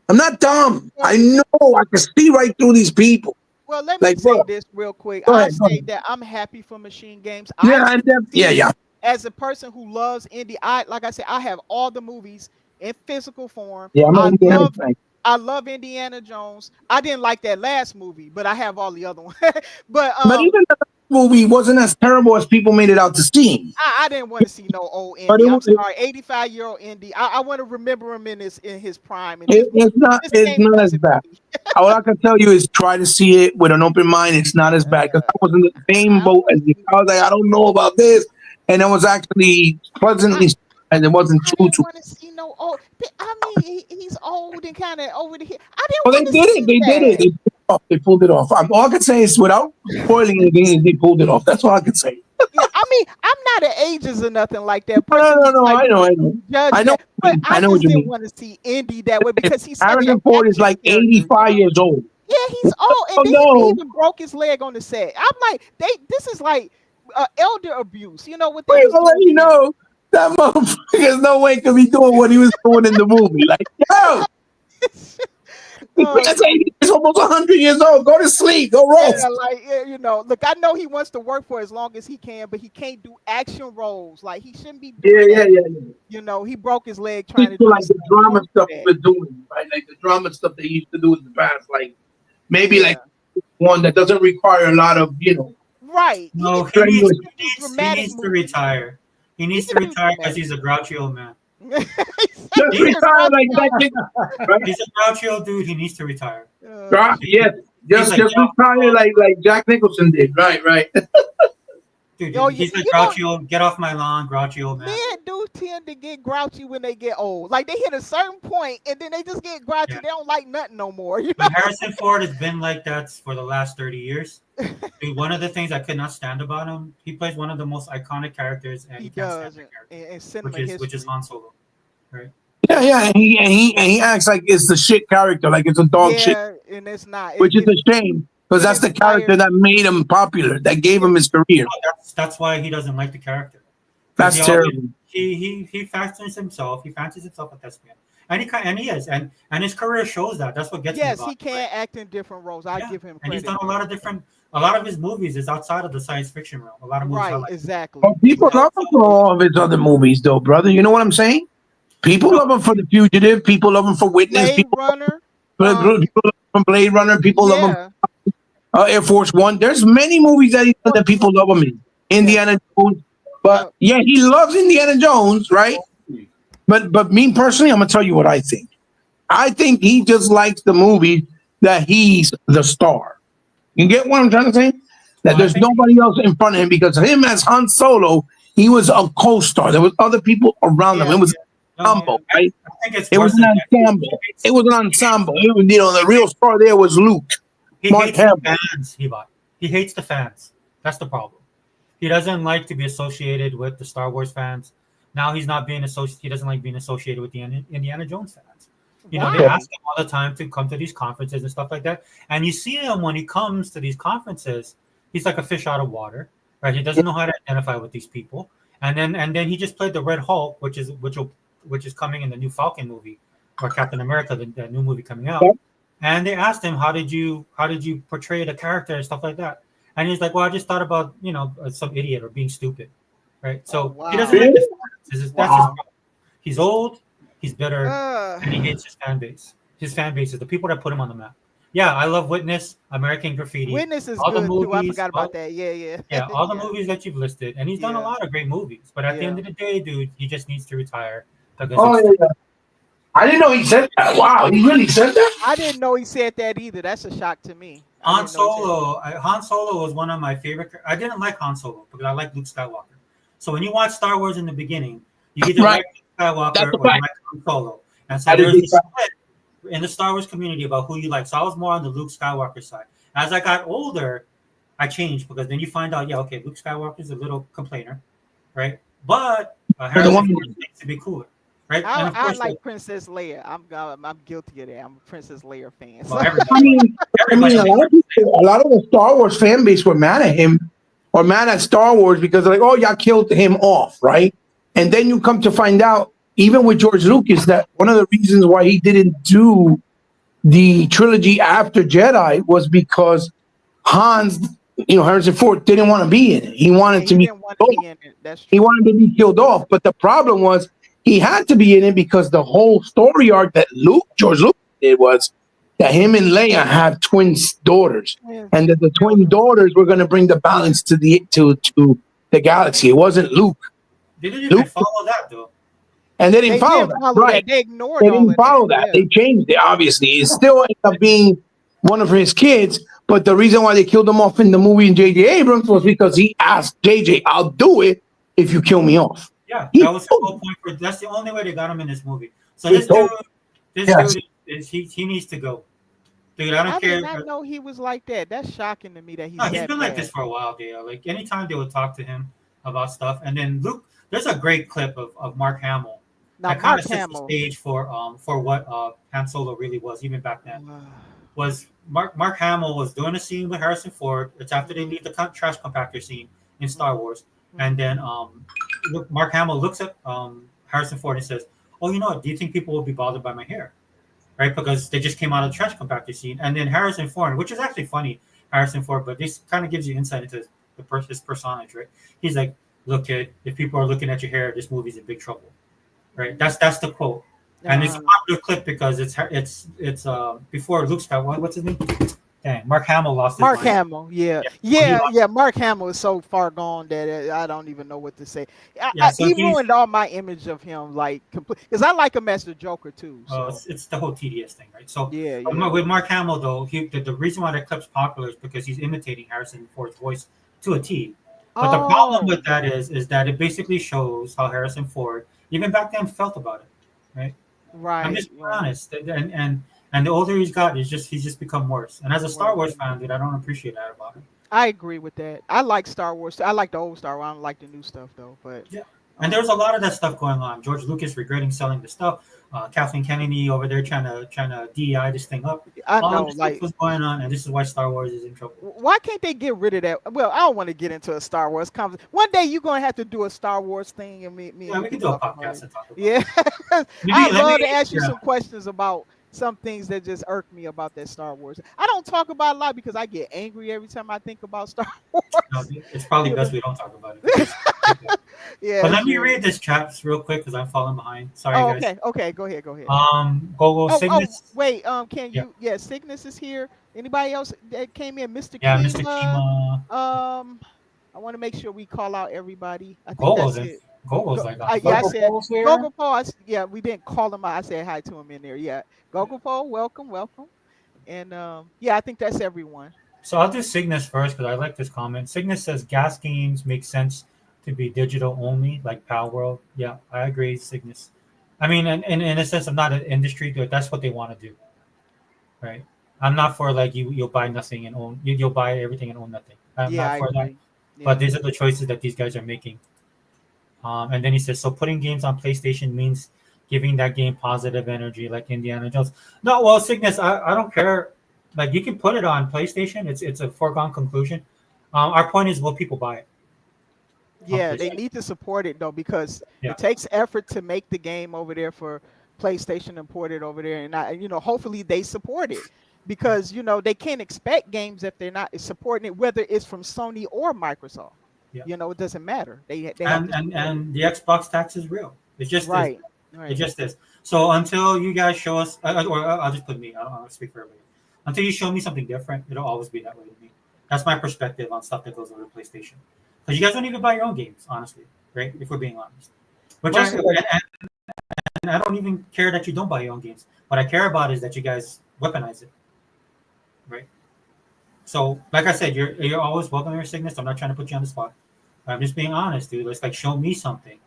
I'm not dumb. I know I can see right through these people. Well, let me Like, say bro, this real quick. go I ahead, go say ahead. that I'm happy for Machine Games. Yeah. As a person who loves indie, like I said, I have all the movies in physical form. Yeah, I'm I an love Indiana fan. I love Indiana Jones. I didn't like that last movie, but I have all the other ones. but But even the movie wasn't as terrible as people made it out to seem. I didn't want to see no old But Indy. it I'm was- sorry, 85-year-old Indy. I want to remember him in his prime. And It's not as bad. All I can tell you is try to see it with an open mind. It's not as bad because I was in the same boat as you. I was like, I don't know about this, and it was actually pleasantly, and it wasn't I too didn't too. want to see no old. I mean, he's old and kind of over the head. I didn't Well, they want to did see it. They that. did it. They pulled it off. All I can say is, without spoiling anything, is they pulled it off. That's all I can say. Yeah, I mean, I'm not at ages or nothing like that. No. Like, I know. judge I know. that, but I know I what just you didn't mean. want to see Indy that way because he's such Harrison an Ford is action like character, 85 years old. Yeah, he's old, and Oh, then no. he even broke his leg on the set. I'm like, this is like elder abuse. You know what they Wait, was I'll let doing you to him. know that motherfucker. There's no way could be doing what he was doing in the movie. Like, yo, that's 80, he's almost 100 years old. Go to sleep. Go rest. Yeah, like look, I know he wants to work for as long as he can, but he can't do action roles. Like he shouldn't be doing that. Yeah. You know, he broke his leg trying to People do like the this drama stuff. stuff we're doing, right? Like the drama stuff they used to do in the past. Like maybe like one that doesn't require a lot of, Right. No, He he can do needs dramatic to movies. retire. He needs to can do retire because dramatic. he's a grouchy old man. Just retire like that. Right? He's a grouchy old dude. He needs to retire. Yes. Just like retire like Jack Nicholson did. Right. Dude, Yo, he's a you know- grouchy old. Get off my lawn, grouchy old man. Men do tend to get grouchy when they get old. Like they hit a certain point and then they just get grouchy. Yeah. They don't like nothing no more. You know? And Harrison Ford has been like that for the last 30 years. Dude, one of the things I could not stand about him, he plays one of the most iconic characters, and He he can't does stand the character, in cinema which is history. Han Solo. Right? Yeah. And he acts like it's the shit character, like it's a dog shit, and it's not. which is a shame because that's the character that made him popular, that gave him his career. That's why he doesn't like the character. That's He terrible. He fancies himself a thespian, and he is, and his career shows that. That's what gets me Yes, about he it. can act in different roles. I give him And credit. he's done a lot of his movies is outside of the science fiction realm. A lot of movies are Right, like exactly. But people love him for all of his other movies, though, brother. You know what I'm saying? People love him for The Fugitive. People love him for Witness. Blade People Runner. love him for Blade Runner. People love him Yeah. Air Force One. There's many movies that people love him in. Indiana Jones. But yeah, he loves Indiana Jones, right? But me personally, I'm gonna tell you what I think. I think he just likes the movie that he's the star. You get what I'm trying to say? That there's nobody else in front of him because him as Han Solo, he was a co-star. There was other people around him. It was an ensemble, right? I think it's It was worse an than that. ensemble. It was an ensemble. It was, the real star there was Luke. He Mark hates Hamill. the fans. He hates the fans. That's the problem. He doesn't like to be associated with the Star Wars fans. Now he's not being associated. He doesn't like being associated with the Indiana Jones fans. You know, they Why? ask him all the time to come to these conferences and stuff like that. And you see him when he comes to these conferences, he's like a fish out of water, right? He doesn't know how to identify with these people. And then he just played the Red Hulk, which is coming in the new Falcon movie, or Captain America, the new movie coming out. And they asked him, how did you portray the character and stuff like that? And he's like, well, I just thought about some idiot or being stupid, right? So Oh, he doesn't wow. like this. That's his Wow. problem. He's old, he's bitter, Uh, and he hates his fan base. His fan base is the people that put him on the map. Yeah, I love Witness, American Graffiti, Witness is all the good too. I movies, forgot about that. Yeah. yeah, all the Yeah. movies that you've listed, and he's done a Yeah. lot of great movies. But at the Yeah. end of the day, dude, he just needs to retire because Oh, it's yeah. I didn't know he said that. Wow, he really said that? I didn't know he said that either. That's a shock to me. I Han didn't know he said Solo. Han Solo was one of my favorite. I didn't like Han Solo because I like Luke Skywalker. So when you watch Star Wars in the beginning, you either Right. like Luke Skywalker That's a or you fact. like Han Solo. And so That is there's a this fact. split in the Star Wars community about who you like. So I was more on the Luke Skywalker side. As I got older, I changed because then you find out, yeah, okay, Luke Skywalker's a little complainer, right? But Harrison one- Ford seems to be cooler, right? And of I course, like Princess Leia. I'm guilty of that. I'm a Princess Leia fan. well, I everybody, mean, everybody a lot of the Star Wars fan base were mad at him or mad at Star Wars because they're like, oh, y'all killed him off, right? And then you come to find out, even with George Lucas, that one of the reasons why he didn't do the trilogy after Jedi was because Harrison Ford didn't want to be in it. He wanted He to be didn't want to be in it. That's he true. wanted to be killed off. But the problem was he had to be in it because the whole story arc that George Lucas did was that him and Leia have twin daughters, and that the twin daughters were going to bring the balance to the galaxy. It wasn't Luke, they didn't even Luke- follow that though. and they didn't follow didn't that. follow Right? that. They ignored They all didn't of follow that. that. Yeah. They changed it. Obviously, it still ended up being one of his kids. But the reason why they killed him off in the movie in J.J. Abrams was because he asked J.J., "I'll do it if you kill me off." Yeah, He that was the told whole point. That's the only way they got him in this movie. So He this told- dude, Yes. he needs to go, dude. I don't I care. did not know he was like that. That's shocking to me that he's No, he's that been like bad. this for a while, Dale. Like anytime they would talk to him about stuff, and then Luke, there's a great clip of Mark Hamill Now that kind Mark of sets Hamill. the stage for what Han Solo really was, even back then. Wow. Was Mark Hamill was doing a scene with Harrison Ford. It's after they leave the trash compactor scene in Star Wars, and then Mark Hamill looks at Harrison Ford and says, "Oh, you know what? Do you think people will be bothered by my hair?" Right, because they just came out of the trash compactor scene, and then Harrison Ford, which is actually funny, Harrison Ford, but this kind of gives you insight into his personage, right? He's like, "Look, kid, if people are looking at your hair, this movie's in big trouble." Right? That's the quote. And it's a popular clip because it's before Luke Skywalker. What's his name? Dang, Mark Hamill lost his Mark mind. Hamill, yeah. Mark Hamill is so far gone that I don't even know what to say. So He he's- ruined all my image of him, like because I like him as the Joker too. So it's the whole TDS thing, right? So yeah. with Mark Hamill though, the reason why that clip's popular is because he's imitating Harrison Ford's voice to a T. But the problem with that is that it basically shows how Harrison Ford, even back then, felt about it, right? Right. I'm just being honest, and the older he's got, he's just become worse. And as a Star Wars fan, dude, I don't appreciate that about him. I agree with that. I like Star Wars. I like the old Star Wars. I don't like the new stuff though. But yeah, and there's a lot of that stuff going on. George Lucas regretting selling the stuff. Kathleen Kennedy over there trying to DEI this thing up. I All know, this like, stuff was going on, and this is why Star Wars is in trouble. why can't they get rid of that? Well, I don't want to get into a Star Wars conversation. One day you're gonna have to do a Star Wars thing, and me Yeah, we can do a podcast and talk about it. Yeah, Maybe- I'd let love me- to ask you yeah. some questions about some things that just irk me about that Star Wars. I don't talk about it a lot because I get angry every time I think about Star Wars. No, it's probably best we don't talk about it. Yeah. But let me sure. read this chat real quick because I'm falling behind. Sorry, Oh, guys. okay. Go ahead. Gogo Oh, Cygnus. wait. Can Yeah. you? Yeah, Cygnus is here. Anybody else that came in? Mr. Yeah, Kima. Mr. Kima. I want to make sure we call out everybody. I think Gogo's that's in. it. Gogo's like, Yeah, I said Gogo's here? Gogo Paul. Yeah, we didn't call him out. I said hi to him in there. Yeah, Gogo Paul, welcome. And yeah, I think that's everyone. So I'll do Cygnus first because I like this comment. Cygnus says gas games make sense to be digital only, like Pal World. Yeah, I agree, Cygnus. I mean, in a sense, I'm not an industry, but that's what they want to do, right? I'm not for like you'll buy nothing and own. You'll buy everything and own nothing. I'm Yeah, not I for that. agree. Yeah. But these are the choices that these guys are making. And then he says, so putting games on PlayStation means giving that game positive energy like Indiana Jones. No, well, Sickness, I don't care. Like, you can put it on PlayStation. It's a foregone conclusion. Our point is, will people buy it on Yeah, they PlayStation? need to support it though, because Yeah. it takes effort to make the game over there for PlayStation and port it over there. And hopefully they support it, because they can't expect games if they're not supporting it, whether it's from Sony or Microsoft. Yeah. It doesn't matter. They have And to support it. and the Xbox tax is real. It's just this. Right. It Right. just is. So until you guys show us, or I'll just put me. I'll speak for everybody. Until you show me something different, it'll always be that way to me. That's my perspective on stuff that goes over to PlayStation. Because you guys don't even buy your own games, honestly, right? If we're being honest. Which Most of it- and I don't even care that you don't buy your own games. What I care about is that you guys weaponize it, right? So, like I said, you're always welcome to your Sickness. I'm not trying to put you on the spot. I'm just being honest, dude. Let's like show me something,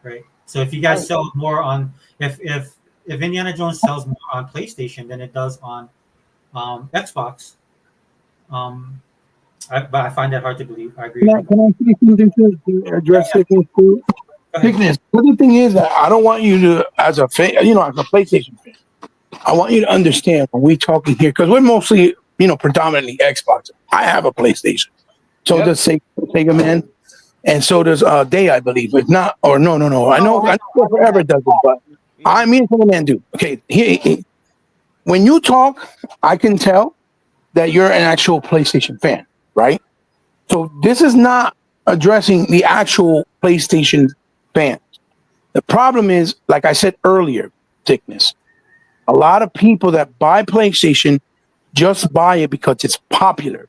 right? So if you guys sell more on, if Indiana Jones sells more on PlayStation than it does on Xbox, but I find that hard to believe. I agree. Can I say something to address Sickness too? Go ahead. Sickness. The other thing is that I don't want you to, as a fan, as a PlayStation fan, I want you to understand when we talking here, because we're mostly, predominantly Xbox. I have a PlayStation. So does Sega Man. And so does Day, I believe. If not, or no. I know Forever does it, but I mean Sega Man do. Okay. When you talk, I can tell that you're an actual PlayStation fan, right? So this is not addressing the actual PlayStation fans. The problem is, like I said earlier, Thickness. A lot of people that buy PlayStation just buy it because it's popular.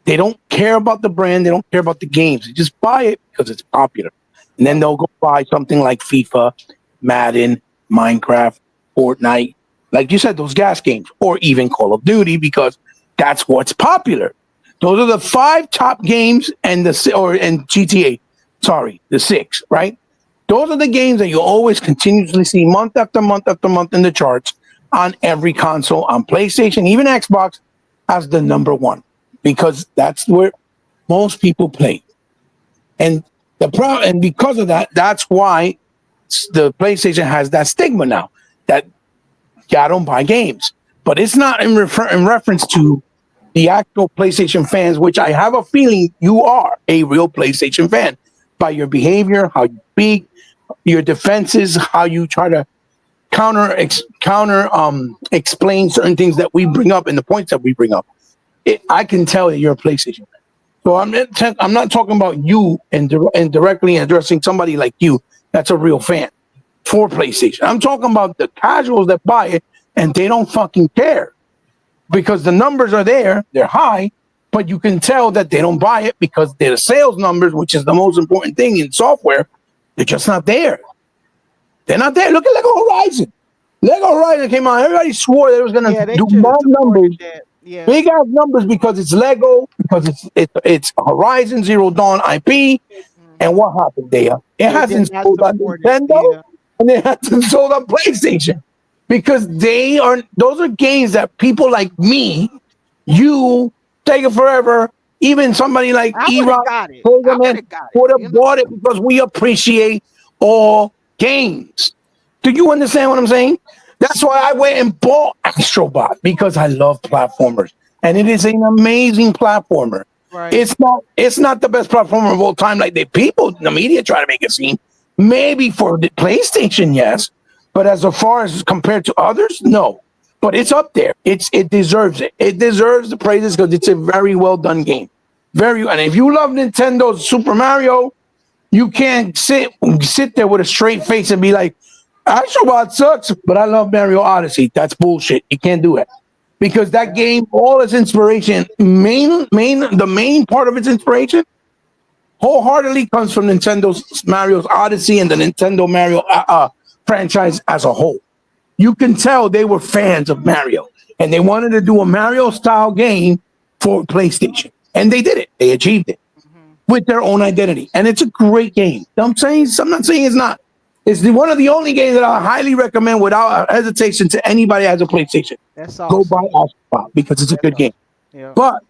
They don't care about the brand. They don't care about the games. They just buy it because it's popular. And then they'll go buy something like FIFA, Madden, Minecraft, Fortnite, like you said, those gas games, or even Call of Duty, because that's what's popular. Those are the 5 top games, and GTA. Sorry, the 6, right? Those are the games that you always continuously see month after month after month in the charts on every console, on PlayStation, even Xbox, as the number 1, because that's where most people play. And and because of that, that's why the PlayStation has that stigma now that I don't buy games. But it's not in reference to the actual PlayStation fans, which I have a feeling you are a real PlayStation fan by your behavior, how you speak, your defenses, how you try to explain certain things that we bring up and the points that we bring up. I can tell that you're a PlayStation fan. So I'm not talking about you and directly addressing somebody like you that's a real fan for PlayStation. I'm talking about the casuals that buy it and they don't fucking care because the numbers are there, they're high, but you can tell that they don't buy it because their sales numbers, which is the most important thing in software, they're just not there. They're not there. Look at Lego Horizon. Lego Horizon came out. Everybody swore that it was going to do bad numbers. Yeah. Big ass numbers because it's Lego, because it's Horizon Zero Dawn IP. And what happened there? It hasn't sold on Nintendo, and it hasn't sold on PlayStation because those are games that people like me, you, Take It Forever, even somebody like E-Rock would have bought it because we appreciate all games. Do you understand what I'm saying? That's why I went and bought Astrobot, because I love platformers, and it is an amazing platformer. Right. It's not the best platformer of all time, like the people in the media try to make it seem. Maybe for the PlayStation, yes, but as far as compared to others, no. But it's up there. It deserves it. It deserves the praises because it's a very well done game. And if you love Nintendo's Super Mario, you can't sit there with a straight face and be like, Astrobot sucks, but I love Mario Odyssey. That's bullshit. You can't do it. Because that game, all its inspiration, the main part of its inspiration, wholeheartedly comes from Nintendo's Mario's Odyssey and the Nintendo Mario franchise as a whole. You can tell they were fans of Mario, and they wanted to do a Mario-style game for PlayStation. And they did it. They achieved it with their own identity. And it's a great game. I'm not saying it's not. It's one of the only games that I highly recommend without hesitation to anybody that has a PlayStation. That's awesome. Go buy Astrobot because it's a good game. Yeah. But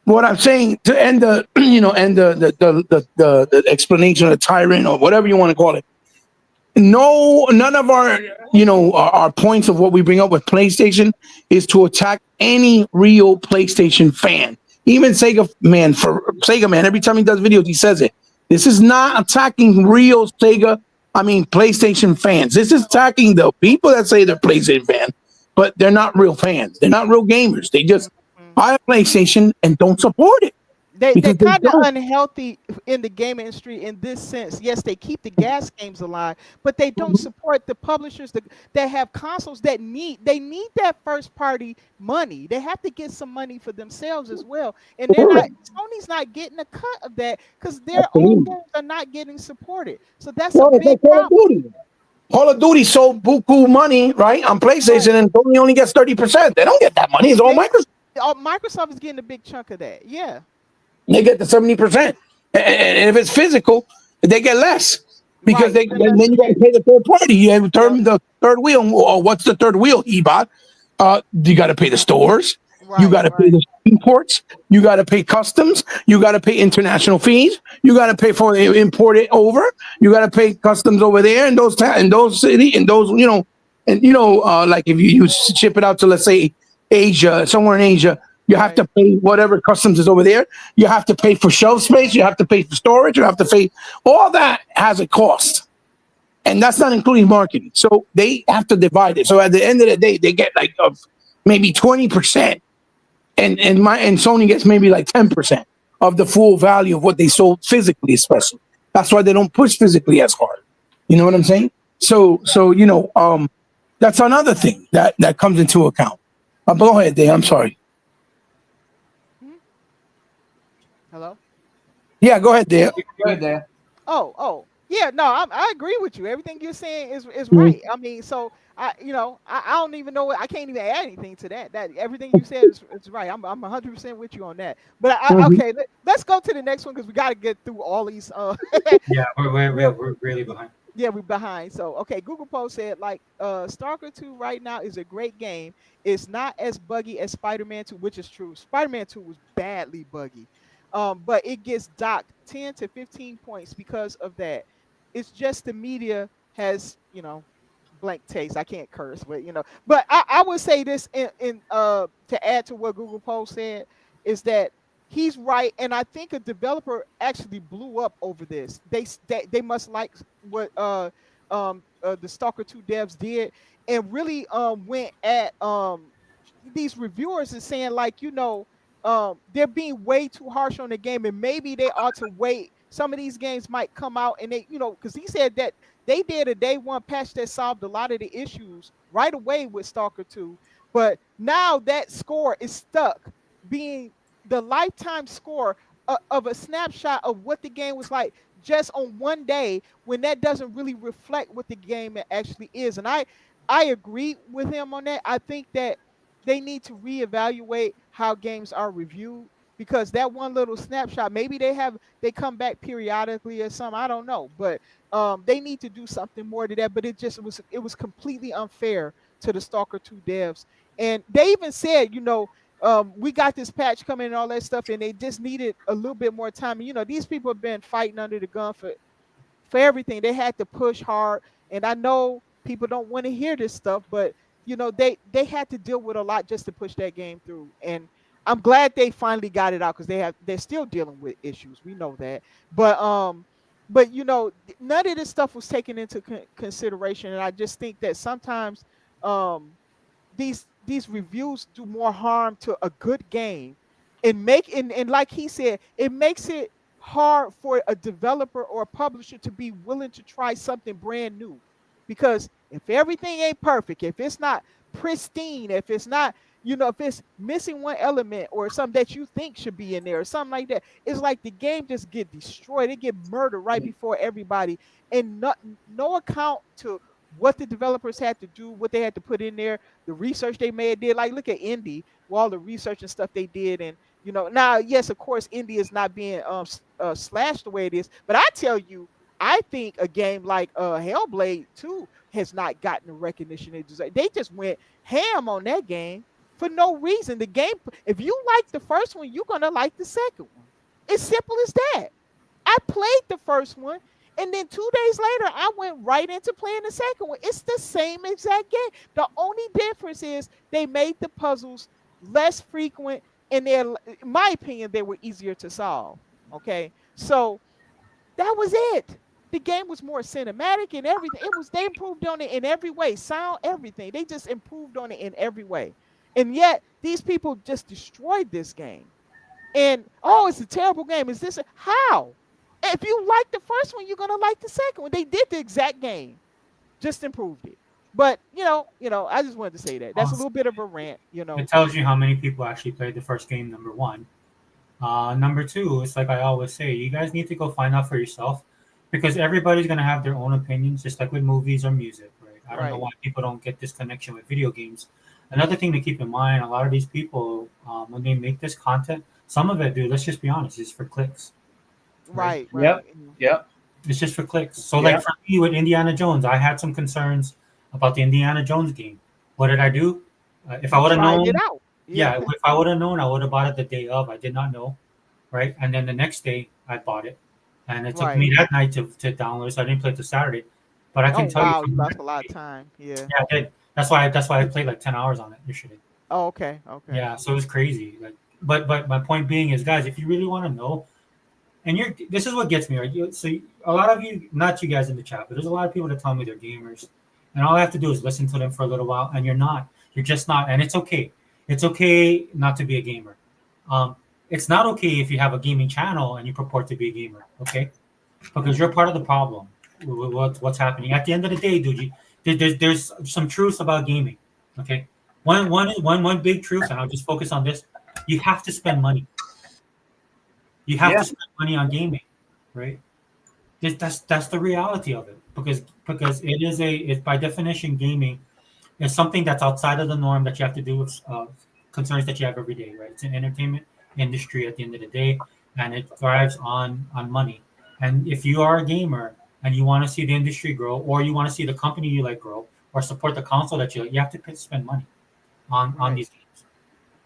what I'm saying to end the the explanation of the tyrant or whatever you want to call it, no, none of our, our points of what we bring up with PlayStation is to attack any real PlayStation fan. Even Sega man, for Sega man, every time he does videos, he says it. This is not attacking real Sega. I mean, PlayStation fans. This is attacking the people that say they're PlayStation fan, but they're not real fans. They're not real gamers. They just Mhm. buy a PlayStation and don't support it They're because they kind of don't. unhealthy in the gaming industry in this sense. Yes, they keep the gas games alive, but they don't support the publishers that have consoles they need that first party money. They have to get some money for themselves as well, and Sony's not getting a cut of that because their own Absolutely. games are not getting supported. So that's a Well, it's big like Call of problem. Duty. Call of Duty sold buku money, right, on Right? PlayStation, and Sony only gets 30%. They don't get that money. It's all They Microsoft. Microsoft is getting a big chunk of that. Yeah. They get the 70%. And if it's physical, they get less because Right. they Even less then you than got to that. pay the third party. You have Yep. the third wheel. Or what's the third wheel, Ebot? You got to pay the stores. You Right. got to pay Right. the imports. You got to pay customs. You got to pay international fees. You got to pay for import it over. You got to pay customs over there in those city in those and like if you ship it out to, let's say, Asia, somewhere in Asia, you have Right. to pay whatever customs is over there. You have to pay for shelf space. You have to pay for storage. You have to pay. All that has a cost, and that's not including marketing. So they have to divide it. So at the end of the day, they get like maybe 20%, and Sony gets maybe like 10% of the full value of what they sold physically, especially. That's why they don't push physically as hard. You know what I'm saying? So that's another thing that comes into account. But go ahead, Dave. I'm sorry. Hmm? Hello. Yeah, go ahead, Dave. Good there. Oh, yeah. No, I agree with you. Everything you're saying is Mhm. right. I mean, so I don't even know. I can't even add anything to that. That everything you said is right. I'm 100% with you on that. But Mhm. okay, let's go to the next one because we got to get through all these. Yeah, Yeah, we're really behind. yeah, we're behind. So okay, Google Post said like Stalker 2 right now is a great game. It's not as buggy as Spider-Man 2, which is true. Spider-Man 2 was badly buggy. But it gets docked 10 to 15 points because of that. It's just the media has, blank taste. I can't curse, but But I would say this in to add to what Google Post said is that he's right, and I think a developer actually blew up over this. They must like what the Stalker 2 devs did, and really went at these reviewers and saying like they're being way too harsh on the game, and maybe they ought to wait. Some of these games might come out, and they because he said that they did a day one patch that solved a lot of the issues right away with Stalker 2, but now that score is stuck being the lifetime score of a snapshot of what the game was like just on one day, when that doesn't really reflect what the game actually is. And I agree with him on that. I think that they need to reevaluate how games are reviewed, because that one little snapshot, maybe they come back periodically or something, I don't know, but they need to do something more to that. But it was completely unfair to the Stalker 2 devs. And they even said, we got this patch coming and all that stuff, and they just needed a little bit more time. And, these people have been fighting under the gun for everything. They had to push hard, and I know people don't want to hear this stuff, but they had to deal with a lot just to push that game through. And I'm glad they finally got it out, because they're still dealing with issues. We know that, but none of this stuff was taken into consideration, and I just think that sometimes um these reviews do more harm to a good game, and like he said, it makes it hard for a developer or a publisher to be willing to try something brand new, because if everything ain't perfect, if it's not pristine, if it's not, if it's missing one element or something that you think should be in there or something like that, it's like the game just get destroyed. It get murdered right before everybody, and no account to what the developers had to do, what they had to put in there, the research they may have did. Like, look at Indie, with all the research and stuff they did. And now, yes, of course, Indie is not being slashed the way it is, but I tell you, I think a game like Hellblade 2 has not gotten the recognition it deserves. They just went ham on that game for no reason. The game, if you like the first one, you're gonna like the second one. It's simple as that. I played the first one, And then 2 days later, I went right into playing the second one. It's the same exact game. The only difference is they made the puzzles less frequent, and they're, in my opinion, they were easier to solve. Okay, so that was it. The game was more cinematic and everything. They improved on it in every way, sound, everything. They just improved on it in every way. And yet these people just destroyed this game. And oh, it's a terrible game. Is this how? If you like the first one, you're gonna like the second one. They did the exact game, just improved it. But I just wanted to say that. That's a little bit of a rant. It tells you how many people actually played the first game. Number one. Number two, it's like I always say, you guys need to go find out for yourself, because everybody's gonna have their own opinions, just like with movies or music, right? I don't know why people don't get this connection with video games. Another thing to keep in mind, a lot of these people, when they make this content, some of it, dude, let's just be honest, is for clicks. Right. Yep. It's just for clicks. So, like for me with Indiana Jones, I had some concerns about the Indiana Jones game. What did I do? If I would have known, it out. yeah, if I would have known, I would have bought it the day of. I did not know, right? And then the next day, I bought it, and it took me that night to download it, so I didn't play it till Saturday. But I can tell you, you lost a lot of time. Yeah, I did. That's why I played like 10 hours on it yesterday. Oh, okay. Yeah, so it was crazy. Like, but my point being is, guys, if you really want to know, and this is what gets me, right? So a lot of you, not you guys in the chat, but there's a lot of people that tell me they're gamers, and all I have to do is listen to them for a little while, and you're not. You're just not, and it's okay. It's okay not to be a gamer. It's not okay if you have a gaming channel and you purport to be a gamer, okay? Because you're part of the problem with what's happening. At the end of the day, dude, there's some truths about gaming, okay? One big truth, and I'll just focus on this. You have to spend money. You have to spend money on gaming, right? That's the reality of it, because it's by definition, gaming is something that's outside of the norm that you have to do with concerns that you have every day, right? It's an entertainment industry at the end of the day, and it thrives on money. And if you are a gamer and you want to see the industry grow, or you want to see the company you like grow, or support the console that you like, you have to spend money on these games.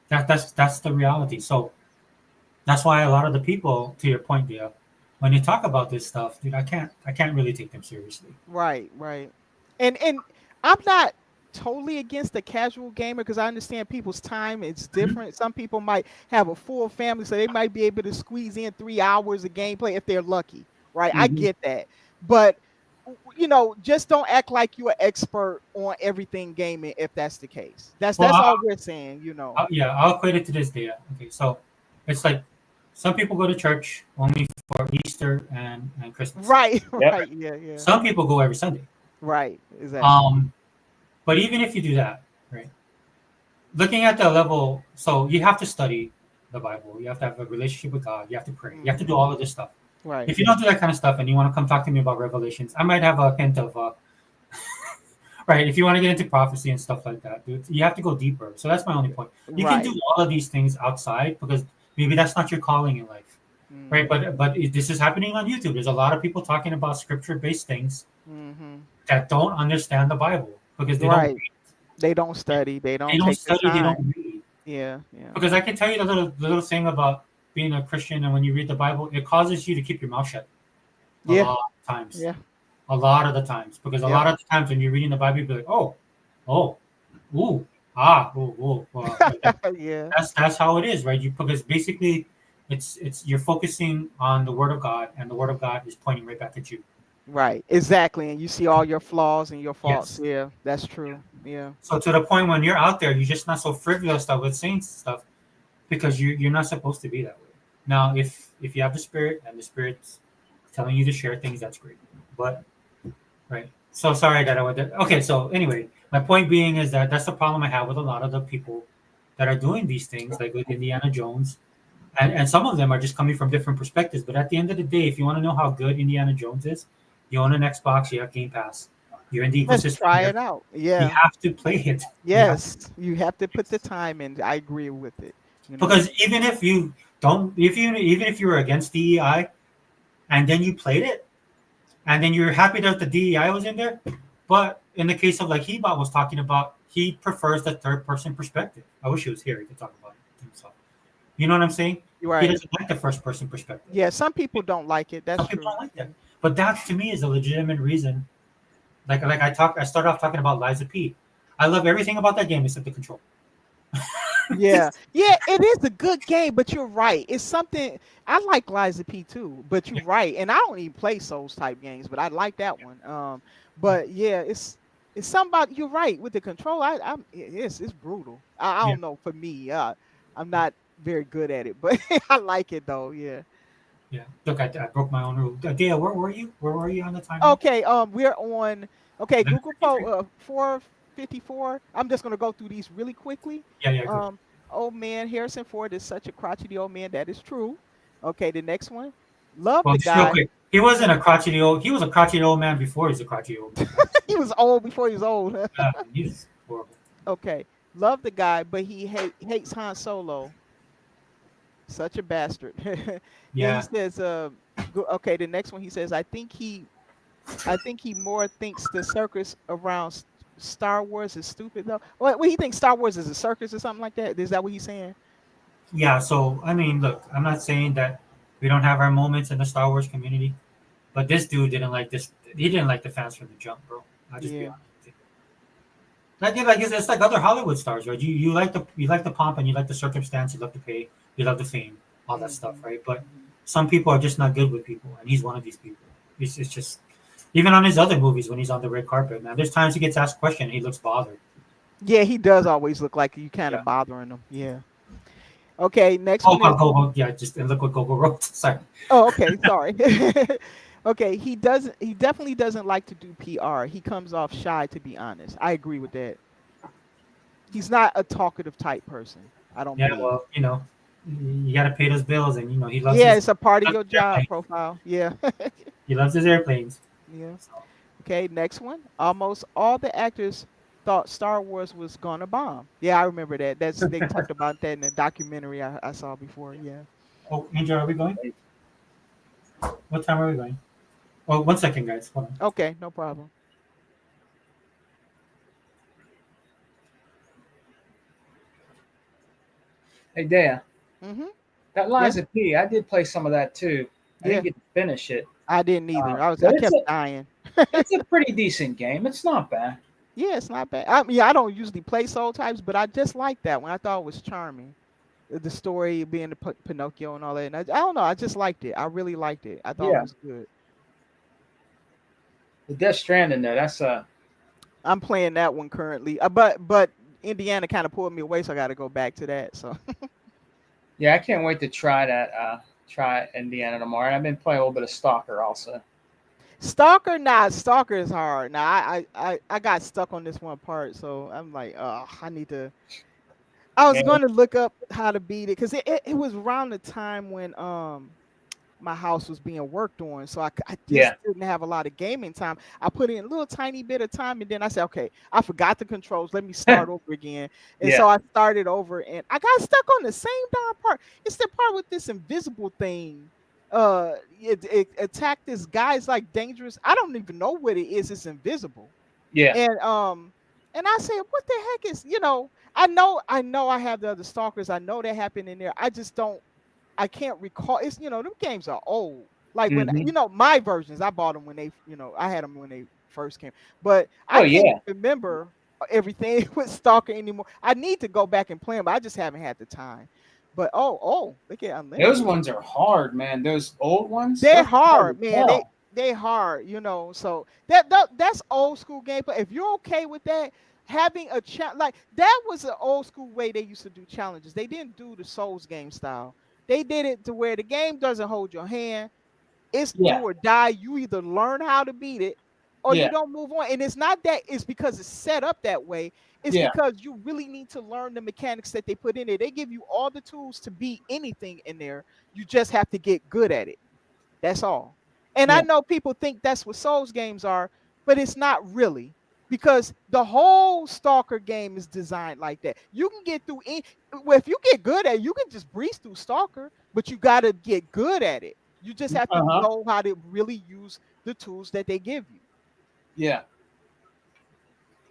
That's the reality. So that's why a lot of the people, to your point, Dia, when you talk about this stuff, dude, I can't really take them seriously. Right. And I'm not totally against the casual gamer, because I understand people's time is different. Some people might have a full family, so they might be able to squeeze in 3 hours of gameplay if they're lucky, right? I get that. But just don't act like you're an expert on everything gaming if that's the case. That's all we're saying, I'll equate it to this, Dia. Okay, so it's like some people go to church only for Easter and Christmas. Right, yeah. Some people go every Sunday. Right, exactly. But even if you do that, right, looking at the level, so you have to study the Bible. You have to have a relationship with God. You have to pray. You have to do all of this stuff. Right. If you don't do that kind of stuff and you want to come talk to me about Revelations, I might have a hint of, right, if you want to get into prophecy and stuff like that, dude, you have to go deeper. So that's my only point. You can do all of these things outside, because maybe that's not your calling in life, right? But this is happening on YouTube. There's a lot of people talking about scripture-based things that don't understand the Bible, because they don't read. They don't study. They don't study. They don't read. Yeah. Because I can tell you the little thing about being a Christian, and when you read the Bible, it causes you to keep your mouth shut. A lot of times. Yeah. A lot of the times, because a lot of the times when you're reading the Bible, you'll be like, yeah. That's how it is, right? Because basically, it's you're focusing on the Word of God, and the Word of God is pointing right back at you. Right, exactly, and you see all your flaws and your faults. Yes. Yeah, that's true. Yeah. So to the point when you're out there, you're just not so frivolous with saying stuff, because you're not supposed to be that way. Now, if you have the Spirit and the Spirit's telling you to share things, that's great. But right. So sorry that I went there. Okay. So anyway, my point being is that that's the problem I have with a lot of the people that are doing these things, like with Indiana Jones. And some of them are just coming from different perspectives. But at the end of the day, if you want to know how good Indiana Jones is, you own an Xbox, you have Game Pass, you're in the ecosystem. Let's try it out. Yeah. You have to play it. Yes. You have to put the time in. I agree with it. Because even if you don't, even if you were against DEI and then you played it, and then you're happy that the DEI was in there, but in the case of like Hebot was talking about, he prefers the third person perspective. I wish he was here. He could talk about it himself. You know what I'm saying? Right. He doesn't like the first person perspective. Yeah, some people don't like it. That's some true. people don't like that. But that to me is a legitimate reason. I started off talking about Liza P. I love everything about that game except the control. Yeah, yeah, it is a good game, but you're right. It's something I like Liza P too, but you're Yeah. right. And I don't even play Souls type games, but I like that one. But yeah, it's something about you're right with the control. It's brutal. I Yeah. don't know for me. I'm not very good at it, but I like it though. Yeah. Yeah. Look, I broke my own rule. Dea, where were you? Where were you on the timeline? Okay, we're on Google Pro 11:53? 454. I'm just gonna go through these really quickly. Yeah, yeah, good. Old man Harrison Ford is such a crotchety old man. That is true. Okay, the next one. Love Well, the just real guy. quick, he wasn't a crotchety old. He was a crotchety old man before he's a crotchety old man. He was old before he was old. He's horrible. Okay. Love the guy, but he hates Han Solo. Such a bastard. Then he Yeah, says, okay, the next one he says, I think he more thinks the circus around Star Wars is stupid though. What he thinks Star Wars is a circus or something like that? Is that what he's saying? yeah. So I mean, look, I'm not saying that we don't have our moments in the Star Wars community, but this dude didn't like this. He didn't like the fans from the jump, bro. I'll just be Yeah. honest with you. It's like other Hollywood stars, right? You like the pomp and you like the circumstance, you love the pay, you love the fame, all that stuff, Mhm, right? But mhm. some people are just not good with people, and he's one of these people. It's just even on his other movies when he's on the red carpet, man. There's times he gets asked a question, and he looks bothered. Yeah, he does always look like you kind Yeah. of bothering him. Yeah. Okay, next Oh, one is Gogo, yeah, just and look what Gogo wrote. Sorry. oh, okay, sorry. Okay, he definitely doesn't like to do PR. He comes off shy to be honest. I agree with that. He's not a talkative type person, I don't Yeah, believe. well, you got to pay those bills, and he loves Yeah, his it's a part of loves your his job airplanes. profile. Yeah. He loves his airplanes. Yeah. So, Okay, next one. Almost all the actors thought Star Wars was gonna bomb. Yeah, I remember that. They talked about that in the documentary I saw before. Yeah. oh, Angel, are we going? What time are we going? Oh, 1 second, guys. Hold on. Okay, no problem. Hey, Dea, Mhm. that Yeah. Liza P. I did play some of that too. I Yeah. didn't get to finish it, I didn't either. I but kept dying. it's a pretty decent game. It's not bad. Yeah, it's not bad. I mean, I don't usually play soul types, but I just like that one. I thought it was charming. The story being the Pinocchio and all that. And I don't know. I just liked it. I really liked it. I thought it Yeah, was good. the Death Stranding though. That's I'm playing that one currently. But Indiana kind of pulled me away, so I got to go back to that. So yeah. I can't wait to try that. Try Indiana tomorrow. And I've been playing a little bit of Stalker also. Stalker is hard. Now I got stuck on this one part, so I'm like, oh, I need to. I was Yeah, going to look up how to beat it because it was around the time when my house was being worked on, so I just yeah, didn't have a lot of gaming time. I put in a little tiny bit of time, and then I said, okay, I forgot the controls. Let me start over again. And so yeah, I started over, and I got stuck on the same darn part. It's the part with this invisible thing. It attacked this guy. It's like dangerous. I don't even know what it is. It's invisible, yeah, and I said, what the heck is I know I have the other stalkers. I know that happened in there. I just don't. I can't recall. It's them games are old. Like when hmm my versions, I bought them when they I had them when they first came. But Oh I can't yeah, remember everything with Stalker anymore. I need to go back and play them, but I just haven't had the time. But look at those Unlimited. ones are hard, man. Those old ones, They're those are hard hard, as man. hell. They hard. So that's old school game. But if you're okay with that, having a like that was an old school way they used to do challenges. They didn't do the Souls game style. They did it to where the game doesn't hold your hand. It's do Yeah, or die. You either learn how to beat it or you yeah, don't move on. And it's not that it's because it's set up that way. It's yeah, because you really need to learn the mechanics that they put in there. They give you all the tools to beat anything in there. You just have to get good at it. That's all. And I yeah, know people think that's what Souls games are, but it's not really because the whole Stalker game is designed like that. You can get through well, if you get good at it, you can just breeze through Stalker, but you got to get good at it. You just have to uh huh, know how to really use the tools that they give you. yeah.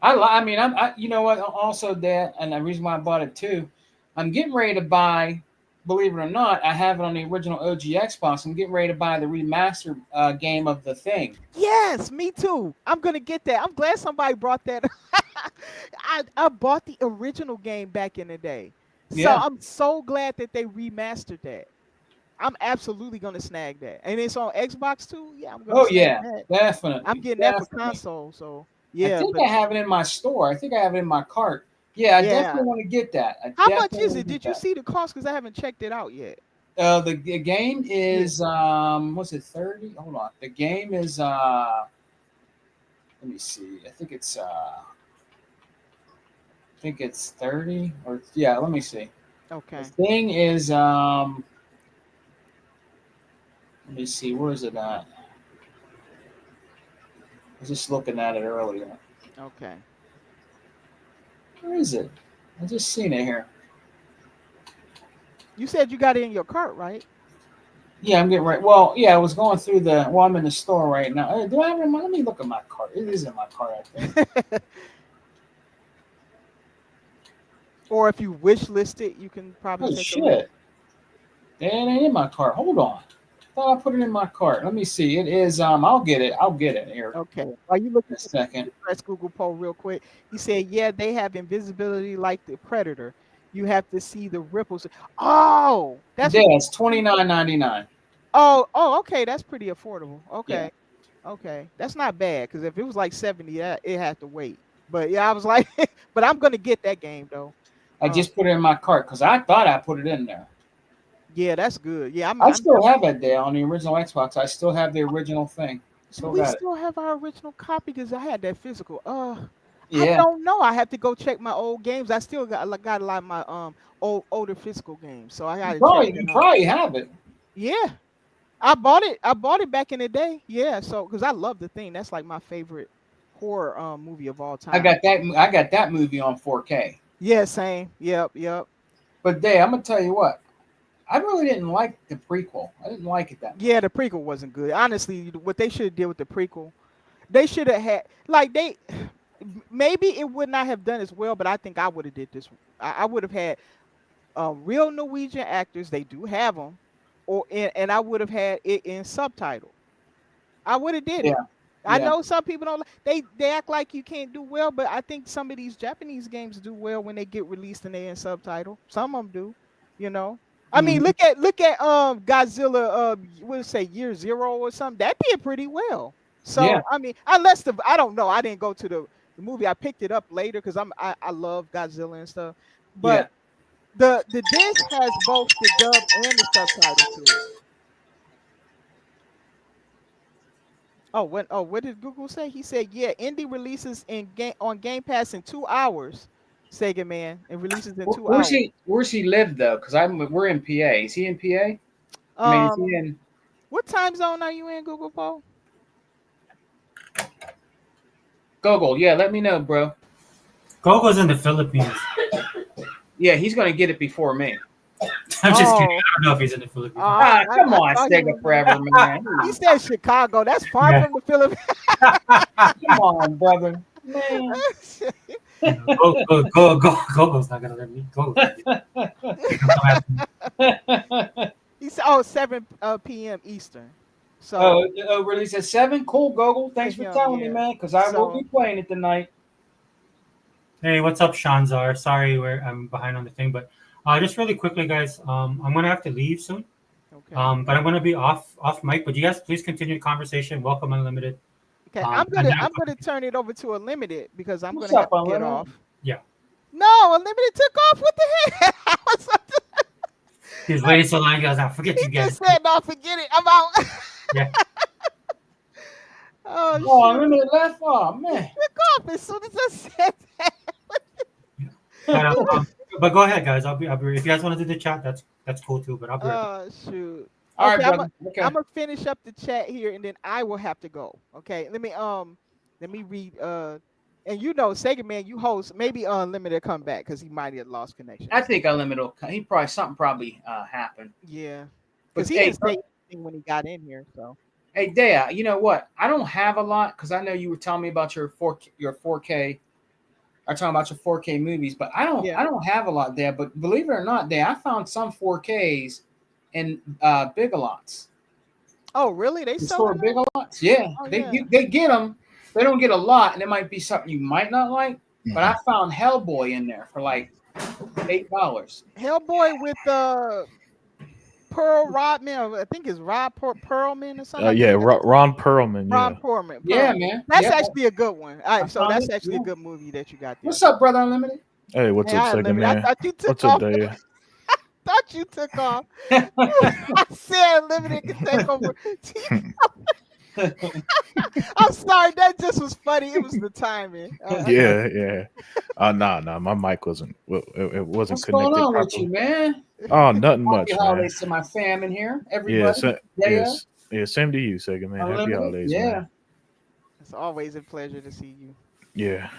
I mean, you know what? Also, that, and the reason why I bought it too, I'm getting ready to buy believe it or not, I have it on the original OG Xbox. I'm getting ready to buy the remastered game of The Thing. Yes, me too. I'm gonna get that. I'm glad somebody brought that. I bought the original game back in the day, so Yeah. I'm so glad that they remastered that. I'm absolutely gonna snag that, and it's on Xbox too. Yeah, I'm gonna Oh snag yeah, that. I'm definitely, getting that for definitely. console. So I yeah, think but I have it in my store. I think I have it in my cart. Yeah, I yeah. definitely want to get that. I How much definitely is want it? to get Did you that. see the cost? Because I haven't checked it out yet. The game Yeah. is was it 30? Hold on. The game is let me see. I think it's 30 or yeah, let me see. The Okay. thing is let me see, where is it at? I was just looking at it earlier. Okay. Where is it? I just seen it here. You said you got it in your cart, right? Yeah, I'm getting right. Well, yeah, I was going through the. Well, I'm in the store right now. Do I have it in my? Let me look at my cart. It is in my cart, I think. Or if you wish list it, you can probably Oh take a look. shit! It ain't in my cart. Hold on. Thought I put it in my cart. Let me see. It is. I'll get it. I'll get it here Okay. Are you in looking a at second. the press Google poll real quick? He said, yeah, they have invisibility like the predator. You have to see the ripples. Oh, that's Yeah, what it's $29.99. oh, okay. That's pretty affordable. Yeah, Okay. Okay. That's not bad because if it was like 70, it had to wait. But yeah, I was like, but I'm gonna get that game though. I Um, just put it in my cart because I thought I put it in there. yeah, that's good. Yeah, I I'm still have that there on the original Xbox. I still have the original thing. do Still we got it. still have our original copy? Because I had that physical. I Yeah. don't know. I have to go check my old games. I still got a lot of my older physical games, so I gotta check You that out. probably have it. Yeah, I bought it. I bought it back in the day. Yeah, so because I love the thing. That's like my favorite horror movie of all I time. got that. I got that movie on 4K. Yeah, same. Yep, yep. But Dave, I'm gonna tell you what. I really didn't like the prequel. I didn't like it that Yeah, much. the prequel wasn't good. Honestly, what they should have did with the prequel, they should have had like they maybe it would not have done as well, but I think I would have did this. I would have had real Norwegian actors. They do have them, and I would have had it in subtitle. I would have did Yeah, it. I yeah. know some people don't. They act like you can't do well, but I think some of these Japanese games do well when they get released and they in subtitle. Some of them do, you know. I mean, Mhm. look at Godzilla. What say Year Zero or something? That did pretty well. Yeah, So I mean, unless I don't know. I didn't go to the movie. I picked it up later because I love Godzilla and stuff. yeah. But the disc has both the dub and the subtitle to it. What did Google say? He said, yeah, indie releases in game on Game Pass in 2 hours. Sega Man, it releases in two Where's hours. he? Where's he live though? Because we're in PA. Is he in PA? I mean, is he Um, in? what time zone are you in, Google Poll? Google? Yeah, let me know, bro. Gogo's in the Philippines. Yeah, he's gonna get it before me. I'm just kidding. Oh, I don't know if he's in the Philippines. Ah, come I on, thought he Sega was in. Forever, man. He said Chicago. That's far Yeah. from the Philippines. Come on, brother, man. Gogo's not gonna let me go. He said, oh, 7 p.m. Eastern. So Release at 7. Cool, Google. for Thanks for him, telling me, yeah. man. Because I will be So playing it tonight. Hey, what's up, Shanzar? Sorry, I'm behind on the thing, but just really quickly, guys. I'm gonna have to leave soon. okay. But I'm gonna be off mic. But you guys, please continue the conversation. Welcome, Unlimited. Okay, And I'm gonna turn it over to Unlimited because I'm What's gonna have up, to get Unlimited? off. yeah, No, Unlimited took off. What the heck? I was he was waiting so long. He goes, "I forget He you just guys." said, "No, forget it. I'm out." Yeah. Oh Oh, shoot! Unlimited left. Oh He man. took off as soon as I said that. But but go ahead, guys. I'll be. If you guys want to do the chat, that's cool too. But I'll be right back. Oh shoot! All right, Okay, brother. Okay. I'm gonna finish up the chat here, and then I will have to go. Okay, let me read. And you know, Sega Man, you host. Maybe Unlimited come back because he might have lost connection I and stuff. think Unlimited. He probably something probably happened. Yeah, because But he didn't say anything when he got in here. So hey, Dea, you know what? I don't have a lot because I know you were telling me about your 4K are talking about your 4K movies, but I Yeah. don't have a lot there. But believe it or not, I found some 4Ks in Big Lots. Oh, really? They The store selling them? Big Lots, yeah, Oh, yeah. they get them. They don't get a lot, and it might be something you might not like. But I found Hellboy in there for like $8. Hellboy with Pearl Rodman, or I think it's Perlman or something like Yeah, that. Ron Perlman. Ron Yeah. Perlman. Yeah, Perlman. man. That's Yeah, actually a good one. All I right, so found that's it. actually a Yeah. good movie that you got there. What's up, Brother Unlimited? Hey, what's Hey, up, I Sega Unlimited. I Man? thought you took What's up, off. Dave? Thought you took off. I said Unlimited could take over. I'm sorry, that just was funny. It was the timing. Yeah. Nah. My mic wasn't. It wasn't What's going connected on with properly. you, man? Oh, nothing Happy much, man. holidays to my fam in here, Yeah, everybody. yeah. Same to you, Sega Man. Happy Unlimited. holidays, Yeah. man. It's always a pleasure to see you. Yeah.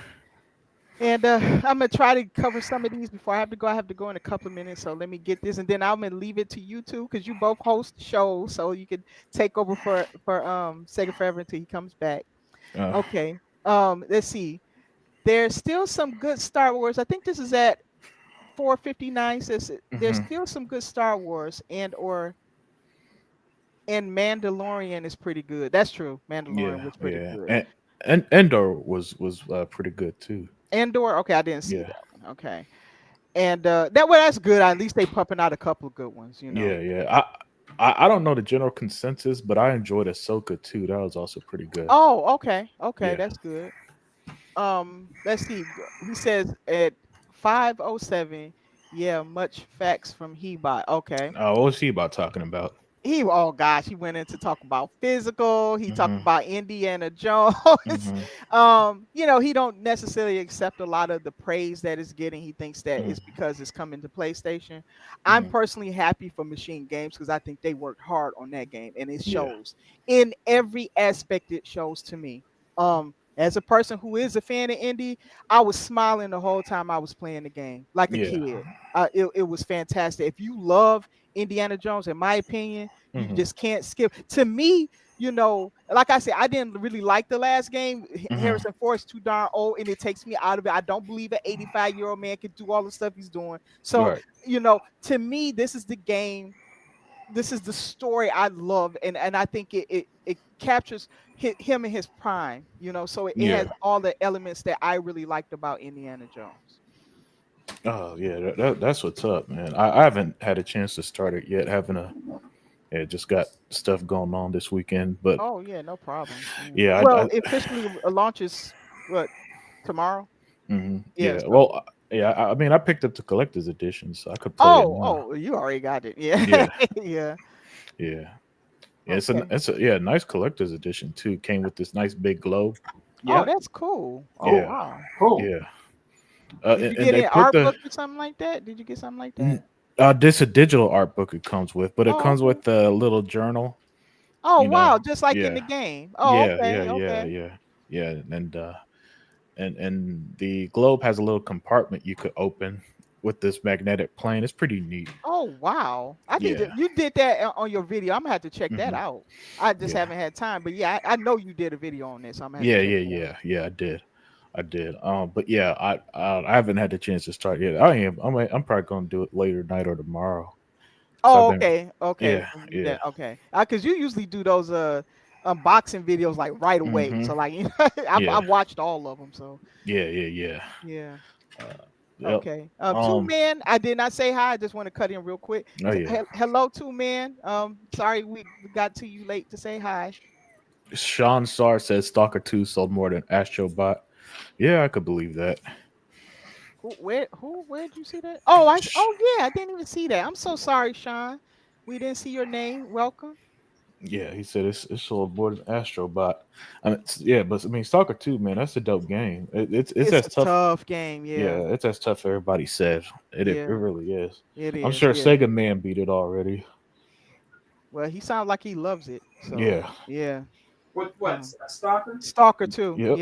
And I'm gonna try to cover some of these before I have to go. I have to go in a couple of minutes, so let me get this, and then I'm gonna leave it to you two because you both host shows, so you can take over for Sega Forever until he comes back. Okay. Let's see. There's still some good Star Wars. I think this is at 459. Says there's still some good Star Wars and Mandalorian is pretty good. That's true. Mandalorian was pretty good. And Endor was pretty good too. Andor, okay, I didn't see that one. Okay. And that's good. At least they pumping out a couple of good ones, you know. Yeah. I don't know the general consensus, but I enjoyed Ahsoka too. That was also pretty good. Oh, okay. Yeah. That's good. Let's see. He says at 507, yeah, much facts from Hebot. Okay. What was he about talking about? He went in to talk about physical. He talked about Indiana Jones. He don't necessarily accept a lot of the praise that it's getting. He thinks that it's because it's coming to PlayStation. I'm personally happy for Machine Games because I think they worked hard on that game, and it shows in every aspect. It shows to me. As a person who is a fan of indie, I was smiling the whole time I was playing the game, like a kid. It was fantastic. If you love Indiana Jones, in my opinion, you just can't skip. To me, like I said, I didn't really like the last game. Harrison Ford's too darn old, and it takes me out of it. I don't believe an 85-year-old man can do all the stuff he's doing. So, to me, this is the game. This is the story I love, and I think it captures him in his prime. So it has all the elements that I really liked about Indiana Jones. Oh yeah, that's what's up, man. I haven't had a chance to start it yet. Just got stuff going on this weekend, but oh yeah, no problem. Yeah, it officially launches tomorrow. Yeah. Well, I mean, I picked up the collector's edition, so I could play it now. Oh, you already got it. Yeah. Yeah. It's a nice collector's edition too. Came with this nice big globe. Oh, that's cool. Oh wow. Cool. Yeah. Did you get an art book or something like that? Did you get something like that? This a digital art book it comes with, but it comes with a little journal. Oh wow, just like in the game. Oh yeah. And the globe has a little compartment you could open with this magnetic plane. It's pretty neat. Oh wow. I think you did that on your video. I'm gonna have to check that out. I just haven't had time, but yeah, I know you did a video on this. Yeah, I did. But yeah, I haven't had the chance to start yet. I'm probably gonna do it later tonight or tomorrow. Oh, okay. Yeah. Okay. Because you usually do those unboxing videos like right away. So like I've watched all of them. So yeah. Okay. Two Man, I did not say hi. I just want to cut in real quick. Oh, yeah. Hello, Two Man. Sorry we got to you late to say hi. Sean Sar says Stalker 2 sold more than Astrobot. Yeah, I could believe that. Where'd you see that? Oh, yeah, I didn't even see that. I'm so sorry, Sean. We didn't see your name. Welcome. Yeah, he said it's sold more than Astrobot. But I mean, Stalker 2, man, that's a dope game. It's as a tough game. Yeah, it's as tough as everybody says. It really is. It is. I'm sure Sega Man beat it already. Well, he sounds like he loves it. So, yeah. What Stalker? Stalker 2. Yep.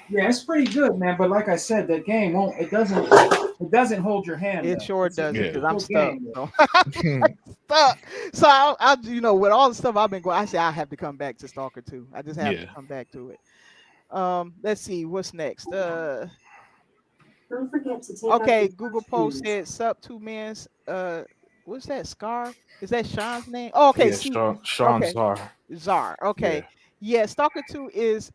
Yeah, it's pretty good, man. But like I said, that game it doesn't hold your hand. It sure doesn't, because I'm stuck. Game, so. I'm stuck. So I with all the stuff I've been going, I say I have to come back to Stalker 2. I just have to come back to it. Let's see what's next. Don't forget to take out Okay, your Google trash Post cans. said sub two men's what's that? Scar? Is that Sean's name? Oh, okay, Yeah, see. Sean Okay. Czar. Czar. Yeah. Okay. Yeah, Stalker 2 is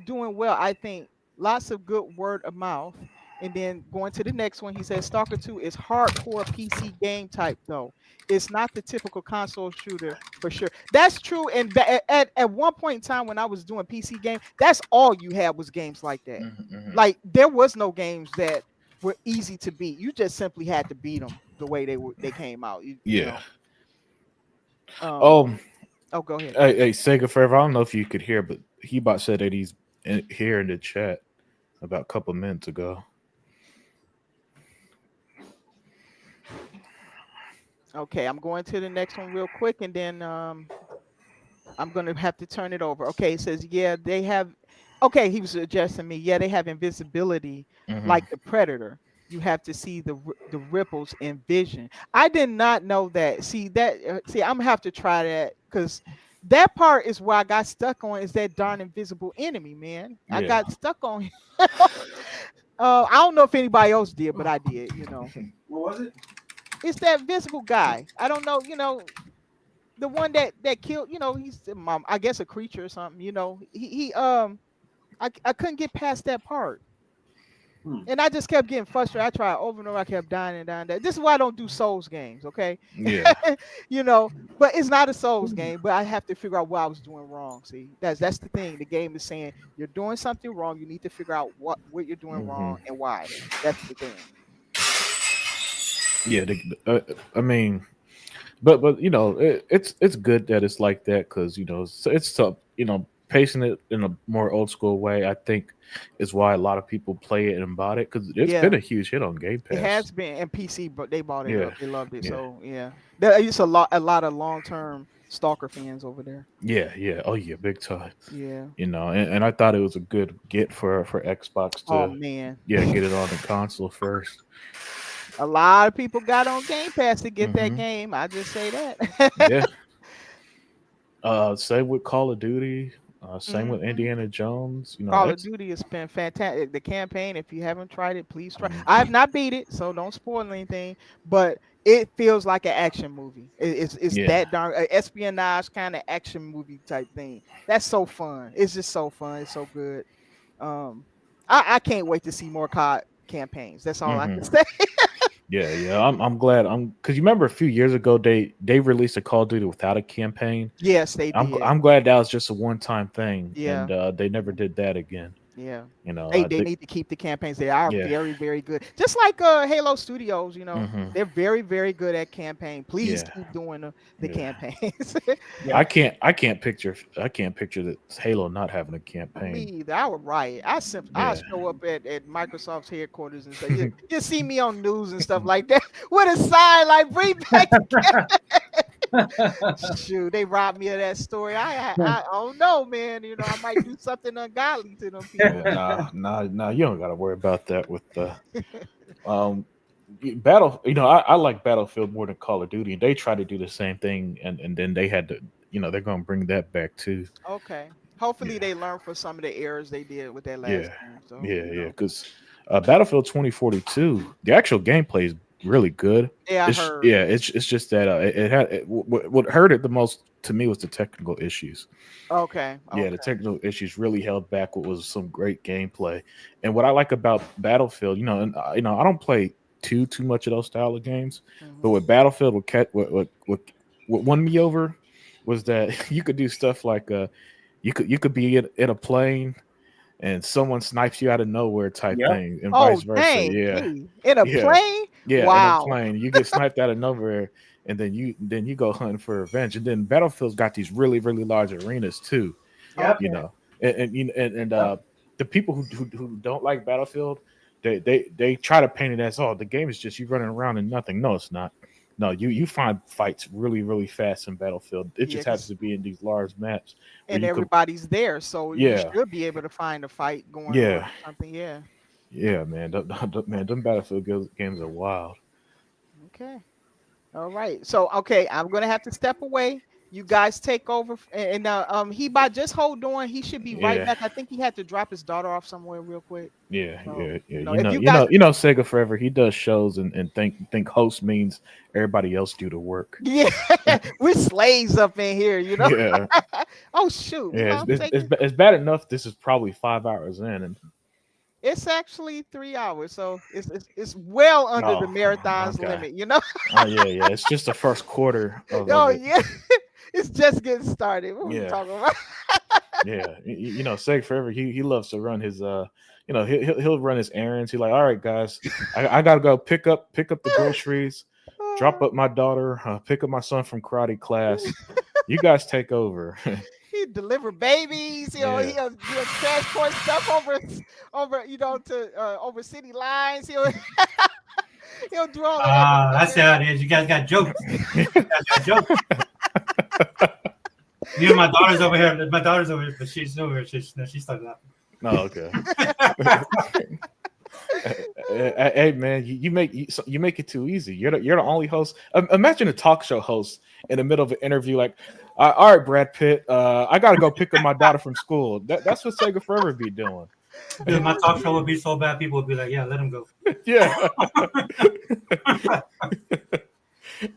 doing well. I think lots of good word of mouth. And then going to the next one, he says Stalker 2 is hardcore PC game type though. It's not the typical console shooter for sure. That's true. And at one point in time when I was doing PC game, that's all you had was games like that. Mm-hmm. Like there was no games that were easy to beat. You just simply had to beat them the way they came out. You Yeah. know. Um. Oh, Oh, go ahead. hey, Sega Forever. I don't know if you could hear, but he about said that he's here in the chat about a couple minutes ago. Okay, I'm going to the next one real quick, and then I'm gonna have to turn it over. Okay, it says yeah they have. Okay, he was suggesting me. Yeah, they have invisibility Mm-hmm. like the predator. You have to see the ripples in vision. I did not know that. See that? See, I'm gonna have to try that because that part is where I got stuck on. Is that darn invisible enemy, man? I Yeah. got stuck on. I don't know if anybody else did, but I did. What was it? It's that visible guy. I don't know. The one that killed. He's I guess a creature or something. I couldn't get past that part. And I just kept getting frustrated. I tried over and over. I kept dying and dying. This is why I don't do Souls games, okay? Yeah. But it's not a Souls game. But I have to figure out what I was doing wrong. See, that's the thing. The game is saying you're doing something wrong. You need to figure out what you're doing Mm-hmm. wrong and why. That's the thing. Yeah. I mean, but it's good that it's like that because it's tough. Pacing it in a more old school way, I think, is why a lot of people play it and bought it because it's Yeah. been a huge hit on Game Pass. It has been, and PC, but they bought it Yeah. up. They loved it. Yeah. So yeah, there is a lot of long-term Stalker fans over there. Yeah. Oh yeah, big time. Yeah. And I thought it was a good get for Xbox Oh to man. get it on the console first. A lot of people got on Game Pass to get that Mhm. game. I just say that. Yeah. Same with Call of Duty. Same with Mhm. Indiana Jones. Call of It's Duty has been fantastic. The campaign, if you haven't tried it, please try. Mhm. I have not beat it, so don't spoil anything. But it feels like an action movie. It's Yeah. that darn espionage kind of action movie type thing. That's so fun. It's just so fun. It's so good. Um, I can't wait to see more COD campaigns. That's all I can Mhm. say. Yeah. I'm glad. Because you remember a few years ago they released a Call of Duty without a campaign. Yes, they did. I'm glad that was just a one time thing, Yeah. and they never did that again. Yeah. I They think need to keep the campaigns. They are Yeah. very, very good. Just like Halo Studios, Mhm. they're very, very good at campaign. Please Yeah. keep doing the Yeah. campaigns. I can't picture that Halo not having a Me campaign. either. I would riot. I Yeah. show up at Microsoft's headquarters and say, you see me on news and stuff like that with a sign like bring back shoot, they robbed me of that story. I don't know, man. I might do something ungodly to them people. Yeah, nah. You don't got to worry about that with the um Battle. I like Battlefield more than Call of Duty, and they try to do the same thing, and then they had to. They're gonna bring that back too. Okay. Hopefully Yeah. they learn from some of the errors they did with that last Yeah, game. So yeah. Because Battlefield 2042, the actual gameplay is really good. Yeah, I heard. It's just that what hurt it the most to me was the technical issues. Okay. Yeah, the technical issues really held back what was some great gameplay. And what I like about Battlefield, I don't play too much of those style of games, but what Battlefield what won me over was that you could do stuff like you could be in a plane and someone snipes you out of nowhere type Yep. thing, and Oh vice versa. dang! Yeah, Gee, in a yeah, plane? yeah. In a Wow. plane, you get sniped out of nowhere, and then you go hunting for revenge. And then Battlefield's got these really large arenas too. Yep. You know, and the people who don't like Battlefield, they try to paint it as, oh, the game is just you running around and nothing. No, it's not. No, you find fights really fast in Battlefield. It Yeah, just happens to be in these large maps where and you could. everybody's there, so you Yeah, should be able to find a fight going on or yeah, something. Yeah. yeah, man. Man, them Battlefield games are wild. Okay. All right. So okay, I'm gonna have to step away You guys take over, and he by just hold on. He should be right Yeah. back. I think he had to drop his daughter off somewhere real quick. Yeah, So, yeah. you You know, know, if you guys, Sega Forever. He does shows and think host means everybody else do the work. yeah, we're slaves up in here, you know. Yeah, Oh shoot, yeah. I'm taking. It's bad enough. This is probably 5 hours in, and It's actually 3 hours, so it's well under the oh, marathon's okay. limit, you know. Oh yeah. It's just the first quarter of Oh it. yeah, it's just getting started. What are we Yeah. talking about? Yeah, you know, Seg Forever. He loves to run his you know, he'll run his errands. He's like, all right, guys, I gotta go pick up the groceries, drop up my daughter, pick up my son from karate class. You guys take over. He deliver babies, you know. Yeah. He'll transport stuff over you know to over city lines. He'll he'll do all of that. That's how it is. You guys got jokes. You guys got jokes. Me and my daughter's over here. My daughter's over here, but she's over here. She started laughing. Oh, okay. Hey man, you make it too easy. You're the only host. Imagine a talk show host in the middle of an interview, like, all right, Brad Pitt, I gotta go pick up my daughter from school. That's what Sega Forever be doing. Dude, my talk show would be so bad, people would be like, "Yeah, let him go." Yeah.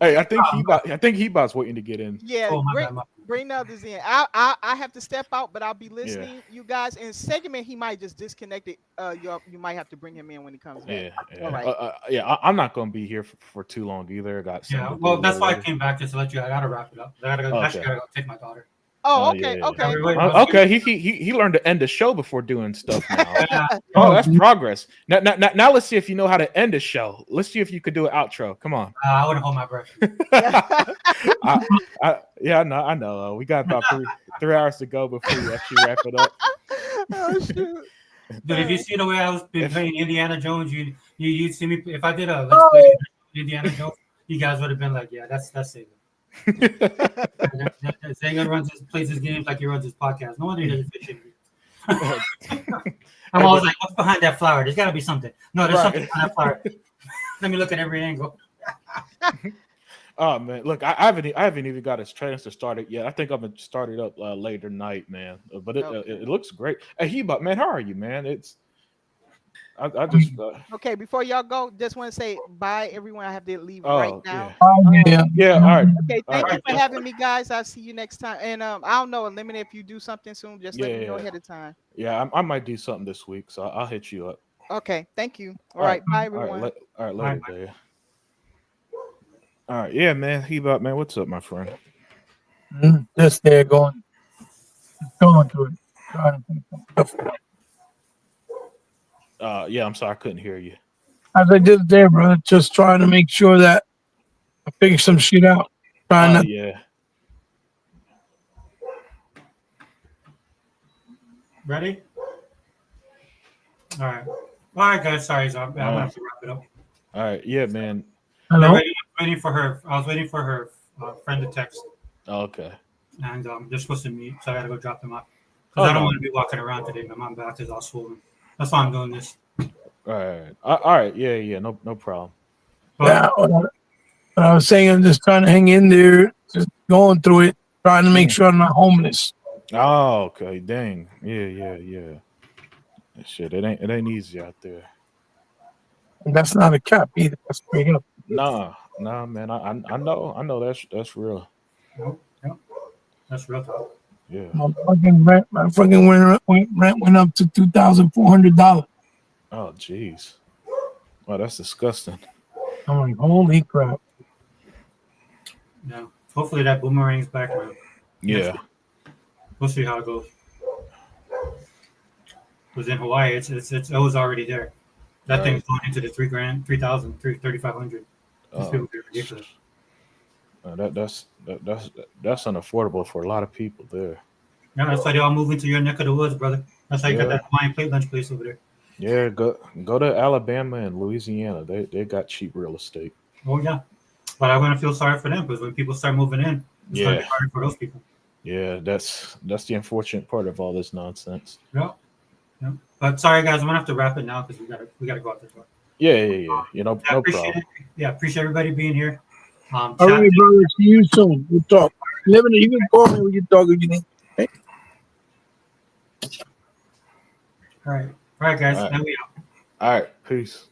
Hey, I think Hebot's waiting to get in. Yeah, Oh, my bad, bring the others in. I have to step out, but I'll be listening. You guys, in segment he might just disconnect it. You might have to bring him in when he comes back. Yeah. All right. I'm not gonna be here for too long either. I got Yeah, something to well, do that's why I later. came back just to let you. I gotta wrap it up. I gotta go. Okay. Actually, gotta go take my daughter. Oh, Oh, okay, yeah. okay. Okay, he learned to end the show before doing stuff now. Yeah. Oh, that's progress. Now let's see if you know how to end a show. Let's see if you could do an outro. Come on. I wouldn't hold my breath. I know. We got about 3 hours to go before we actually wrap it up. Oh shoot. Dude, if you see the way I was playing Indiana Jones, you'd see me. If I did a let's play Indiana Jones, you guys would have been like, "Yeah, that's Sega." Sega plays his games like he runs his podcast. No wonder he doesn't fit shit. I'm always like, "What's behind that flower? There's got to be something." No, there's something behind that flower. Let me look at every angle. Oh man, look, I haven't even got a chance to start it yet. I think I'm gonna start it up later tonight, man. But it looks great. Hey, Hebot, man, how are you, man? I just Okay, before y'all go, just want to say bye, everyone. I have to leave oh, right now. yeah. All right. Okay, thank All you for having me, guys. I'll see you next time. And I don't know, Eliminate, if you do something soon, just let me know ahead of time. Yeah, I might do something this week, so I'll hit you up. Okay, thank you. All right, bye, everyone. All right, later, Dave. All right, yeah, man. Hebot, man, what's up, my friend? Just there going through it. Trying to think of stuff. Yeah, I'm sorry, I couldn't hear you. As I just there, brother, just trying to make sure that I figure some shit out. Trying to Yeah. Ready? All right, guys. Sorry, so I'm gonna have to wrap it up. All right, yeah, man. Hello? Waiting for her. I was waiting for her friend to text, Okay. and they're supposed to meet, so I gotta go drop them off. Because I don't want to be walking around today. My back is all swollen. That's why I'm doing this. All right. Yeah. No problem. Yeah, what I was saying, I'm just trying to hang in there, just going through it, trying to make sure I'm not homeless. Oh, okay. Dang. Yeah. Shit, it ain't easy out there. And that's not a cap either. That's straight up. Nah, man. I know that's real. Yep. That's real talk. Yeah. My fucking rent went up to $2,400. Oh, jeez. Wow, that's disgusting. I'm like, holy crap. Yeah. Hopefully that boomerang's back, man. Yeah. We'll see how it goes. Because in Hawaii, it was already there. That thing's going into the $3,000, $3,000, $3,500. These people are ridiculous. That's unaffordable for a lot of people there. Yeah, that's why they all move into your neck of the woods, brother. That's how you got that Hawaiian plate lunch place over there. Yeah, go to Alabama and Louisiana. They got cheap real estate. Oh yeah, but I'm gonna feel sorry for them because when people start moving in, it's gonna be harder for those people. Yeah, that's the unfortunate part of all this nonsense. Yeah. But sorry guys, I'm gonna have to wrap it now because we gotta go out the door. Yeah. You know, no appreciate problem. it. Yeah, appreciate everybody being here. All right, brother. See you soon. We'll talk. Living, you can call me when you talk if you need. Okay? All right, guys. All right. Now we All right, peace.